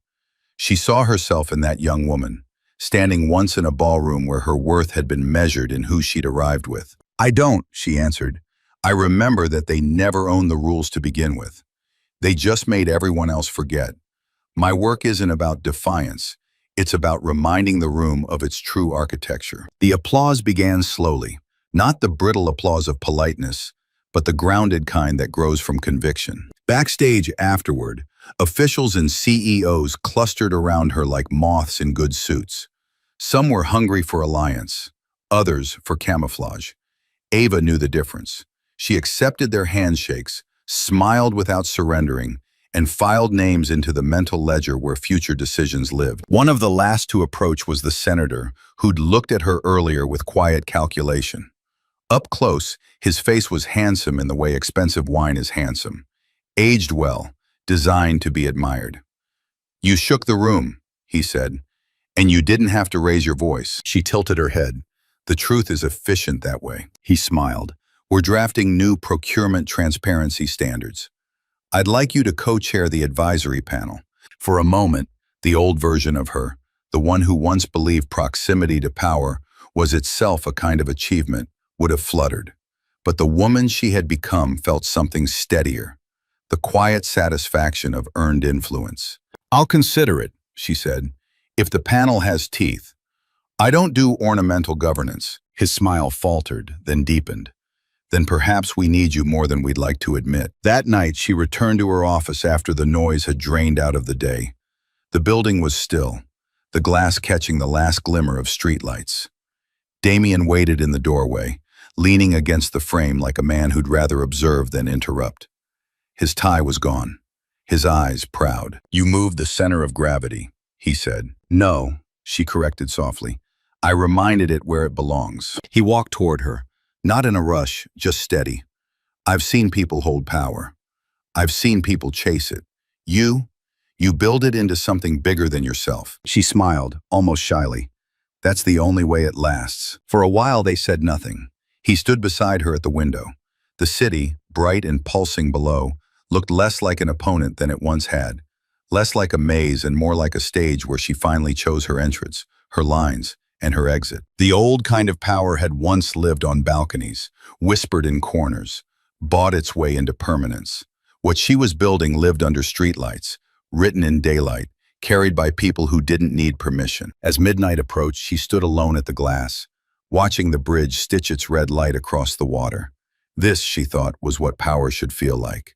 [SPEAKER 1] She saw herself in that young woman, standing once in a ballroom where her worth had been measured in who she'd arrived with. "I don't," she answered. "I remember that they never owned the rules to begin with. They just made everyone else forget. My work isn't about defiance. It's about reminding the room of its true architecture." The applause began slowly, not the brittle applause of politeness, but the grounded kind that grows from conviction. Backstage afterward, officials and CEOs clustered around her like moths in good suits. Some were hungry for alliance, others for camouflage. Ava knew the difference. She accepted their handshakes, smiled without surrendering, and filed names into the mental ledger where future decisions lived. One of the last to approach was the senator, who'd looked at her earlier with quiet calculation. Up close, his face was handsome in the way expensive wine is handsome. Aged well, designed to be admired. "You shook the room," he said, "and you didn't have to raise your voice." She tilted her head. "The truth is efficient that way." He smiled. "We're drafting new procurement transparency standards. I'd like you to co-chair the advisory panel." For a moment, the old version of her, the one who once believed proximity to power was itself a kind of achievement, would have fluttered. But the woman she had become felt something steadier, the quiet satisfaction of earned influence. "I'll consider it," she said, "if the panel has teeth. I don't do ornamental governance." His smile faltered, then deepened. "Then perhaps we need you more than we'd like to admit." That night, she returned to her office after the noise had drained out of the day. The building was still, the glass catching the last glimmer of streetlights. Damien waited in the doorway, leaning against the frame like a man who'd rather observe than interrupt. His tie was gone, his eyes proud. "You moved the center of gravity," he said. "No," she corrected softly. "I reminded it where it belongs." He walked toward her, not in a rush, just steady. "I've seen people hold power. I've seen people chase it. You build it into something bigger than yourself." She smiled, almost shyly. "That's the only way it lasts." For a while they said nothing. He stood beside her at the window. The city, bright and pulsing below, looked less like an opponent than it once had, less like a maze and more like a stage where she finally chose her entrance, her lines, and her exit. The old kind of power had once lived on balconies, whispered in corners, bought its way into permanence. What she was building lived under streetlights, written in daylight, carried by people who didn't need permission. As midnight approached, she stood alone at the glass, watching the bridge stitch its red light across the water. This, she thought, was what power should feel like.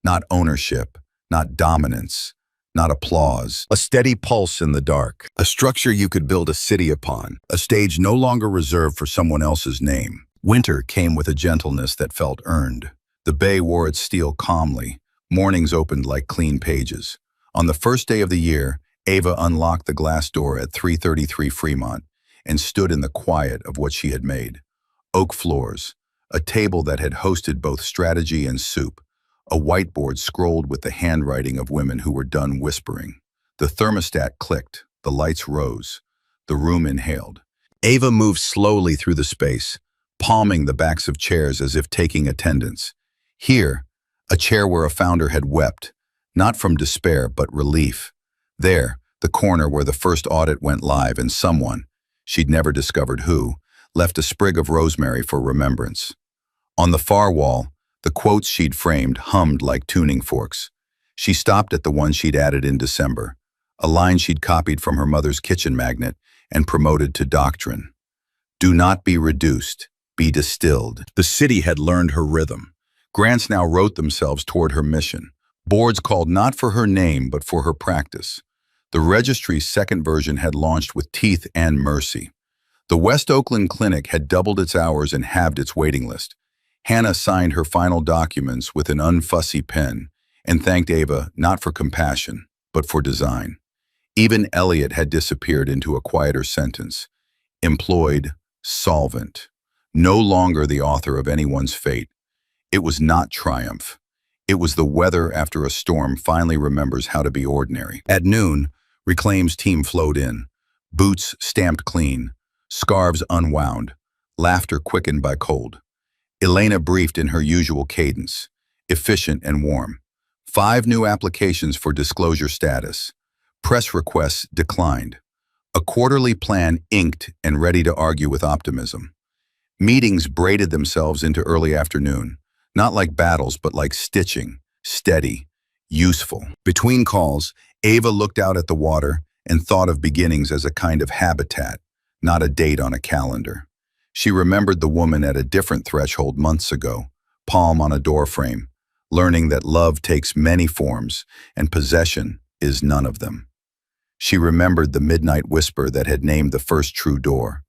[SPEAKER 1] Not ownership, not dominance, not applause. A steady pulse in the dark. A structure you could build a city upon. A stage no longer reserved for someone else's name. Winter came with a gentleness that felt earned. The bay wore its steel calmly. Mornings opened like clean pages. On the first day of the year, Ava unlocked the glass door at 333 Fremont and stood in the quiet of what she had made. Oak floors, a table that had hosted both strategy and soup, a whiteboard scrolled with the handwriting of women who were done whispering. The thermostat clicked, the lights rose, the room inhaled. Ava moved slowly through the space, palming the backs of chairs as if taking attendance. Here, a chair where a founder had wept, not from despair but relief. There, the corner where the first audit went live and someone, she'd never discovered who, left a sprig of rosemary for remembrance. On the far wall, the quotes she'd framed hummed like tuning forks. She stopped at the one she'd added in December, a line she'd copied from her mother's kitchen magnet and promoted to doctrine. "Do not be reduced, be distilled." The city had learned her rhythm. Grants now wrote themselves toward her mission. Boards called not for her name, but for her practice. The registry's second version had launched with teeth and mercy. The West Oakland Clinic had doubled its hours and halved its waiting list. Hannah signed her final documents with an unfussy pen and thanked Ava not for compassion, but for design. Even Elliot had disappeared into a quieter sentence. Employed, solvent. No longer the author of anyone's fate. It was not triumph. It was the weather after a storm finally remembers how to be ordinary. At noon, Reclaim's team flowed in. Boots stamped clean, scarves unwound, laughter quickened by cold. Elena briefed in her usual cadence, efficient and warm. 5 new applications for disclosure status. Press requests declined. A quarterly plan inked and ready to argue with optimism. Meetings braided themselves into early afternoon, not like battles but like stitching, steady, useful. Between calls, Ava looked out at the water and thought of beginnings as a kind of habitat, not a date on a calendar. She remembered the woman at a different threshold months ago, palm on a doorframe, learning that love takes many forms and possession is none of them. She remembered the midnight whisper that had named the first true door.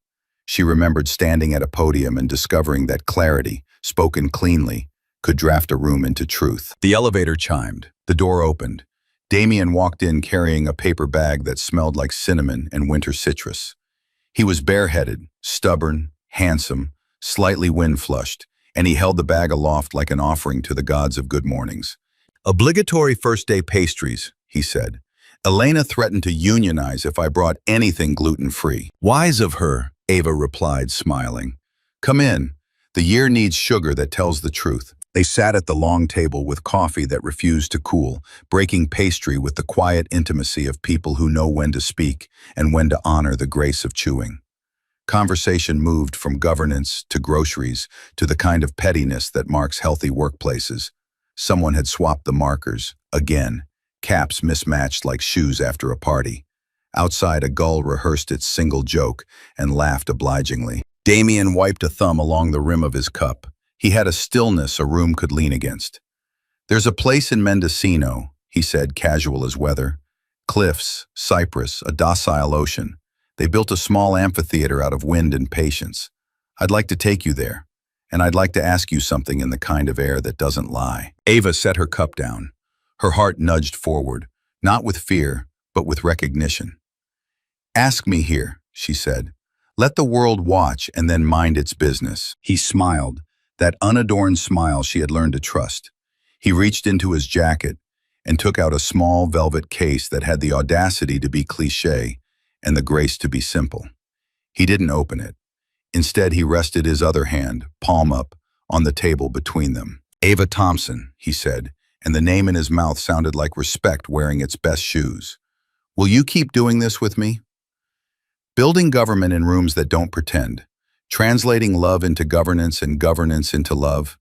[SPEAKER 1] She remembered standing at a podium and discovering that clarity, spoken cleanly, could draft a room into truth. The elevator chimed. The door opened. Damien walked in carrying a paper bag that smelled like cinnamon and winter citrus. He was bareheaded, stubborn, handsome, slightly wind-flushed, and he held the bag aloft like an offering to the gods of good mornings. Obligatory first-day pastries, he said. Elena threatened to unionize if I brought anything gluten-free. Wise of her, Ava replied, smiling. Come in. The year needs sugar that tells the truth. They sat at the long table with coffee that refused to cool, breaking pastry with the quiet intimacy of people who know when to speak and when to honor the grace of chewing. Conversation moved from governance to groceries to the kind of pettiness that marks healthy workplaces. Someone had swapped the markers, again, caps mismatched like shoes after a party. Outside, a gull rehearsed its single joke and laughed obligingly. Damien wiped a thumb along the rim of his cup. He had a stillness a room could lean against. There's a place in Mendocino, he said, casual as weather. Cliffs, cypress, a docile ocean. They built a small amphitheater out of wind and patience. I'd like to take you there, and I'd like to ask you something in the kind of air that doesn't lie. Ava set her cup down. Her heart nudged forward, not with fear, but with recognition. Ask me here, she said. Let the world watch and then mind its business. He smiled, that unadorned smile she had learned to trust. He reached into his jacket and took out a small velvet case that had the audacity to be cliché and the grace to be simple. He didn't open it. Instead, he rested his other hand, palm up, on the table between them. Ava Thompson, he said, and the name in his mouth sounded like respect wearing its best shoes. Will you keep doing this with me? Building government in rooms that don't pretend. Translating love into governance and governance into love.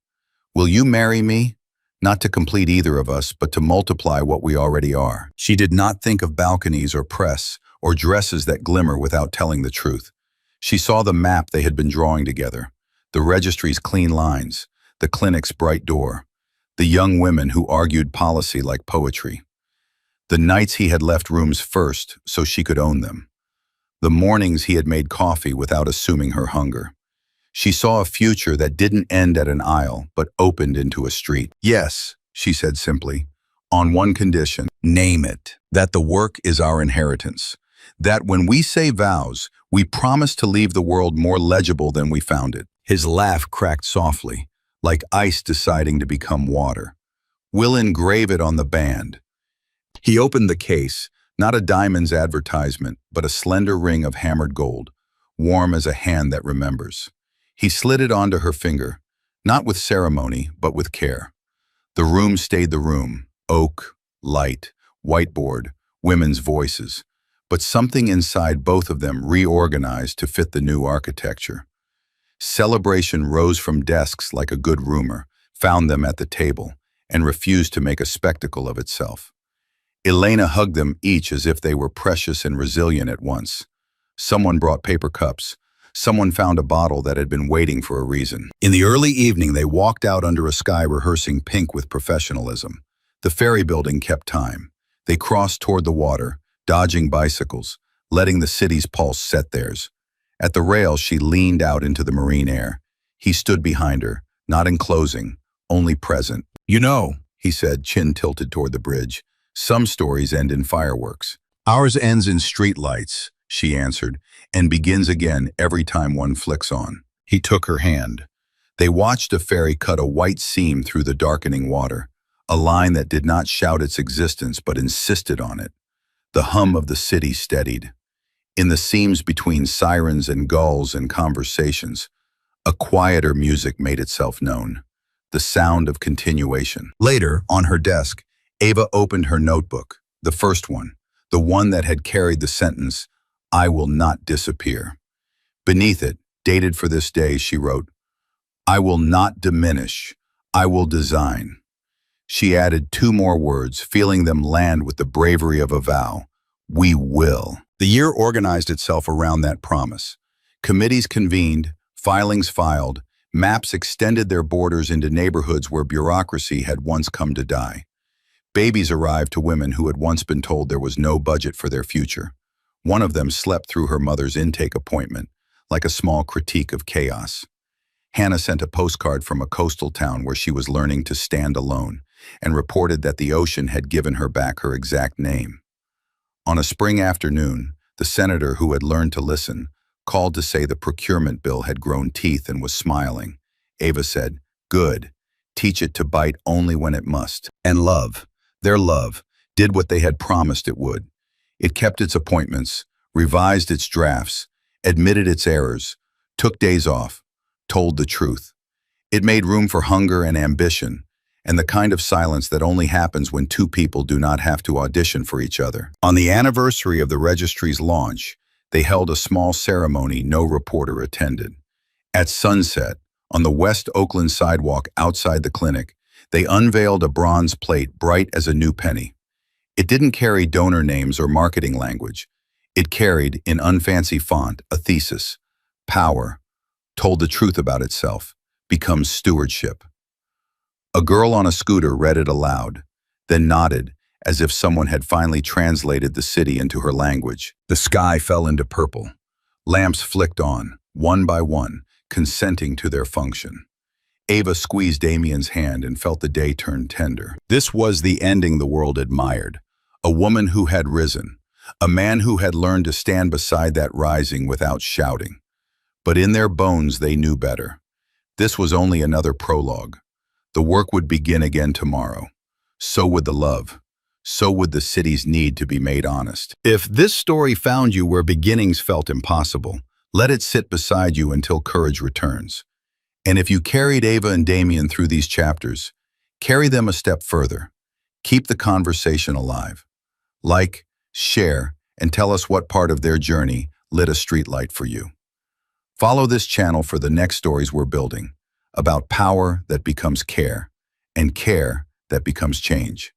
[SPEAKER 1] Will you marry me? Not to complete either of us, but to multiply what we already are. She did not think of balconies or press or dresses that glimmer without telling the truth. She saw the map they had been drawing together, the registry's clean lines, the clinic's bright door, the young women who argued policy like poetry, the nights he had left rooms first so she could own them, the mornings he had made coffee without assuming her hunger. She saw a future that didn't end at an aisle, but opened into a street. Yes, she said simply, on one condition, name it, that the work is our inheritance, that when we say vows, we promise to leave the world more legible than we found it. His laugh cracked softly, like ice deciding to become water. We'll engrave it on the band. He opened the case, not a diamond's advertisement, but a slender ring of hammered gold, warm as a hand that remembers. He slid it onto her finger, not with ceremony, but with care. The room stayed the room, oak, light, whiteboard, women's voices, but something inside both of them reorganized to fit the new architecture. Celebration rose from desks like a good rumor, found them at the table, and refused to make a spectacle of itself. Elena hugged them each as if they were precious and resilient at once. Someone brought paper cups. Someone found a bottle that had been waiting for a reason. In the early evening, they walked out under a sky rehearsing Pink with professionalism. The ferry building kept time. They crossed toward the water, dodging bicycles, letting the city's pulse set theirs. At the rail, she leaned out into the marine air. He stood behind her, not enclosing, only present. You know, he said, chin tilted toward the bridge, some stories end in fireworks. Ours ends in streetlights, she answered, and begins again every time one flicks on. He took her hand. They watched a ferry cut a white seam through the darkening water, a line that did not shout its existence but insisted on it. The hum of the city steadied. In the seams between sirens and gulls and conversations, a quieter music made itself known, the sound of continuation. Later, on her desk, Ava opened her notebook, the first one, the one that had carried the sentence, "I will not disappear." Beneath it, dated for this day, she wrote, "I will not diminish, I will design." She added two more words, feeling them land with the bravery of a vow. We will. The year organized itself around that promise. Committees convened, filings filed, maps extended their borders into neighborhoods where bureaucracy had once come to die. Babies arrived to women who had once been told there was no budget for their future. One of them slept through her mother's intake appointment, like a small critique of chaos. Hannah sent a postcard from a coastal town where she was learning to stand alone, and reported that the ocean had given her back her exact name. On a spring afternoon, the senator who had learned to listen called to say the procurement bill had grown teeth and was smiling. Ava said, "Good. teach it to bite only when it must. And love, their love, did what they had promised it would. It kept its appointments, revised its drafts, admitted its errors, took days off, told the truth. It made room for hunger and ambition, and the kind of silence that only happens when two people do not have to audition for each other. On the anniversary of the registry's launch, they held a small ceremony no reporter attended. At sunset, on the West Oakland sidewalk outside the clinic, they unveiled a bronze plate bright as a new penny. It didn't carry donor names or marketing language. It carried, in unfancy font, a thesis: power, told the truth about itself, becomes stewardship. A girl on a scooter read it aloud, then nodded, as if someone had finally translated the city into her language. The sky fell into purple. Lamps flicked on, one by one, consenting to their function. Ava squeezed Damien's hand and felt the day turn tender. This was the ending the world admired. A woman who had risen. A man who had learned to stand beside that rising without shouting. But in their bones they knew better. This was only another prologue. The work would begin again tomorrow. So would the love. So would the city's need to be made honest. If this story found you where beginnings felt impossible, let it sit beside you until courage returns. And if you carried Ava and Damien through these chapters, carry them a step further. Keep the conversation alive. Like, share, and tell us what part of their journey lit a streetlight for you. Follow this channel for the next stories we're building, about power that becomes care, and care that becomes change.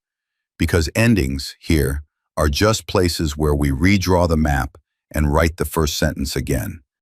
[SPEAKER 1] Because endings, here, are just places where we redraw the map and write the first sentence again.